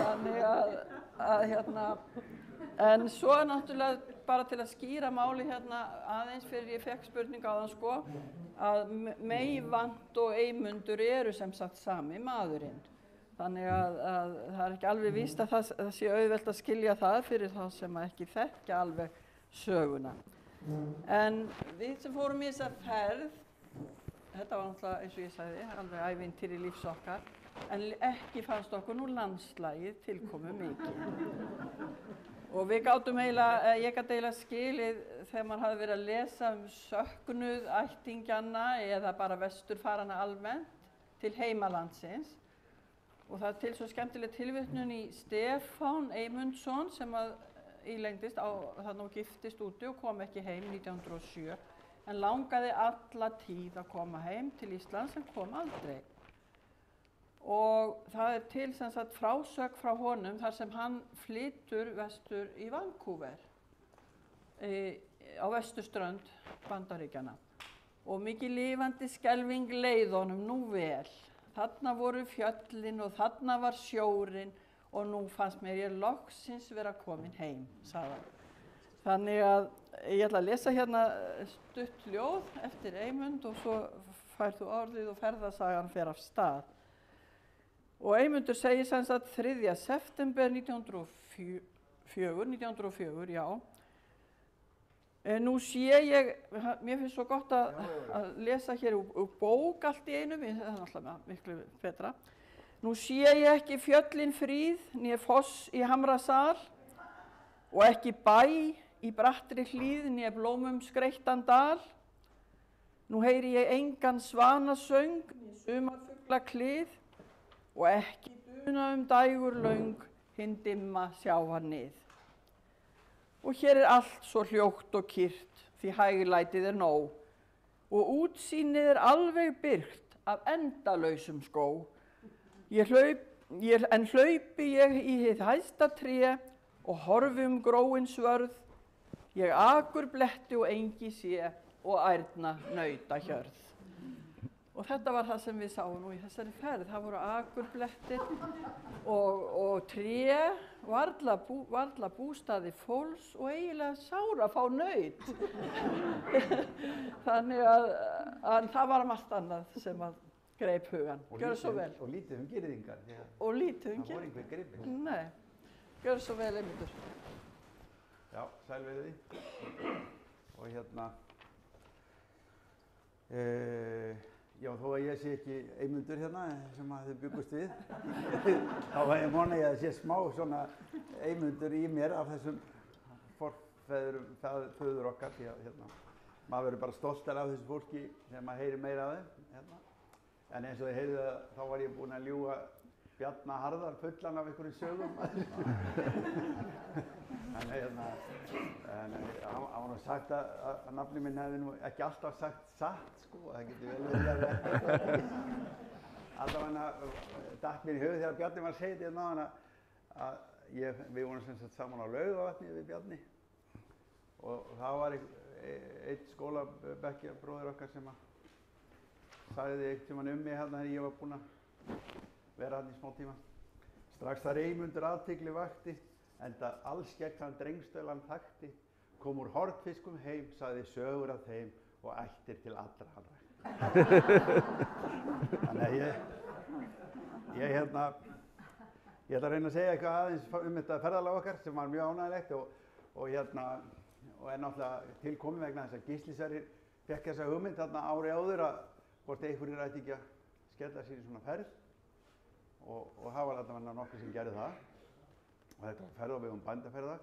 Þannig að hérna, en svo náttúrulega bara til að skýra máli hérna aðeins fyrir ég fekk spurning á þann, sko, að Meyvant og Eymundur eru sem sagt sami maðurinn. Þannig að það er ekki alveg víst að það sé auðvelt að skilja það fyrir þá sem ekki þekkja alveg söguna. En við sem fórum í þessa ferð, þetta var náttúrulega, eins og ég sagði, alveg ævintýri lífs okkar, en ekki fannst okkur nú landslagið tilkomu mikið. Og við gátum eiginlega, ég gat eiginlega skilið þegar maður hafði verið að lesa söknuð ættingjanna eða bara vesturfarana almennt til heimalandsins. Og það er til svo skemmtileg tilvitnun í Stefán Eymundsson sem að ílengdist þarna og giftist úti og kom ekki heim 1907, en langaði alla tíð að koma heim til Íslands en kom aldrei. Og það er til sem sagt frásögn frá honum þar sem hann flytur vestur í Vancouver á vesturströnd Bandaríkjanna. og mikið lifandi skelfing leið honum nú vel. Þarna voru fjöllin og þarna var sjórinn og nú fannst mér ég loksins vera komin heim, sagði hann. Þannig að ég ætla að lesa hérna stutt ljóð eftir Eymund og svo fær þú orðið og ferðasagan fer af stað. Og Eymundur segir sem sagt 3. september 1904, já. Nú sé ég, mér finnst svo gott að lesa hér úr bók allt í einu, það er alltaf miklu betra. Nú sé ég ekki fjöllin fríð, né foss í Hamrasal og ekki bæ í brattri hlíð, né blómum skreyttan dal. Nú heyri ég engan svanasöng, né sumarfugla klið og ekki duna dægur löng, hinn dimma sjávar nið. Og hér allt svo hljótt og kyrrt, því hæglætið nóg og útsýnið alveg byrgt af endalausum skóg. En hlaupi ég í hið hæsta tré og horfi gróin svörð, ég akur bletti og engi sé og ærna nauta hjörð. Og þetta var það sem við sáum nú í þessari ferð. Það voru akurblettir og tré, varla bústaði fólks og eiginlega sára fá naut. Þannig að það var margt annað sem að greip hugan. Gjörðu svo vel. Og lítið girðingar. Og lítið girðingar. Það voru einhver gripir. Nei, gjörðu svo vel, Eymundur. Já, sæl við því. Og hérna, já, þó að ég sé ekki Eymundur hérna sem að þið byggust við, þá var ég vona ég að sé smá svona Eymundur í mér af þessum forfeðurum, föður okkar, því að hérna, maður verður bara stoltar af þessu fólki þegar maður heyrir meira af þeim, hérna. En eins og þið heyrðu það, þá var ég búinn að ljúga Bjarna Harðar fullan af einhverjum sögum. Þannig hérna, hann var nú sagt að nafni minn hefði nú ekki alltaf sagt satt, sko, það getur vel verið að verða. Allavega datt mér í hug þegar Bjarni var að segja þetta náðan að við vorum sem sagt saman á Laugavatni við Bjarni og það var einn skólabekkjarbróðir okkar sem að sagði einhvern tímann mig hérna þegar ég var búinn að vera hann í smá tíma. Strax þar Eymundur athygli vakti, enda alls gegn hann drengstölan þakti, kom úr hornfiskum heim, sagði sögur af þeim og ættir til allra hann rækti. Þannig að ég ætla að reyna að segja eitthvað aðeins þetta ferðalag okkar sem var mjög ánægilegt og er náttúrulega tilkomið vegna þess að Gísli Sverrir fékk þessa hugmynd þarna ári áður að hvort einhverjir ætti ekki að skella sér í svona ferð og það var allavega nokkuð sem gerði það og þetta var ferð á vegum bændaferða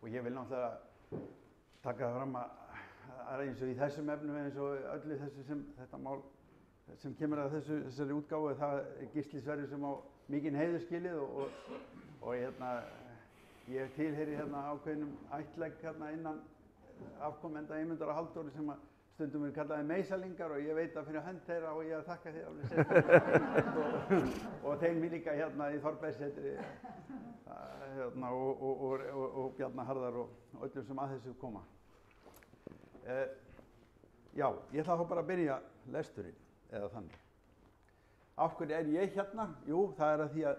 og ég vil náttúrulega taka það fram að eins og í þessum efnum eins og öllu þessu þetta mál sem kemur að þessari útgáfu það er Gísli Sverrir sem á mikinn heiður skilið og ég tilheyri ákveðnum ættlegg innan afkomenda Eymundar og Halldóri sem að stundum eru kallaði meisalingar og ég veit að fyrir hönd þeirra og ég þakka þér alveg sérstaklega og þeim líka í Þorbergssetri og Bjarna Harðar og öllum sem að þessu koma. Já, ég ætla þá bara að byrja lesturinn eða þannig. Af hverju er ég hérna? Jú, það er að því að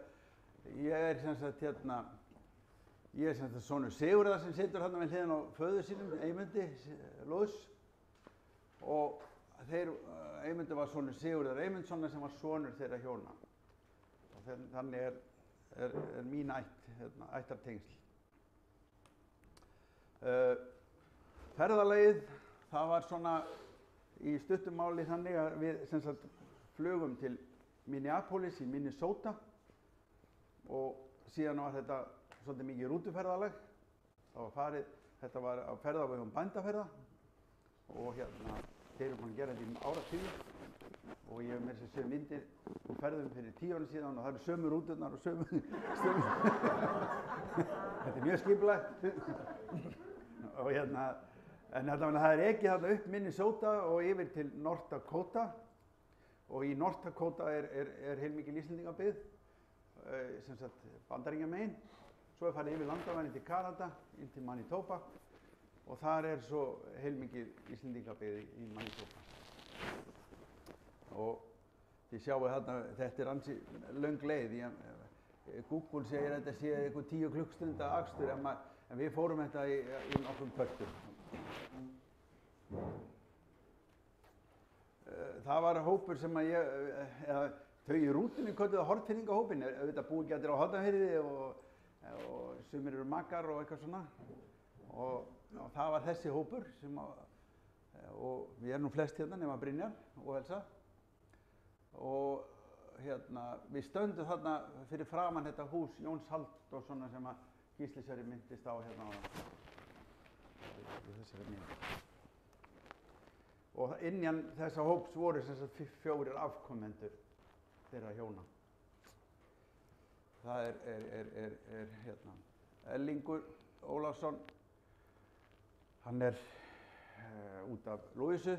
ég er sem sagt sonur Sigurðar sem situr hérna með hliðina á föður sínum, Eymundi Lóðs. Og Eymundur var sonur Sigurðar Eymundssonar sem var sonur þeirra hjóna. Og þannig er mín ættartengsl. Ferðalagið, það var svona í stuttum máli þannig að við sem sagt flugum til Minneapolis í Minnesota og síðan var þetta svolítið mikið rútuferðalag. Þetta var á ferðavegum bændaferða og þeir eru búin að gera þetta í áratugi og ég hef með þess að séu myndir úr ferðum fyrir 10 árum síðan og það eru sömu rúturnar og sömu Þetta er mjög skipulagt og en það er ekið þarna upp Minnesota og yfir til North Dakota og í North Dakota er heilmikil Íslendingabyggð sem sagt Bandaríkjamegin svo er farið yfir landamærin til Kanada inn til Manitoba og þar er svo heilmikil Íslendingabyggð í Manitoba. Og þið sjáu þarna, þetta er ansi löng leið. Google segir að þetta sé eitthvað 10 klukkstunda akstur en við fórum þetta í nokkrum pörtum. Það var hópur sem þau í rútunni kölluðu Hornfirðingahópinn, auðvitað búi ekki allir á Hornafirði og sumir eru makar og eitthvað svona. Og það var þessi hópur og við erum nú flest hérna nema Brynjar og Elsa. Og við stöndum þarna fyrir framan þetta hús Jóns Halldórssonar sem að Gísli Sverrir minntist á hérna í þessari mynd. Og innan þessa hóps voru sem sagt 4 afkomendur þeirra hjóna. Það er Ellingur Ólafsson, hann er út af Lóísu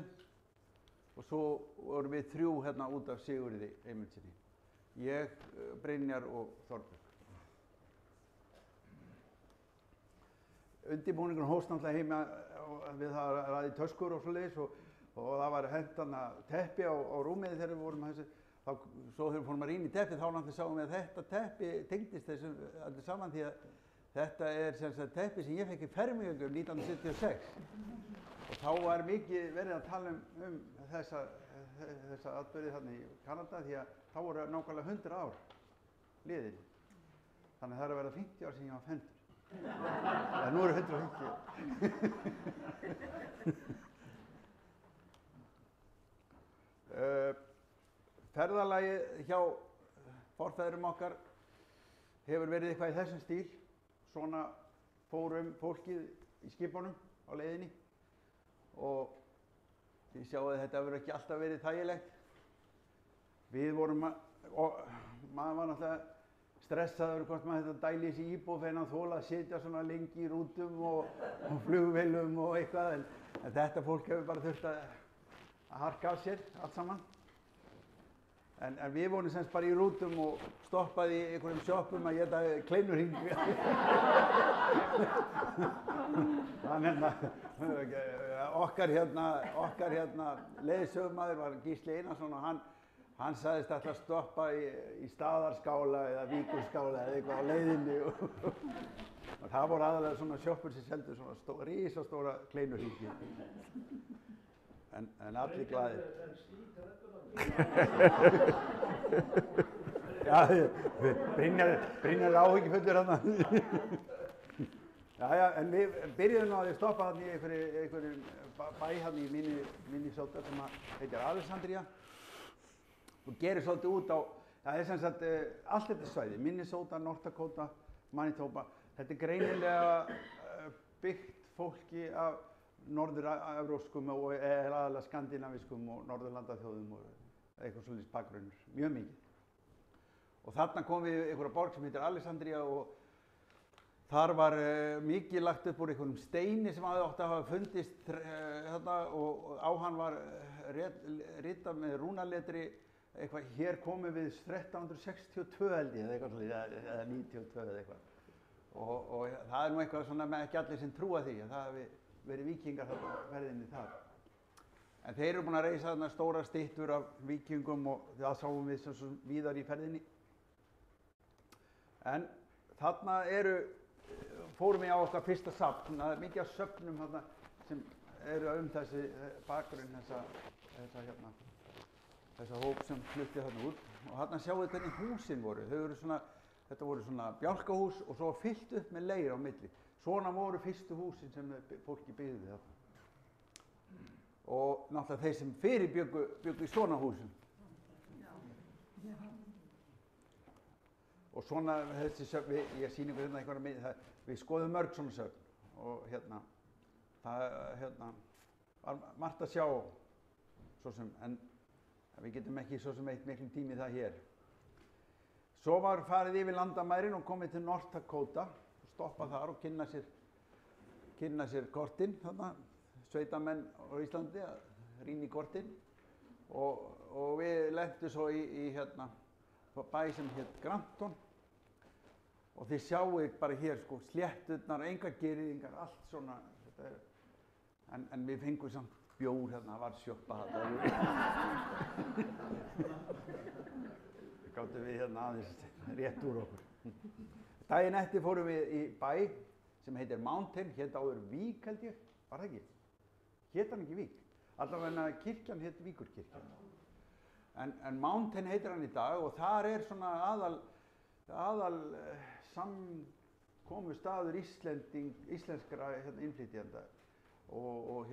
og svo vorum við 3 hérna út af Sigurði Eymundssyni. Ég, Brynjar og Þorbjörg. Undirbúningurinn hófst náttúrulega heima við það að ræða í töskur og svoleiðis og það var hent teppi á rúmið þegar við vorum þessu. Svo þegar við fórum að rýna í teppið þá náttúrulega sáum við að þetta teppi tengdist þessu allir saman því að þetta er sem sagt teppi sem ég fekk í fermingu 1976. Og þá var mikið verið að tala um þessa atburði þarna í Kanada því að þá voru nákvæmlega 100 ár liðin. Þannig að það er að verða 50 ár sem ég var fendur. En nú eru 150. Ferðalagið hjá forfeðrum okkar hefur verið eitthvað í þessum stíl. Svona fórum fólkið í skipunum á leiðinni og þið sjáu að þetta hefur ekki alltaf verið þægilegt. Við vorum maður var náttúrulega stressaður hvort maður þetta dæli í íbúð fyrir að þola að sitja svona lengi í rútum og flugvélum og eitthvað en þetta fólk hefur bara þurft að harka af sér allt saman. En við vorum semst bara í rútum og stoppaði í einhverjum sjoppum að éta kleinurhring. Þannig að okkar leiðsögumaður var Gísli Einarsson og hann sagðist alltaf að stoppa í Staðarskála eða Víkurskála eða eitthvað á leiðinni. Og það voru aðalega svona sjoppur sem seldu svona risastóra kleinurhringi. En allir glaðir. Já, Brynjar er áhyggjufullur þarna. Já, en við byrjuðum á því að stoppa þarna í einhverjum bæ hérna í Minnesota sem heitir Alexandria og gerir svolítið út á, það er sem sagt allt þetta svæði, Minnesota, North Dakota, Manitoba. Þetta er greinilega byggt fólki af norður-evrópskum og aðalega skandinavískum og norðurlandaþjóðum og eitthvað svolítið bakgrunnur, mjög mikið. Og þarna kom við einhverja borg sem heitir Alexandria og þar var mikið lagt upp úr einhverjum steini sem hafði átt að hafa fundist þarna og á hann var ritað með rúnaletri eitthvað, hér komum við 1362 held ég eða eitthvað svolítið, eða 92 eða eitthvað. Og það er nú eitthvað svona með ekki allir sem trúa því að það hafi verið víkingar þarna ferðinni þar. En þeir eru búin að reisa þarna stóra styttur af víkingum og það sáum við sem víðar í ferðinni. En þarna fórum við á okkar fyrsta safn, það er mikið af söfnum þarna sem eru þessi bakgrunn, þessa hóp sem flutti þarna út. Og þarna sjáum við hvernig húsin voru. Þetta voru svona bjálkahús og svo fyllt upp með leir á milli. Svona voru fyrstu húsin sem fólki byggði þarna. Og náttúrulega þeir sem fyrir bjuggu í svona húsum. Og svona þessi söfn, ég sýni ykkur hérna einhverja mynd, við skoðum mörg svona söfn og það var margt að sjá svo sem, en við getum ekki svo sem eitt miklum tími það hér. Svo var farið yfir landamærin og komið til North Dakota, stoppað þar og kynna sér kortin þarna, sveitamenn á Íslandi að rýna í kortin og við lentum svo í bæ sem hét Granton og þið sjáu bara hér slétturnar, engar girðingar, allt svona, en við fengum samt bjór hérna, var sjoppa þarna. Gáttum við hérna aðeins rétt úr okkur. Daginn eftir fórum við í bæ sem heitir Mountain, hét áður Vík held ég, var það ekki? Hét hann ekki Vík? Allavega kirkjan hét Víkurkirkjan. En Mountain heitir hann í dag og þar er svona aðal samkomu staður íslenskra innflytjenda og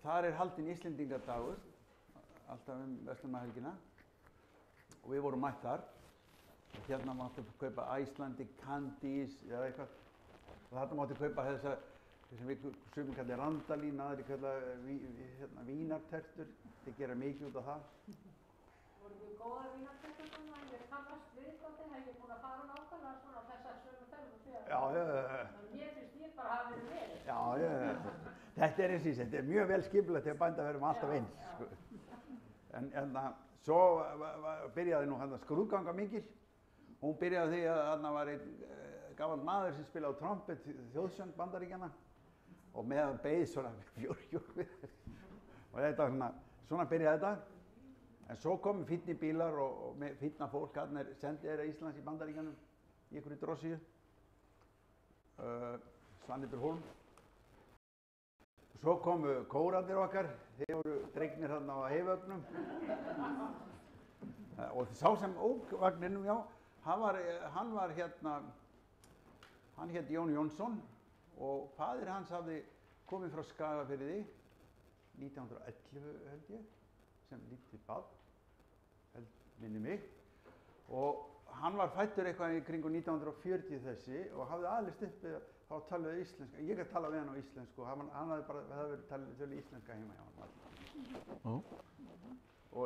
þar er haldinn Íslendingadagur alltaf verslunarmannahelgina og við vorum mætt þar og hérna máttu kaupa Icelandic candies eða eitthvað og þarna máttu kaupa þessa sem við sumir kalli randalín, aðrir kalla vínartertur, þeir gera mikið út af það. Voru þið góðar vínartertur svona, ég kannast við þetta, hef ég búin að fara nákvæmlega svona þessar sömu ferðum þegar. Já. Mér finnst ég bara hafa verið með. Já. Þetta er eins og þetta er mjög vel skipulagt þegar bændaverðum alltaf eins. Sko. En svo byrjaði nú hann að skrúðganga mikil. Hún byrjaði því að hann var einn gamall maður sem spilaði á trompet þjóðsöng Bandaríkjanna og meðan beið svona fjórhjól og þetta svona byrjaði þetta. En svo komu fínni bílar og fínna fólk hann sendið Íslands í Bandaríkjanum í einhverju drossíu. Svanhildur Hólm. Svo komu kórarnir okkar, þeir voru dregnir þarna á Heifögnum. Og sá sem ók vagninum, já, hann hét Jón Jónsson og faðir hans hafði komið frá Skagafirði 1911 held ég, sem lítið barn, minni mig. Og hann var fæddur eitthvað í kringum 1940 þessi og hafði alist upp við þá talaði íslenska. Ég gæti talað við hann á íslensku og hann hafði bara verið talað íslenska heima hjá hann. Og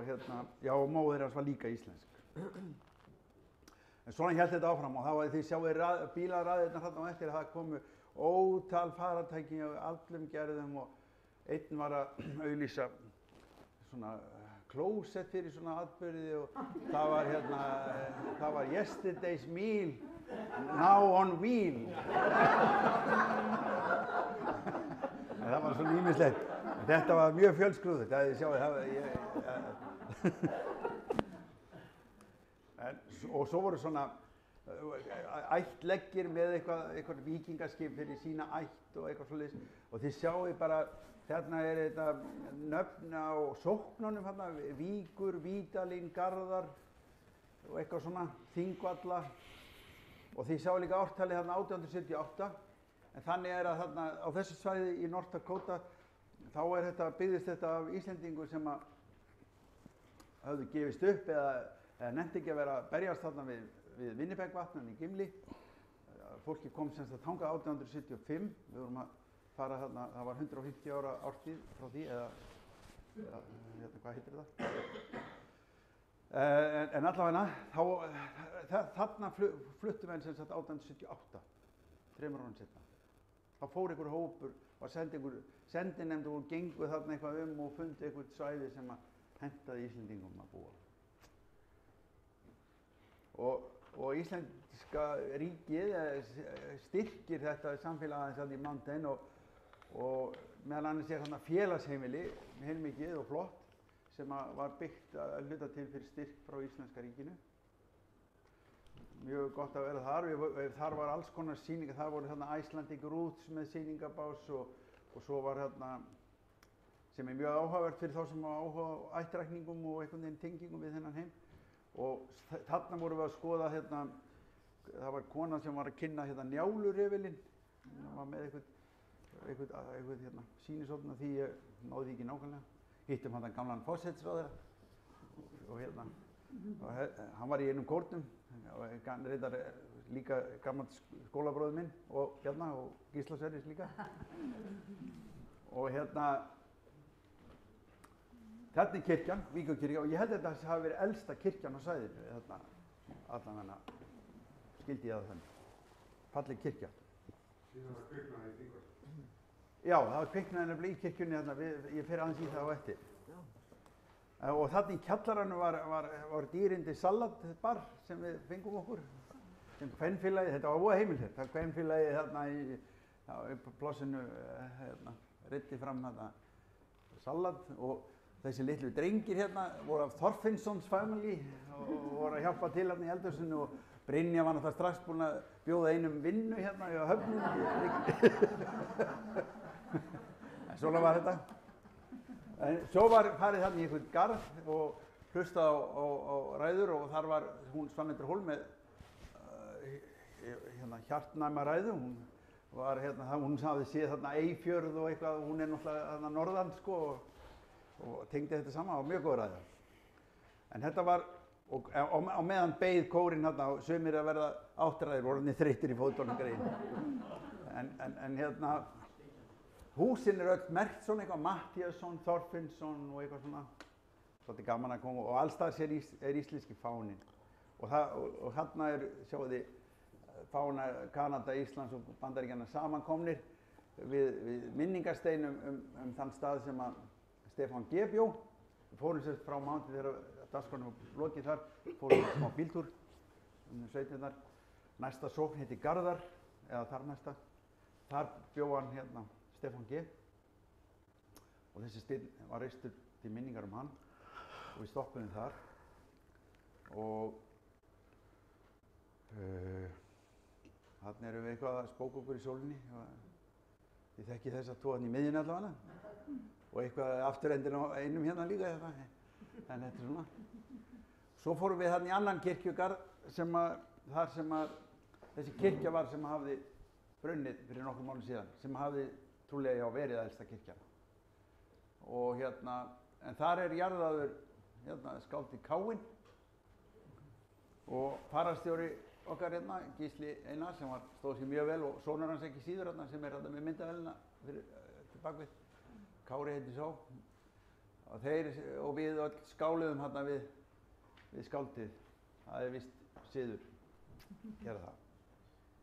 já, og móðir hans var líka íslensk. En svona hélt þetta áfram og þá var því sjáið bílaraðirnar þarna á eftir að það komu ótal faratæki á allum gerðum og einn var að auglýsa svona klósett fyrir svona atburði og það var yesterday's meal, now on wheel. Það var svona ýmislegt. Þetta var mjög fjölskrúðugt, það þið sjáið, og svo voru svona ættleggir með eitthvað víkingaskip fyrir sína ætt og eitthvað svoleiðis og þið sjáið bara, þarna er þetta nöfn á sóknunum þarna, Víkur, Vídalín, Garðar og eitthvað svona, Þingvalla og þið sjáið líka ártalið þarna 1878 en þannig er að þarna á þessu svæði í North Dakota þá byggðist þetta af Íslendingu sem að höfðu gefist upp eða nefndi ekki að vera að berjast þarna við Winnipeg-vatnan í Gimli. Fólki kom semst að þangað 1875, við vorum að fara þarna, það var 150 ára árstíð frá því, eða hvað heitir það? En allavega, þarna fluttu menn semst 1878, 3 árum seinna. Þá fór einhver hópur og sendinefnd og gengu þarna eitthvað og fundi einhvern svæði sem að hentaði Íslendingum að búa. Og Íslenska ríkið styrkir þetta samfélag aðeins í Mountain og meðal annars er þarna félagsheimili, heilmikið og flott, sem var byggt að hluta til fyrir styrk frá Íslenska ríkinu. Mjög gott að vera þar, þar var alls konar sýningar, þar voru þarna Icelandic Roots með sýningabás og svo var þarna, sem er mjög áhugavert fyrir þá sem hafa áhuga á ættrækningum og einhvern veginn tengingum við þennan heim. Og þarna vorum við að skoða það var kona sem var að kynna njálurefilinn, hún var með einhvern sýnisofn af því ég náði því ekki nákvæmlega. Hittum hann gamlan forsætisráðherra og hann var í einum kórnum, reyndar líka gammal skólabróður minn og Gísla Sverris líka. Og Þetta er kirkjan, Víkurkirkja, og ég held að þetta hafi verið elsta kirkjan á svæðinu, allavega skildi ég að þannig. Falleg kirkja. Síðan var kviknaði í Víkur. Já, það var kviknaði nefnilega í kirkjunni, ég fer aðeins í það á eftir. Og þarna í kjallaranum var dýrindi salatbar sem við fengum okkur. Sem kvenfélagið, þetta var voða heimilegt, það kvenfélagið þarna í plássinu reiddi fram þarna salat og þessi litlu drengir hérna voru af Þorfinnssons family og voru að hjálpa til hérna í eldhúsinu og Brynja var náttúrulega strax búin að bjóða einum vinnu hérna í höfnum. En svona var þetta. En svo var farið þarna í einhvern garð og hlustað á ræður og þar var hún Svanhildur Hólm með hérna hjartnæma ræðu. Hún var hérna, hún hafði séð þarna Eyfjörð og eitthvað, hún náttúrulega þarna norðan sko og tengdi þetta saman, það var mjög góð ræða. En þetta var, og á meðan beið kórinn hérna og sumir að verða áttræðir, voru þreyttir í fótunum grein. En hérna, húsin öll merkt svona eitthvað, Matthíasson, Þorfinnsson og eitthvað svona. Svolítið gaman að koma og allstaðs íslenski fáninn. Og hérna sjáu þið, fána Kanada, Íslands og Bandaríkjanna samankomnir við minningarstein þann stað sem að Stefán G. bjó. Við fórum sérst frá mánuði þegar dagskránum var lokið þar, fórum smá bíltúr sveitirnar. Næsta sókn heiti Garðar, eða þar næsta. Þar bjó hann hérna Stefán G. Og þessi steinn var reistur til minningar hann og við stoppuðum þar. Og þarna erum við eitthvað að spóka okkur í sólinni. Ég þekki þessa tvo hann í miðjunni allavega. Og eitthvað afturendin á einum hérna líka. En þetta er svona. Svo fórum við þarna í annan kirkjugarð þar sem að þessi kirkja var sem hafði brunnið fyrir nokkur mánuð síðan. Sem hafði trúlega verið elsta kirkjan. Og hérna, en þar jarðaður hérna skáldið Káinn. Og fararstjóri okkar hérna, Gísli Einar, sem stóð sér mjög vel og sonur hans ekki síður hérna sem hérna með myndavélina til bakvið. Kári heiti sá. Og við öll skáluðum hérna við skáldið. Það víst siður. Gera það.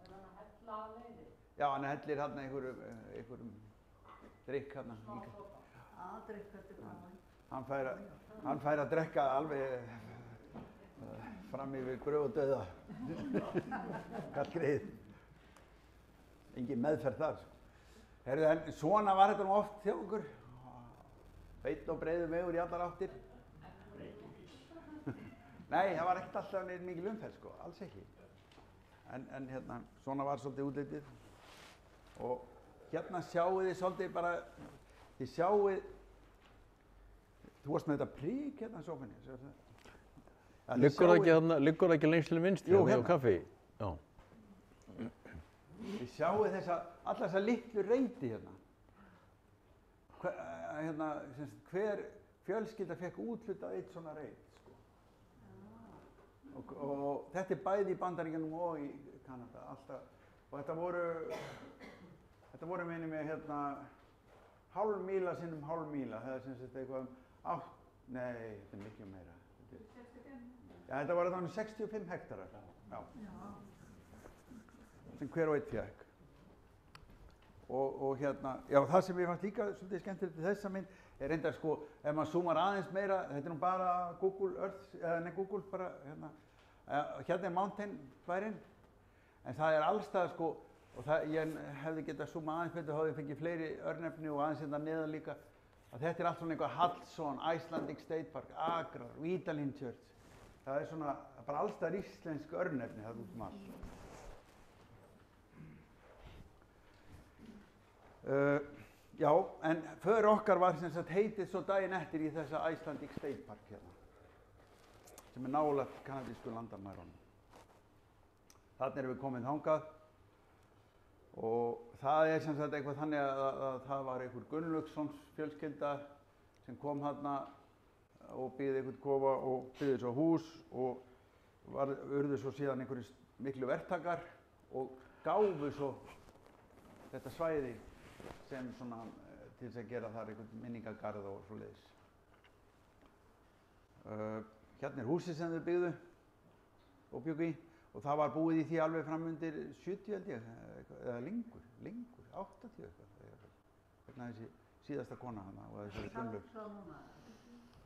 Er hann að hella að leiði? Já, hann hellir hérna einhverjum drykk hérna. Drykk þetta Káinn. Hann fær að drekka alveg fram yfir gröf og dauða. Kallgreið. Engin meðferð þar. Heyrðu, en svona var þetta nú oft hjá okkur. Beinn og breiður vegur í allar áttir. Nei, það var ekkert alltaf neitt mikil umferð sko, alls ekki. En hérna, svona var svolítið útlitið. Og hérna sjáuð þið svolítið bara, þið sjáuð, þú varst með þetta prik hérna sófinni. Liggur það ekki lengst til vinstri á kaffi? Já. Þið sjáuð alla þessa litlu reiti hérna. Hver fjölskylda fekk úthlutað eitt svona reit, sko. Og þetta bæði í Bandaríkjunum og í Kanada, alltaf. Og þetta voru meini með hérna hálf míla sinnum hálf míla. Það sem sagt eitthvað nei, þetta miklu meira. Já, þetta var þannig 65 hektarar. Já. Sem hver og einn fékk. Og hérna, já, það sem ég fannst líka svolítið skemmtilegt við þessa mynd reyndar sko, ef maður zoomar aðeins meira, þetta nú bara Google Earth, Google bara, hérna Mountain bærinn, en það allstað sko, og ég hefði getað zoomað aðeins betur, þá hefði ég fengið fleiri örnefni og aðeins hérna neðan líka, að þetta allt svona eitthvað Hudson, Icelandic State Park, Agrar, Vídalín Church, það svona bara allstað íslensk örnefni það út allt. Já, en för okkar var sem sagt heitið svo daginn eftir í þessa Icelandic State Park hérna, sem nálægt kanadísku landamærunum. Þarna erum við komin þangað og það sem sagt eitthvað þannig að það var einhver Gunnlaugssons fjölskylda sem kom þarna og byggði einhvern kofa og byggði svo hús og urðu svo síðan einhverjir miklu verktakar og gáfu svo þetta svæði sem svona til þess að gera þar einhvern minningagarð og svoleiðis. Hérna húsið sem þau byggðu og bjuggu í og það var búið í því alveg fram undir 70 held ég, eða lengur, 80 eitthvað. Hérna þessi síðasta kona hana og þessi Gunnlaug.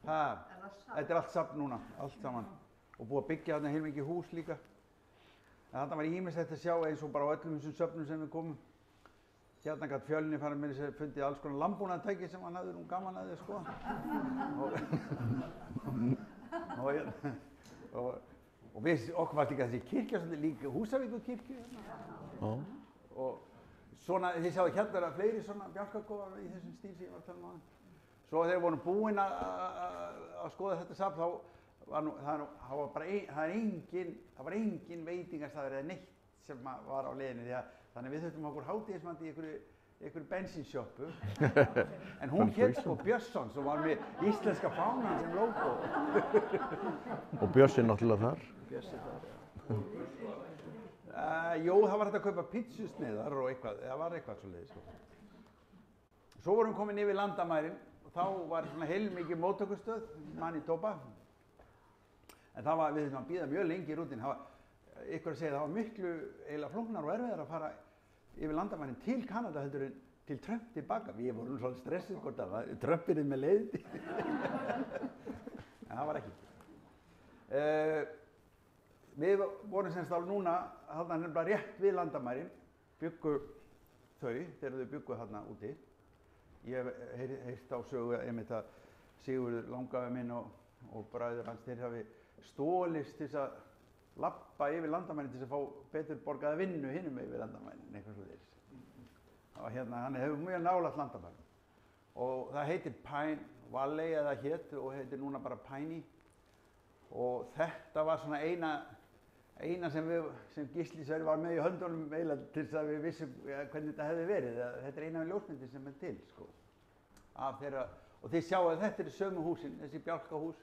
Þetta allt safn núna, allt saman. Og búið að byggja þarna heilmikið hús líka. En þarna var ýmislegt að sjá eins og bara á öllum þessum söfnum sem við komum. hérna gætt Fjölnir farið með þess að fundið alls konar landbúnaðartæki sem hann hafði gaman að því sko. Og við, okkur var líka þessi kirkja, líka Húsavíkurkirkju. Og svona, þið sjáðu hérna er fleiri svona bjálkakofar í þessum stíl sem ég var að tala um áðan. Svo þegar við vorum búin að skoða þetta safn, þá var það var engin veitingastaður eða neitt sem var á leiðinni þannig við þurftum okkur hádegismat í einhverju bensínsjoppu en hún hét sko Björnsson sem var með íslenska fánan sem logo. Og Björnsson náttúrulega þar? Björnsson þar, já. Jó, það var hægt að kaupa pítsusneiðar og eitthvað, það var eitthvað svoleiðis sko. Svo vorum við komin yfir landamærin og þá var svona heilmikið móttökustöð, Manitoba. En það var, við þurfum að bíða mjög lengi í rútin. Ykkur að segja það var miklu eiginlega flóknar og erfiðar að fara yfir landamærin til Kanada heldur en til Trump tilbaka. Við vorum svolítið stressið hvort að Trump yrði með leið. En það var ekki. Við vorum semst alveg núna þarna nefnilega rétt við landamærin, bjuggu þau þegar þau bjuggu þarna úti. Ég hef heyrt á sögu einmitt að Sigurður langafi minn og bræður hans þeir hafi stólist til þess að labba yfir landamærin til þess að fá betur borgaða vinnu hinum yfir landamærin, eitthvað svoleiðis. Og hérna, hann hefur mjög nálægt landamærin. Og það heitir Pine Valley eða hét og heitir núna bara Piney. Og þetta var svona eina sem Gísli Sverrir var með í höndunum eiginlega til þess að við vissum hvernig þetta hefði verið. Þetta er eina af ljósmyndir sem er til, sko. Af þeirra, og þið sjáu að þetta eru sömu húsin, þessi bjálkahús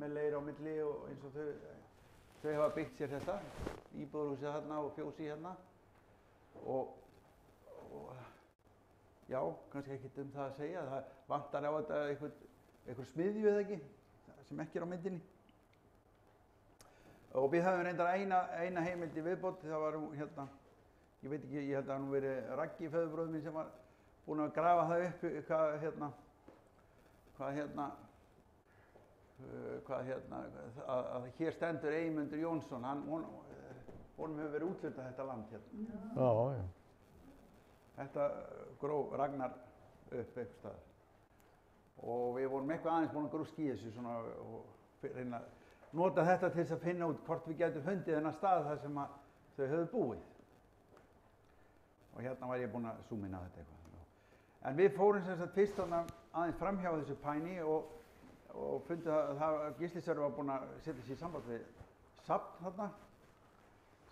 með leir á milli og eins og þau hafa byggt sér þetta, íbúðarhúsið þarna og fjósið hérna. Og já, kannski ekkert það að segja, það vantar á þetta einhver smiðju eða ekki, sem ekki er á myndinni. Og við höfum reyndar eina heimild í viðbót, það var hérna, ég veit ekki, ég held að það nú verið Raggi, föðurbróðir minn, sem var búinn að grafa það upp, að hér stendur Eymundur Jónsson, honum hefur verið úthlutað þetta land hérna. Já, já. Þetta gróf Ragnar upp einhvers staðar. Og við vorum eitthvað aðeins búin að grúska í þessu svona og reyna að nota þetta til þess að finna út hvort við getum fundið þennan stað þar sem þau höfðu búið. Og hérna var ég búinn að zooma inn á þetta eitthvað. En við fórum sem sagt fyrst aðeins framhjá þessu Piney og fundið að Gísli Sverrir var búinn að setja sig í samband við safn þarna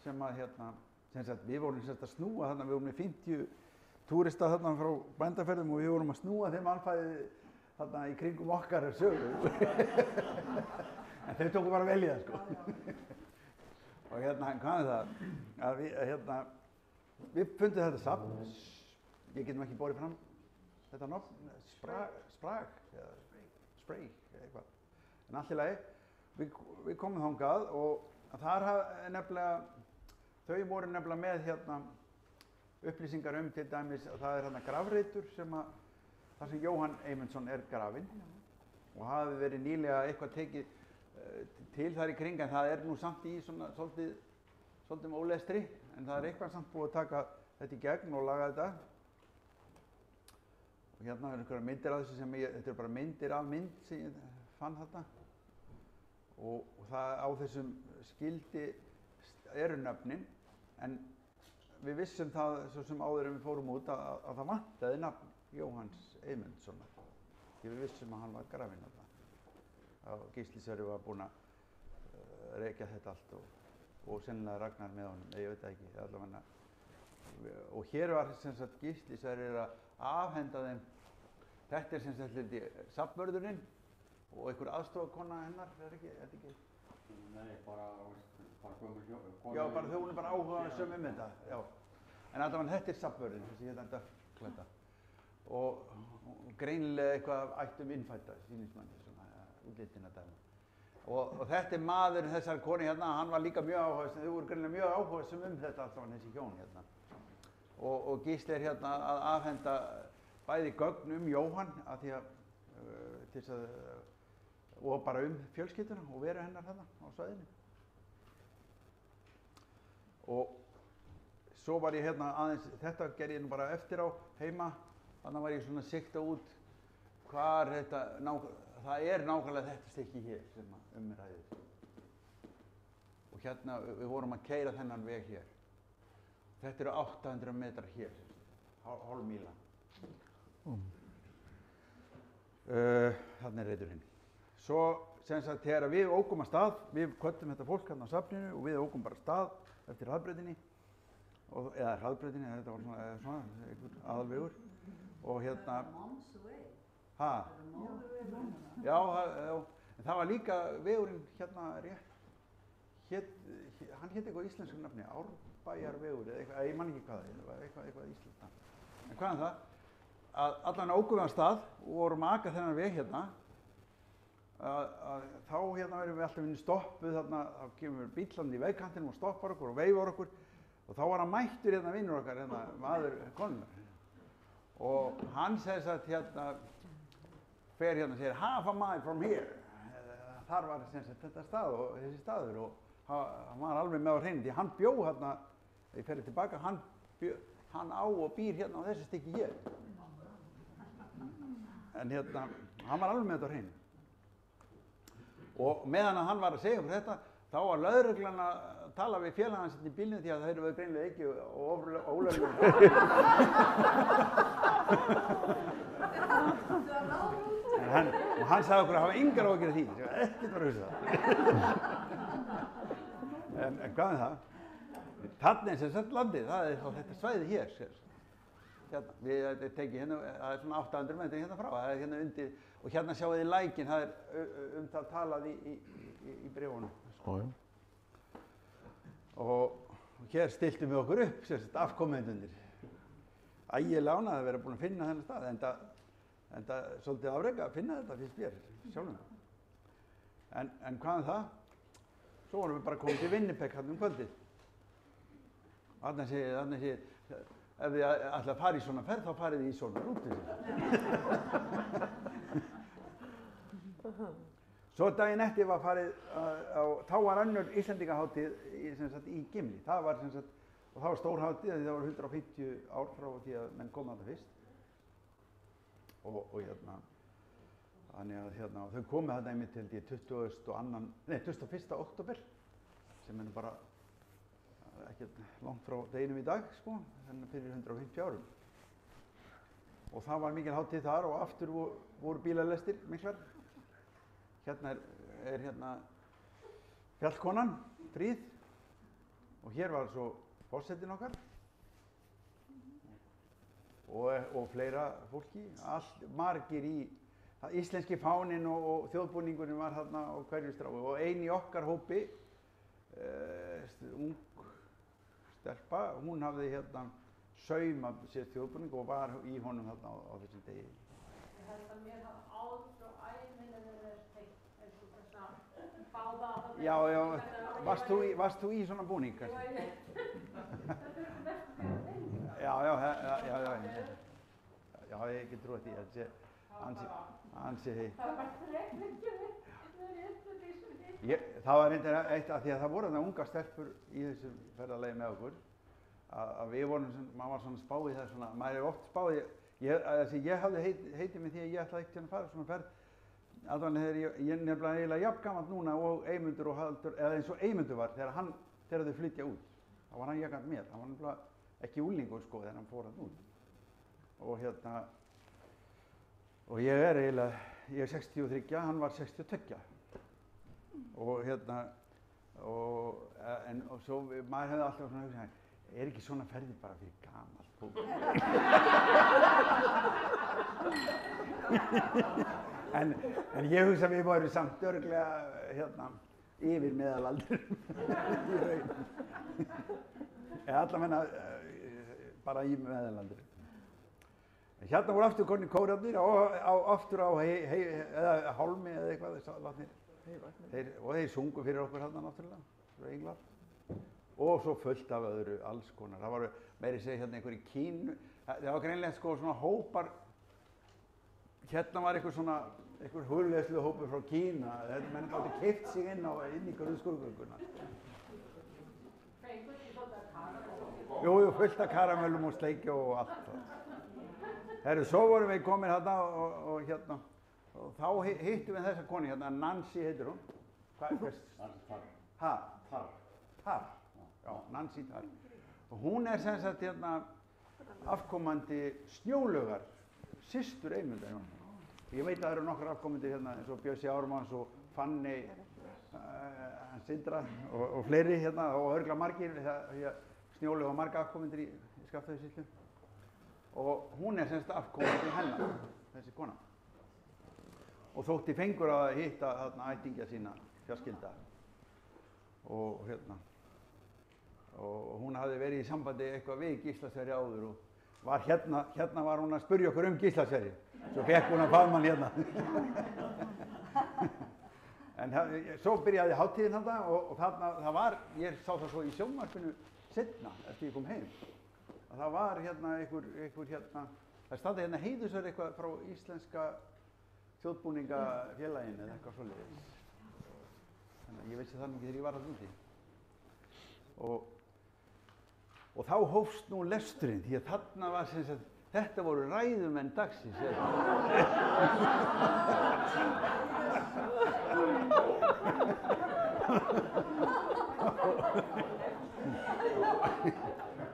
sem að hérna, sem sagt við vorum sem sagt að snúa þarna, við vorum með 50 túrista þarna frá bændaferðum og við vorum að snúa þeim alfæði þarna í kringum okkar sögu. En þau tóku bara vel í það sko. Og hérna, hvað er það? Að við fundum þetta safn, ég getum ekki borið fram þetta nafn, Sprag, eða Sprague, eitthvað. En allt í lagi, við komum þangað og þar nefnilega, þau voru nefnilega með hérna upplýsingar til dæmis að það er hérna grafreitur þar sem Jóhann Eymundsson er grafinn og hafi verið nýlega eitthvað tekið til þar í kring, en það er nú samt í svona svolítið ólestri, en það er eitthvað samt búið að taka þetta í gegn og laga þetta. Og hérna er einhverjar myndir af þessu þetta er bara myndir af mynd sem ég fann þarna. Og það á þessum skildi eru nöfnin, en við vissum það svo sem áður en við fórum út að það vantaði nafn Jóhanns Eymundssonar. Því við vissum að hann var grafinn þarna. Og Gísli Sverrir var búinn að rekja þetta allt og sennilega Ragnar með honum, ég veit það ekki, allavega. Og hér var sem sagt Gísli Sverrir að afhenda þeim, þetta er sem sagt safnvörðurinn og einhver aðstofakona hennar, er þetta ekki? Nei, bara gömul kona. Já, bara þau voru bara áhugasöm þetta, já. En allavega þetta er safnvörðurinn, þessi hérna dökklædda. Og greinilega eitthvað ættum innfædda, sýnismanni, svona útlitinn að dæma. Og þetta er maðurinn þessar koni hérna, hann var líka mjög áhugasöm, þau voru greinilega mjög áhugasöm þetta allavega þessi hjón hérna. Og Gísli er hérna að afhenda bæði gögn Jóhann af því og bara fjölskylduna og veru hennar hérna á svæðinu. Og svo var ég hérna aðeins, þetta gerði ég nú bara eftir á heima, þannig var ég svona að sikta út hvar þetta, það nákvæmlega þetta stykki hér sem ræðir. Og hérna, við vorum að keyra þennan veg hér. Þetta eru 800 metrar hér, hálf míla. Þarna er reiturinn. Svo, sem sagt, þegar við ókum að stað, við kvöddum þetta fólk hérna á safninu og við ókum bara að stað eftir hraðbrautinni, eða hraðbrautinni, þetta var svona einhver aðalvegur. Og hérna... Ha? Já, en það var líka vegurinn hérna rétt. Hann hét eitthvað íslensku nafni, Árbæjarvegur eða eitthvað, ég man ekki hvað það var, eitthvað íslenskt nafn. En hvað það? Að allan ókum við að stað og vorum að aka þennan veg hérna, þá hérna verðum við alltaf stoppuð þarna, þá kemur bíllandi í vegkantinum og stoppar okkur og veifar okkur og þá var hann mættur hérna vinnur okkar, hérna maður konunar. Og hann segist að hérna, fer hérna og segir half a mile from here. Þar var sem sagt þetta stað og þessi staður og hann var alveg með á hreinu því hann bjó hérna, ég ferði tilbaka, hann á og býr hérna á þessu stykki hér. En hérna, hann var alveg með þetta á hreinu. Og meðan hann var að segja okkur þetta, þá var lögreglan að tala við félagann hans í bílnum því að þeir eru greinilega ekki ólöglegum. Og hann sagði okkur að hafa engar áhyggjur af því, ekkert var að hugsa það. En hvað með það? Þarna er sem sagt landið, það er þá þetta svæði hér. Hérna, við tekið hérna, það er svona 800 metri hérna frá, það er hérna undir, og hérna sjáu þið lækinn, það er það talað í bréfunum. Og hér stiltum við okkur upp, sem sagt, afkomendunir. Ægilega ánægði að vera búin að finna þennan stað, enda svolítið afreka að finna þetta, finnst mér, sjálfum. En hvað um það? Svo vorum við bara komið til Winnipeg hérna kvöldið. Þarna séð, ef þið ætla að fara í svona ferð, þá farið þið í svona rútu. Svo daginn eftir var farið þá var önnur Íslendingahátíð í Gimli. Það var og það var stór hátíð, það var 150 ár frá því að menn komu þarna fyrst. Og hérna, þannig að hérna, þau komu þarna einmitt held ég 21. október, sem er bara ekkert langt frá deginum í dag, sko, þannig fyrir 150 árum. Og það var mikil hátíð þar og aftur voru bílalestir miklar. Hérna er hérna fjallkonan, Fríð, og hér var svo forsetinn okkar og fleira fólki, margir í íslenski fáninn og þjóðbúningurinn var þarna á hverju strái og ein í okkar hópi, ung stelpa, hún hafði hérna saumað sér þjóðbúning og var í honum þarna á þessum degi. Ég held að mér hafa áður frá ævinni verið teikt eins og þessa báða. Já, varst þú í svona búning kannski? Já, ég get trúið því að það sé ansi heitt. Það var trefningjum Það var reyndar eitt af því að það voru þarna unga stelpur í þessu ferðalagi með okkur að við vorum, maður var svona spáð í það svona, maður er oft spáð í, ég hafði heitið mig því að ég ætlaði ekkert að fara svona ferð alveg þegar ég er nefnilega eiginlega jafn gamall núna og Eymundur og Halldór, eða eins og Eymundur var þegar þau flytja út. Þá var hann jafngamall mér, hann var nefnilega ekki úlingur sko þegar hann fór hann út. Og hérna, og ég er 63, hann var 62. Og hérna, og svo maður hefði alltaf svona hugsað, er ekki svona ferðir bara fyrir gamalt fólk? En ég hugsa að við vorum samt örugglega hérna yfir meðalaldur í raun. Eða allavega bara í meðalaldur. Hérna voru aftur konir kórarnir aftur á Hálmi eða eitthvað látnir. Og þeir sungu fyrir okkur hérna náttúrulega, frá England. Og svo fullt af öðru, alls konar. Það var meiri segja hérna einhver í Kínu. Það var greinlega sko svona hópar. Hérna var einhver hugleiðslu hópur frá Kína. Menn gátu keypt sig inn í Guðskurðgönguna. Jú, fullt af karamellum og sleikju og allt. Herru, svo vorum við komin hérna og hérna, og þá hittum við þessa konu hérna, Nancy heitir hún. Hvað? Þar. Já, Nancy Þar. Og hún sem sagt hérna afkomandi Snjólaugar, systur Eymundar. Ég veit að það eru nokkur afkomandi hérna eins og Bjössi Ármanns og Fanny Sindra og fleiri hérna og örgla margir. Snjólaug og marga afkomendur í Skaftafellssýslu. Og hún sem sagt afkomandi hennar, þessi kona. Og þótti fengur að hitta þarna ættingja sína, fjölskylda. Og hérna. Og hún hafði verið í sambandi eitthvað við Gíslasverri áður og var hérna var hún að spyrja okkur Gíslasverri. Svo fekk hún að faðma hann hérna. En svo byrjaði hátíðin þarna og þarna, ég sá það svo í sjónvarpinu seinna eftir ég kom heim. Að það var hérna einhver hérna, það standi hérna heiðursverð eitthvað frá Íslenska þjóðbúningafélaginu eða eitthvað svoleiðis. Þannig að ég vissi það ekki þegar ég var þarna úti. Og þá hófst nú lesturinn, því að þarna var sem sagt, þetta voru ræðumenn dagsins.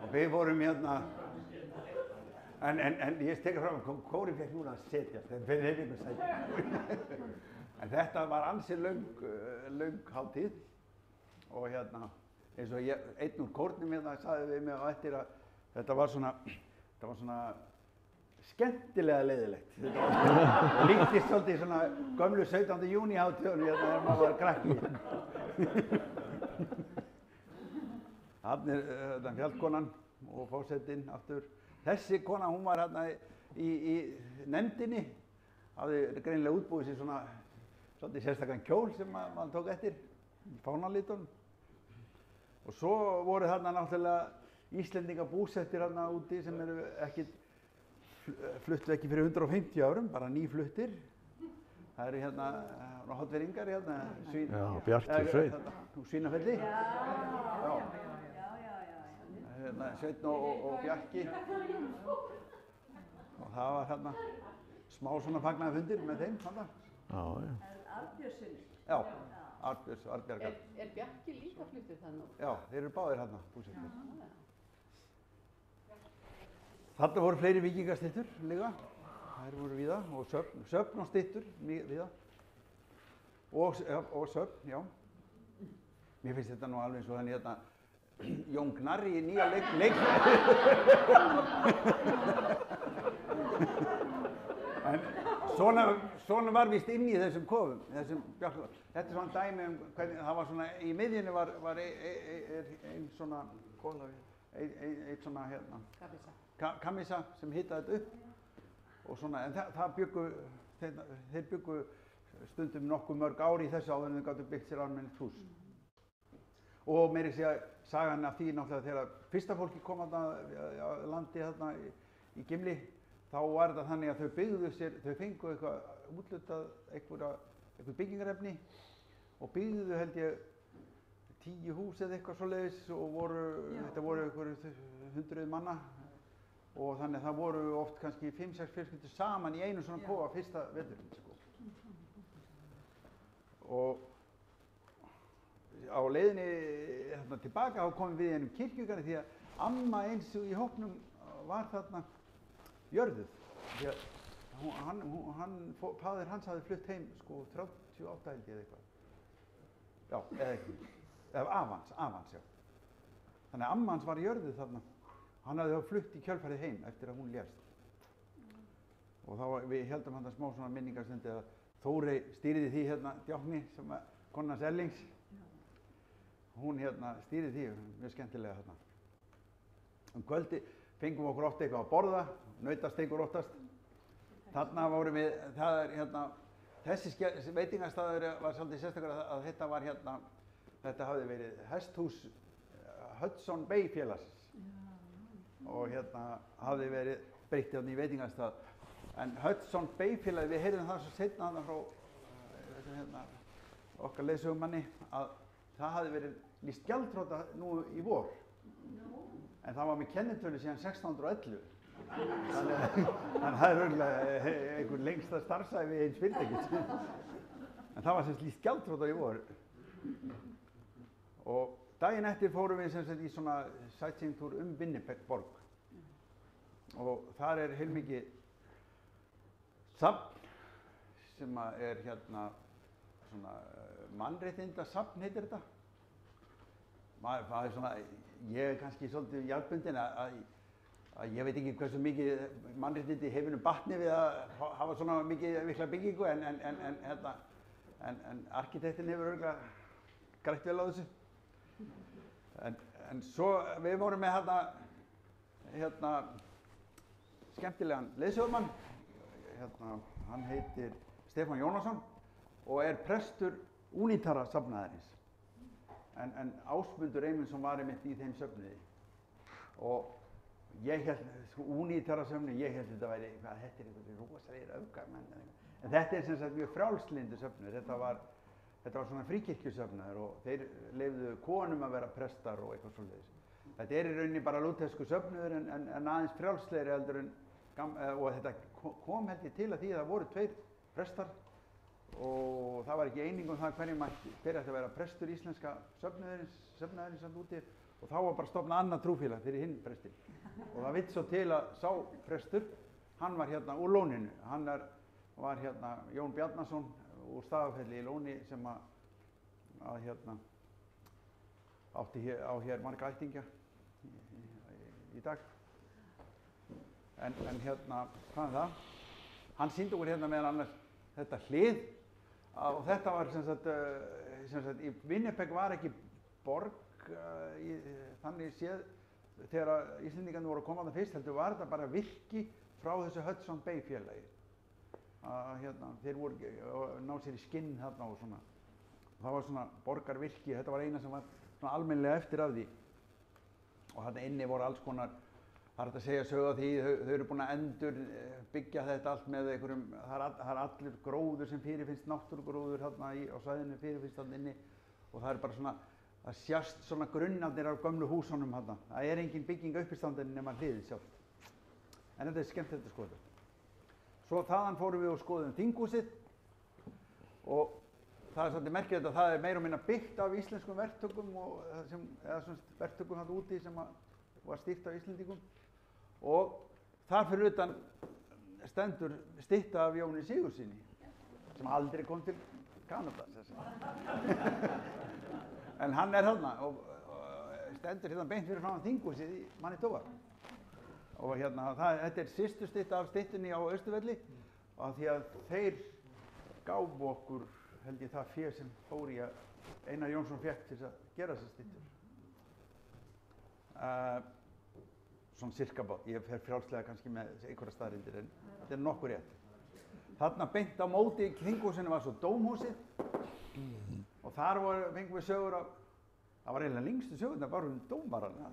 Og við vorum hérna, en ég tekur fram, kórinn fekk núna að setjast, þeir hefði ykkur sæti. En þetta var ansi löng hátíð og hérna, eins og einn úr kórnum hérna sagði við mig á eftir að þetta var svona skemmtilega leiðilegt. Það líktist svolítið svona gömlu 17. júní hátíðunum hérna þegar maður var krakki. Þarna er fjallkonan og fórsetinn aftur. Þessi kona, hún var hérna í nefndinni, hafði greinilega útbúið sér svona svolítið sérstakann kjól sem maður tók eftir, í fánalitunum. Og svo voru þarna náttúrulega Íslendinga búsettir þarna úti sem eru fluttu ekki fyrir 150 árum, bara nýfluttir. Það eru hérna Hollveringar hérna, Bjartur Sveinn. Svínafelli. Hérna Sveinn og Bjarki. Og það var hérna smá svona fagnaðarfundir með þeim þarna. Arnbjörnsson. Já, Arnbjargar. Er Bjarki líka fluttur þannig? Já, þeir eru báðir hérna búsettir. Þarna voru fleiri víkingastyttur líka, þær voru víða og söfn og styttur víða og söfn, já. Mér finnst þetta nú alveg eins og þannig hérna Jón Gnarri í nýja leik. En svona var víst inn í þessum kofum, þetta er svona dæmi hvernig það var svona, í miðjunni var ein svona einn svona hérna kamisa sem hitaði þetta upp og svona, en þeir byggu stundum nokkuð mörg ári í þessu áður en þeir gátu byggt sér almennilegt hús. Og meira að segja sagan af því náttúrulega þegar fyrsta fólki kom að landi þarna í Gimli, þá var þetta þannig að þau byggðu sér, þau fengu eitthvað úthlutað eitthvað byggingarefni og byggðu held ég 10 hús eða eitthvað svoleiðis og þetta voru eitthvað 100 manna og þannig að það voru oft kannski 5-6 fjölskyldur saman í einu svona kofa fyrsta veturinn sko. Og á leiðinni þarna tilbaka þá komum við í einum kirkjugarði því að amma eins í hópnum var þarna jörðuð. Því að faðir hans hafði flutt heim sko 38 held ég eða eitthvað. Já, eða ekki. Eða afans, já. Þannig að amma hans var jörðuð þarna. Hann hafði þá flutt í kjölfarið heim eftir að hún lést. Og þá við heldum hann smá svona minningarstundi að Þórey stýrði því hérna Djákni sem var kona hans Erlings. Hún hérna stýrði því, mjög skemmtilega þarna. Kvöldi fengum okkur oft eitthvað að borða, nautastekur oftast. Þarna vorum við, það er hérna, þessi veitingastaður var svolítið sérstaklega að þetta var hérna, þetta hafði verið hesthús Hudson Bay félagsins. Og hérna hafði verið breytt hérna í veitingastað. En Hudson Bay félagi, við heyrðum það svo seinna þarna frá hérna, okkar leiðsögumanni að það hafði verið lýst gjaldþrota nú í vor. en það var með kennitölu síðan 1611. Þannig að það er raunlega einhver lengsta starfsævi eins fyrirtækis. En það var sem sagt lýst gjaldþrota í vor. Og daginn eftir fórum við sem sagt í svona sightseeing-túr Winnipeg borg. Og þar er heilmikið safn sem er hérna svona mannréttindasafn heitir þetta. Það er svona, ég er kannski svolítið jarðbundin að ég veit ekki hversu mikið mannréttindi heiminum batni við að hafa svona mikla byggingu en arkitektin hefur örugglega grætt vel á þessu. En svo við vorum með hérna skemmtilegan leiðsögumann, hann heitir Stefán Jónasson og er prestur Únítara safnaðarins. En Ásmundur Eymundsson var einmitt í þeim söfnuði. Og ég held, Únítara söfnuði, ég held þetta væri, þetta er einhverjum rosalegir öfgamenn. En þetta er sem sagt mjög frjálslyndur söfnuður. Þetta var svona fríkirkjusöfnuður og þeir leyfðu konum að vera prestar og eitthvað svoleiðis. Þetta er í rauninni bara lútherskur söfnuður en aðeins frjálslegri heldur en og þetta kom held ég til að því að það voru 2 prestar og það var ekki eining um það hver ætti að vera prestur íslenska söfnuðarins samt úti og þá var bara stofnað annað trúfélag fyrir hinn prestin. Og það vill svo til að sá prestur, hann var hérna úr Lóninu, hann var hérna Jón Bjarnason úr Stafafelli í Lóni sem að hérna átti á hér marga ættingja í dag. En hérna, hvað er það? Hann sýndi okkur hérna meðal annars þetta hlið og þetta var sem sagt í Winnipeg var ekki borg þannig séð þegar Íslendingarnir voru að koma þarna fyrst heldur var þetta bara virki frá þessu Hudson Bay félagi. Hérna, þeir voru að ná sér í skinn þarna og svona. Það var svona borgarvirki, þetta var eina sem var svona almennilega eftir af því. Og þarna inni voru alls konar, það er hægt að segja sögu á því, þau eru búin að endur byggja þetta allt með einhverjum, það er allur gróður sem fyrirfinnst, náttúrugróður þarna á svæðinu fyrirfinnst þarna inni og það er bara svona, það sjást svona grunnarnir af gömlu húsunum þarna. Það er engin bygging uppistandin nema hliðið sjálft. En þetta er skemmtilegt að skoða. Svo þaðan fórum við og skoðum þinghúsið og það er svolítið merkilegt að það er meira og minna byggt af íslenskum verktökum eða svona verktökum þarna úti sem var stýrt af Íslendingum og þar fyrir utan stendur stytta af Jóni Sigurðssyni sem aldrei kom til Kanada. En hann er þarna og stendur hérna beint fyrir framan þinghúsið í Manitoba. Og hérna, þetta er systurstytta af styttunni á Austurvelli og því að þeir gáfu okkur, held ég það fé sem fór í að Einar Jónsson fékk til að gera þessar styttur. Svona cirka bát, ég fer frjálslega kannski með einhverja staðreyndir en þetta er nokkuð rétt. Þarna beint á móti þinghúsinu var svo dómhúsið og þar fengum við sögur af það var eiginlega lengstu sögurnar bara dómarana.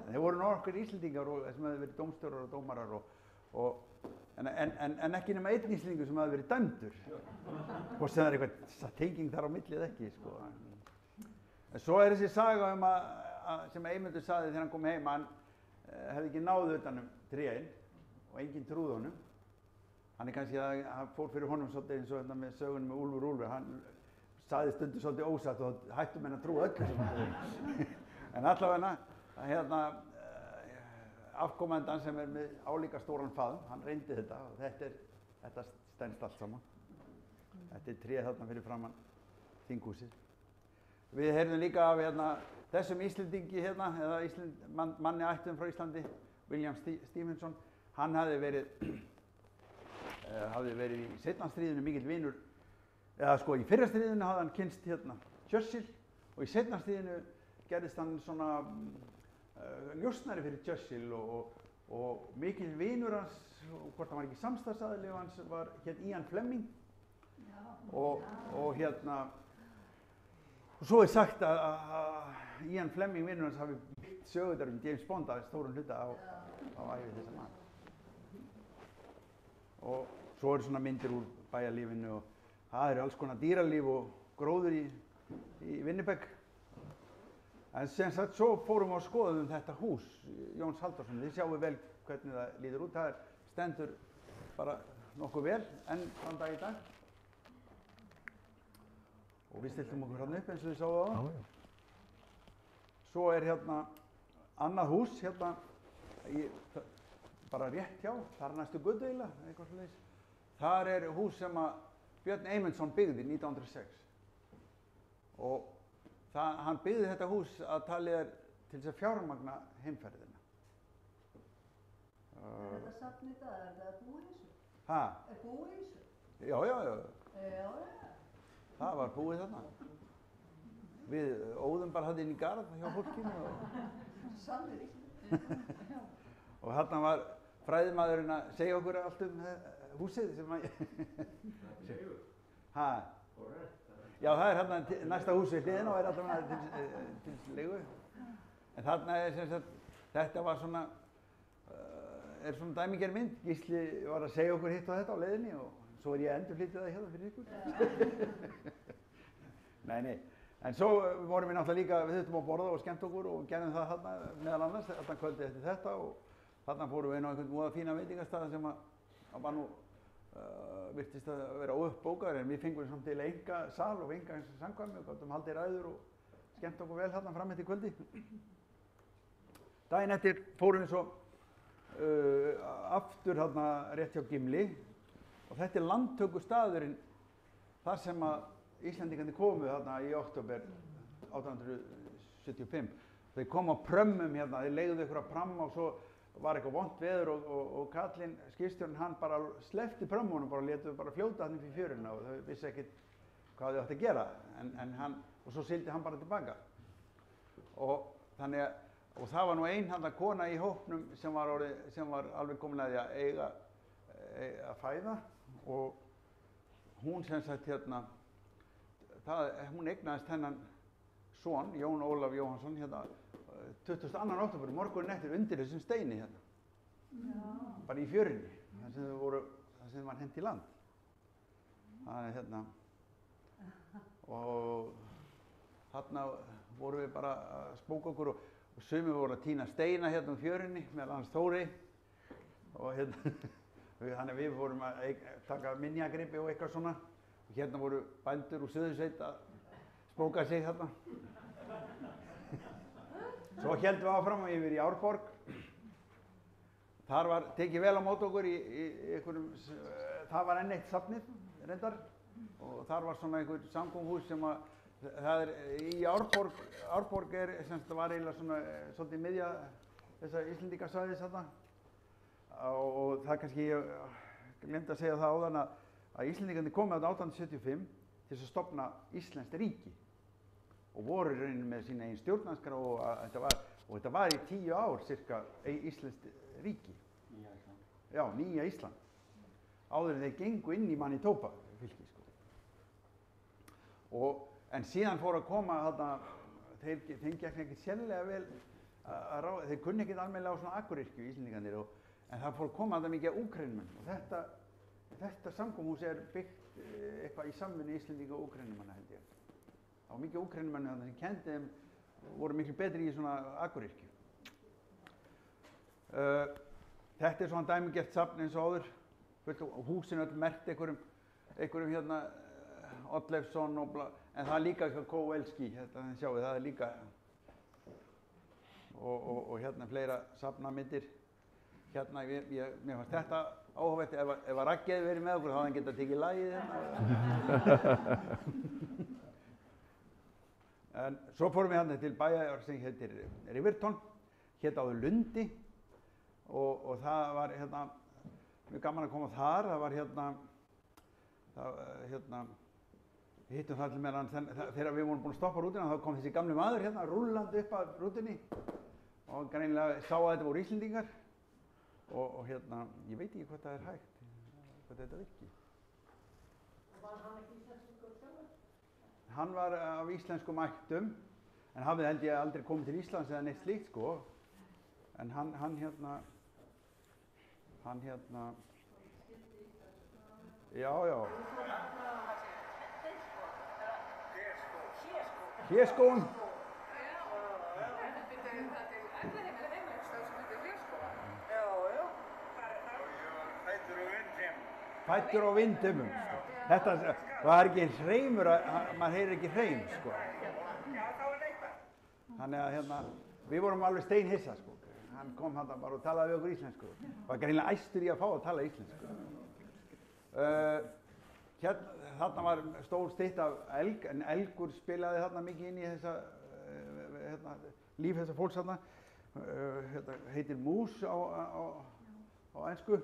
Þeir voru nokkur Íslendingar sem hefði verið dómstjórar og dómarar en ekki nema einn Íslendingur sem hefði verið dæmdur. Hvort sem það er eitthvað tenging þar á milli eða ekki, sko. En svo er þessi saga sem Eymundur sagði þegar hann kom heim að hann hefði ekki náð utan trén og enginn trúði honum. Hann er kannski að fór fyrir honum svolítið eins og þetta með sögunum með Úlfur Úlfur. Hann sagði stundu svolítið ósatt og hættu menn að trúa öllu sem hann hefði. En allavega hérna afkomendan sem er með álíka stóran faðm, hann reyndi þetta og þetta stenst allt saman. Þetta er tréð þarna fyrir framan þinghúsið. Við heyrðum líka af þessum Íslendingi eða manni ættum frá Íslandi, William Stevenson. Hann hafði verið í seinna stríðinu mikill vinur, eða sko í fyrra stríðinu hafði hann kynnst Churchill og í seinna stríðinu gerðist hann svona njósnari fyrir Churchill og mikill vinur hans, hvort hann var ekki samstarfsaðili hans, var Ian Fleming og svo er sagt að Ian Fleming vinur hans hafi byggt sögurnar James Bond að stórum hluta á ævi þessa mann. Og svo eru svona myndir úr bæjarlífinu og það eru alls konar dýralíf og gróður í Winnipeg. En sem sagt, svo fórum við að skoðum þetta hús Jóns Halldórssonar. Þið sjáum vel hvernig það líður út. Það stendur bara nokkuð vel enn þann dag í dag. Og við stilltum okkur hérna upp eins og þið sáðu á það. Svo hérna annað hús hérna, bara rétt hjá, þar næstu götu eiginlega, eitthvað svoleiðis. Þar hús sem að Björn Eymundsson byggði 1906. Og hann byggði þetta hús að talið til þess að fjármagna heimferðina. Þetta safn í dag, þetta búið í þessu? Hæ? Búið í þessu? Já. Já. Það var búið þarna. Við óðum bara inn í garð hjá fólkinu. Sannir. Og þarna var fræðimaðurinn að segja okkur allt húsið sem að... Hæ? Já, það hérna næsta hús við hliðina og alltaf til leigu. En þarna sem sagt, þetta var svona, svona dæmigerð mynd. Gísli var að segja okkur hitt og þetta á leiðinni og svo ég að endurflytja það hérna fyrir ykkur. Nei. En svo vorum við náttúrulega líka, við þurftum að borða og skemmt okkur og gerðum það þarna meðal annars, þarna kvöldið eftir þetta og þarna fórum við inn á einhvern móða fína veitingastað sem að var nú virtist að vera óuppbókaður en við fengum samt til enga sal og enga samkvæmi og gátum haldið ræður og skemmt okkur vel þarna fram eftir kvöldi. Daginn eftir fórum við svo aftur þarna rétt hjá Gimli og þetta landtökustaðurinn þar sem að Íslendingarnir komu þarna í október 1875. Þeir komu á prömmum hérna, þeir leigðu ykkur að pramma og svo var eitthvað vont veður og kallinn, skipstjórinn, hann bara sleppti prömmunum bara og létu bara fljóta hann upp í fjöruna og þau vissi ekkert hvað þau átti að gera og svo sigldi hann bara tilbaka. Og það var nú ein hann kona í hópnum sem var alveg komin að því að eiga að fæða og hún sem sagt hérna hún eignaðist hennan son, Jón Ólaf Jóhannsson, hérna 22. október, morgunin eftir undir þessum steini hérna. Já. Bara í fjörunni, þar sem þau var hent í land. Það hérna, og þarna vorum við bara að spóka okkur og sumir voru að tína steina hérna fjörunni, meðal hans Þóri. Og hérna, þannig að við vorum að taka minjagripi og eitthvað svona. Og hérna voru bændur úr Suðursveit að spóka sig þarna. Svo héldum við áfram yfir í Árborg. Þar var tekið vel á móti okkur í einhverjum, það var enn eitt safnið reyndar og þar var svona einhver samkomuhús sem að, það í Árborg var eiginlega svona svolítið miðja þessa Íslendingasvæðis þarna og það kannski, ég glemdi að segja það áðan að Íslendingarnir komu þarna 1875 til þess að stofna Íslenskt ríki og voru í rauninni með sína eigin stjórnarskrá og þetta var í 10 ár cirka Íslenskt ríki. Nýja Ísland. Já, Nýja Ísland. Áður en þeir gengu inn í Manitoba fylki, sko. En síðan fóru að koma þarna, þeim gekk ekkert sérlega vel að ráða, þeir kunni ekkert almennilega á svona Akuryrkju, Íslendingarnir, en það fóru að koma þarna mikið Úkraínumenn og þetta samkomuhús byggt eitthvað í samvinnu Íslendinga og Úkraínumanna held ég. Það var mikið Úkraínumenn þarna sem kenndi þeim, voru miklu betri í svona Akuryrkju. Þetta svona dæmigert safn eins og áður, húsin öll merkt einhverjum hérna Oddleifsson og bla, en það líka Kowalski, þetta sjáu það líka og hérna fleira safnamyndir. Hérna, mér fannst þetta áhugavert, ef að Raggi hefði verið með okkur þá hefði hann getað tekið lagið hérna. En svo fórum við hérna til bæjar sem heitir Riverton, hét áður Lundi og það var hérna, mjög gaman að koma þar, það var hérna, við hittum það til meðan þegar við vorum búin að stoppa rútuna þá kom þessi gamli maður hérna rúllandi upp að rútunni og greinilega sá að þetta voru Íslendingar og hérna, ég veit ekki hvað það hægt, hvað þetta virki. Var hann ekki íslenskur sjálfur? Hann var af íslenskum ættum, en hafði held ég aldrei komið til Íslands eða neitt slíkt sko. En hann hérna, já. Hléskógum. fæddur á vindumum, sko. Þetta, það er ekki hreimur, maður heyrir ekki hreim, sko. Þannig að hérna, við vorum alveg steinhissa, sko. Hann kom hann bara og talaði við okkur íslensku. Var greinilega æstur í að fá að tala íslensku. Þarna var stór stytta af elg, en elgur spilaði þarna mikið inn í þessa, líf þessa fólks þarna. Heitir mús á ensku.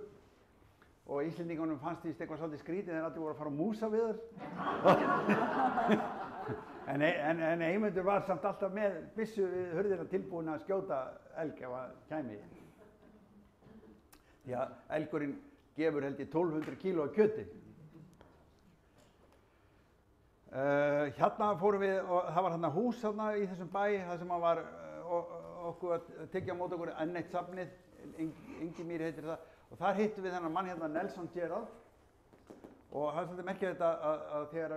Og Íslendingunum fannst því eitthvað svolítið skrítið þegar allir voru að fara að músa við þar. En Eymundur var samt alltaf með byssu við hurðina tilbúin að skjóta elg ef að kæmi. Því að elgurinn gefur held ég 1200 kíló af kjöti. Hérna fórum við, og það var hérna hús hérna í þessum bæ, það sem var okkur að tekja á móti okkur enn eitt safnið, Engimýri heitir það. Og þar hittum við þennan mann hérna, Nelson Gerald. Og það er svolítið merkilegt að þegar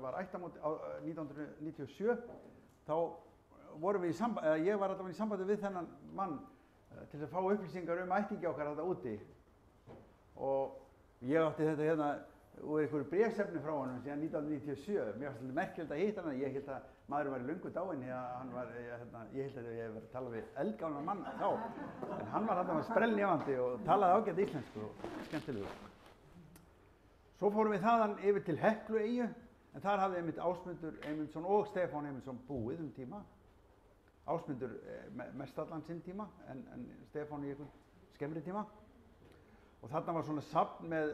var ættamót á 1997, þá vorum við í sambandi, eða ég var alltaf í sambandi við þennan mann til að fá upplýsingar ættingja okkar þarna úti. Og ég átti þetta hérna úr einhverju bréfsefni frá honum síðan 1997. Mér var svolítið merkilegt að hitta hann. Ég held að maðurinn var löngu dáinn, ég held að ég hef verið að tala við eldgamlan mann þá. En hann var þarna sprellnefandi og talaði ágætt íslensku og skemmtilegur. Svo fórum við þaðan yfir til Heklueyju, en þar hafði einmitt Ásmundur Eymundsson og Stefán Eymundsson búið tíma. Ásmundur mestallan sinn tíma, en Stefán í einhvern skemmri tíma. Og þarna var svona safn með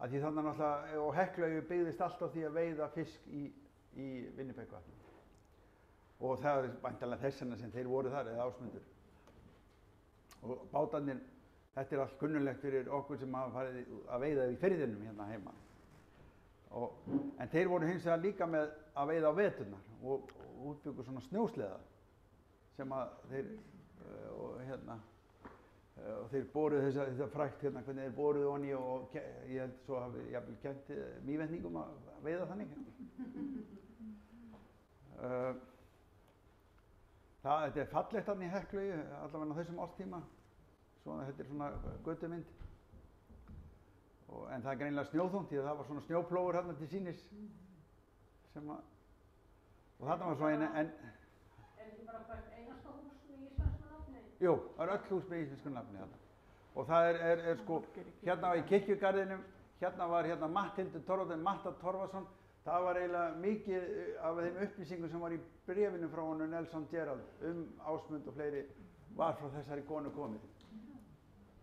að því þarna náttúrulega, og Heklueyju byggðist allt á því að veiða fisk í Winnipegvatni. Og það er væntanlega þess vegna sem þeir voru þar, eða Ásmundur. Og bátarnir, þetta er allt kunnulegt fyrir okkur sem hafa farið að veiða í firðinum hérna heima. En þeir voru hins vegar líka með að veiða á veturnar og útbyggu svona snjósleða sem að þeir boruðu þetta frækt hérna, hvernig þeir boruðu honni og ég held svo hafi jafnvel kennt mývetningum að veiða þannig. Þetta er fallegt þarna í Heklueyju, allavega á þessum árstíma. Þetta er svona götumynd. En það er greinilega snjóþungt því að það var svona snjóplógur hérna til sýnis. Og þarna var svo Er ekki bara hvert einasta hús með íslensku nafni? Jú, það er öll hús með íslensku nafni þarna. Og það er sko, hérna í kirkjugarðinum, hérna var Matthildur Torfason, Matta Torfason. Það var eiginlega mikið af þeim upplýsingum sem var í bréfinu frá honum Nelson Gerald Ásmund og fleiri var frá þessari konu komið.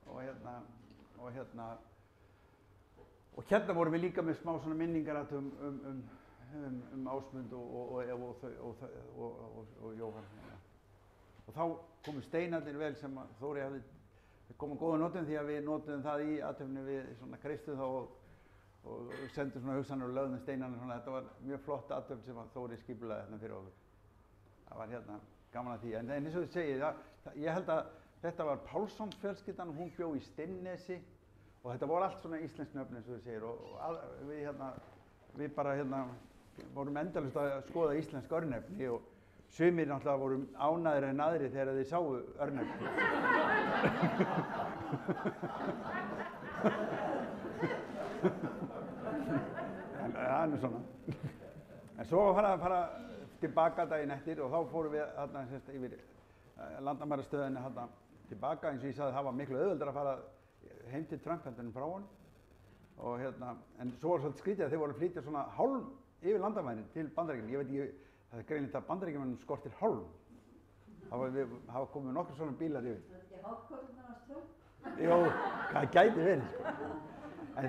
Og hérna vorum við líka með smá svona minningar Ásmund og Jóhann. Og þá komu steinarnir vel sem Þóri hafði komið góða notum því að við notuðum það í athöfni við svona kreistuð þá og sendum svona hugsanir og lögðum steinarnir svona. Þetta var mjög flott athöfn sem Þóri skipulaði hérna fyrir okkur. Það var hérna gaman að því. En eins og þið segið, ég held að þetta var Pálssons fjölskyldan, hún bjó í Steinnesi og þetta voru allt svona íslensk nöfn eins og þið segir og við bara vorum endalaust að skoða íslensk örnefni og sumir náttúrulega voru ánægðir en aðrir þegar þeir sáu örnefni. Það er nú svona. En svo var að fara tilbaka daginn eftir og þá fórum við þarna yfir landamærastöðinni þarna tilbaka, eins og ég sagði það var miklu auðveldara að fara heim til Trump heldur en frá honum. Og en svo var svolítið skrítið að þeir voru að flytja svona hálm yfir landamærin til Bandaríkjanna. Ég veit ekki, það er greinilegt að Bandaríkjamönnum skortir hálm. Það var komið nokkur svona bílar yfir. Það er ekki hálfkvöldin að strömm? Jó, það gæti verið sko. En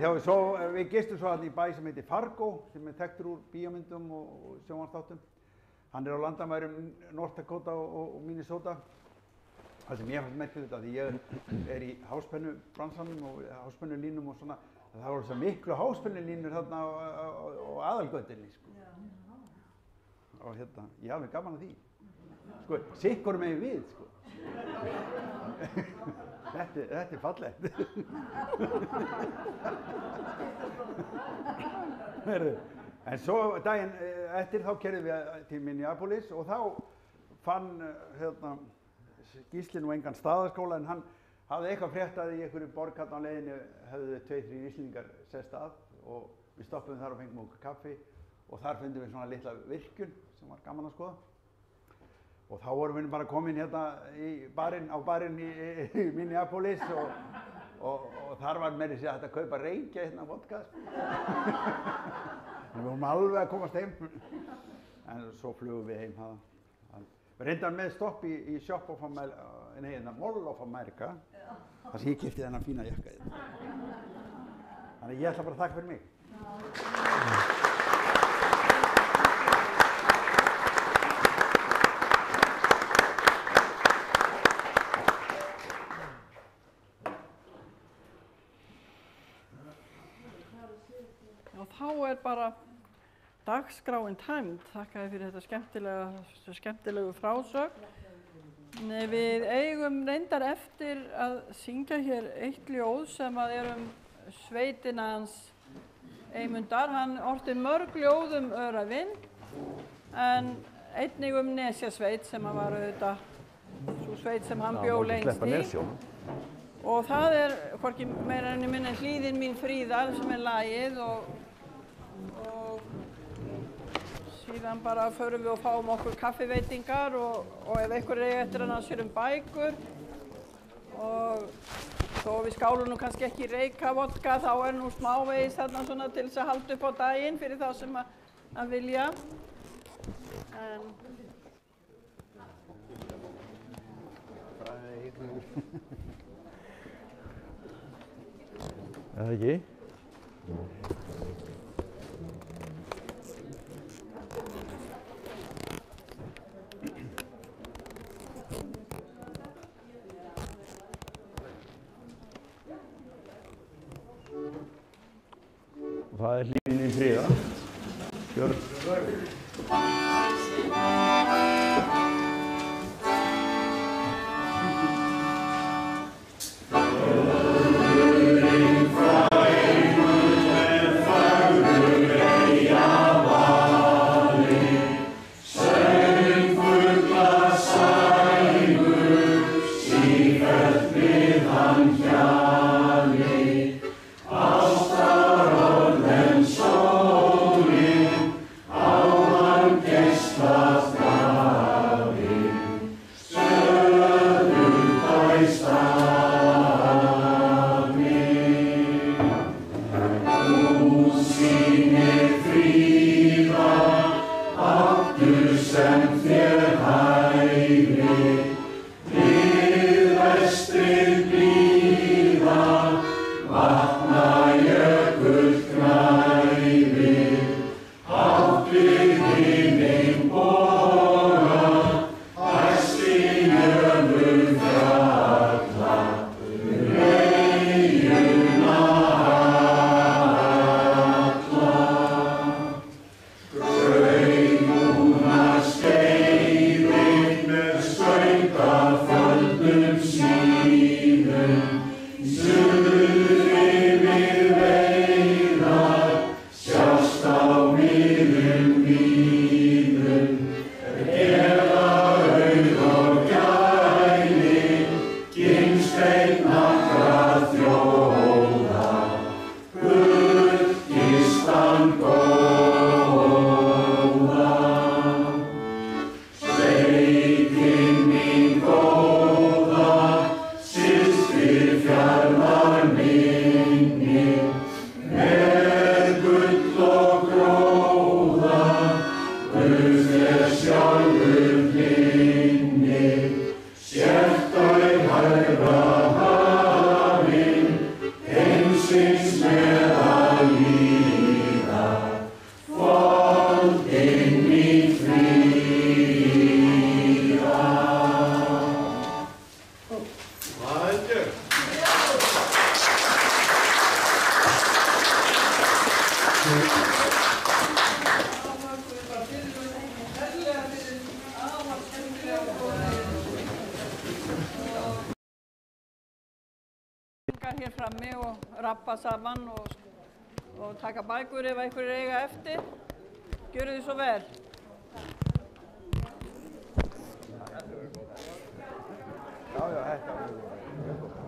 við gistum svo í bæ sem heitir Fargo, sem er þekktur úr bíómyndum og sjónvarpsþáttum. Hann er á landamærum North Dakota og Minnesota. Það sem ég fannst merkilegt því ég er í háspennubransanum og háspennulínum og svona. Það voru svo miklu háspennulínur þarna á aðalgötunni sko. Og ég hafði gaman að því. Sko, sitt hvorum megin við sko. Þetta er fallegt. En svo daginn eftir þá keyrðum við til Minneapolis og þá fann Gísli nú engan staðarskóla en hafði eitthvað fréttað í einhverju borg hérna á leiðinni, höfðu 2-3 Íslendingar sest að og við stoppuðum þar og fengum okkur kaffi og þar fundum við svona litla virkjun sem var gaman að skoða. Og þá vorum við bara komin hérna á barinn í Minneapolis og þar var meira sér hægt að kaupa reykja hérna vodka. Við vorum alveg að komast heim, en svo flugum við heim þaðan. Við reyndum með stopp í Shop of America, Mall of America, þar sem ég keypti þennan fína jakka. Þannig ég ætla bara að þakka fyrir mig. Og þá bara dagskráin tæmd. Þakka þér fyrir þetta skemmtilegu frásögn. Við eigum reyndar eftir að syngja hér eitt ljóð sem er sveitina hans Eymundar. Hann orti mörg ljóð Öræfin, en einnig Nesjasveit sem var auðvitað sú sveit sem hann bjó lengst í. Og það hvorki meira en minna Hlíðin mín Fríðar sem lagið og síðan bara förum við og fáum okkur kaffiveitingar og ef einhver eftir að ná sér bækur og þó við skálum nú kannski ekki reykjavodka þá nú smávegis þarna svona til þess að halda upp á daginn fyrir þá sem að vilja. Eða ekki? Og það Hlíðin mín Fríða. Hér frammi og rappa saman og taka bækur ef einhverjir eiga eftir. Gjörðu þið svo vel. Já, þetta var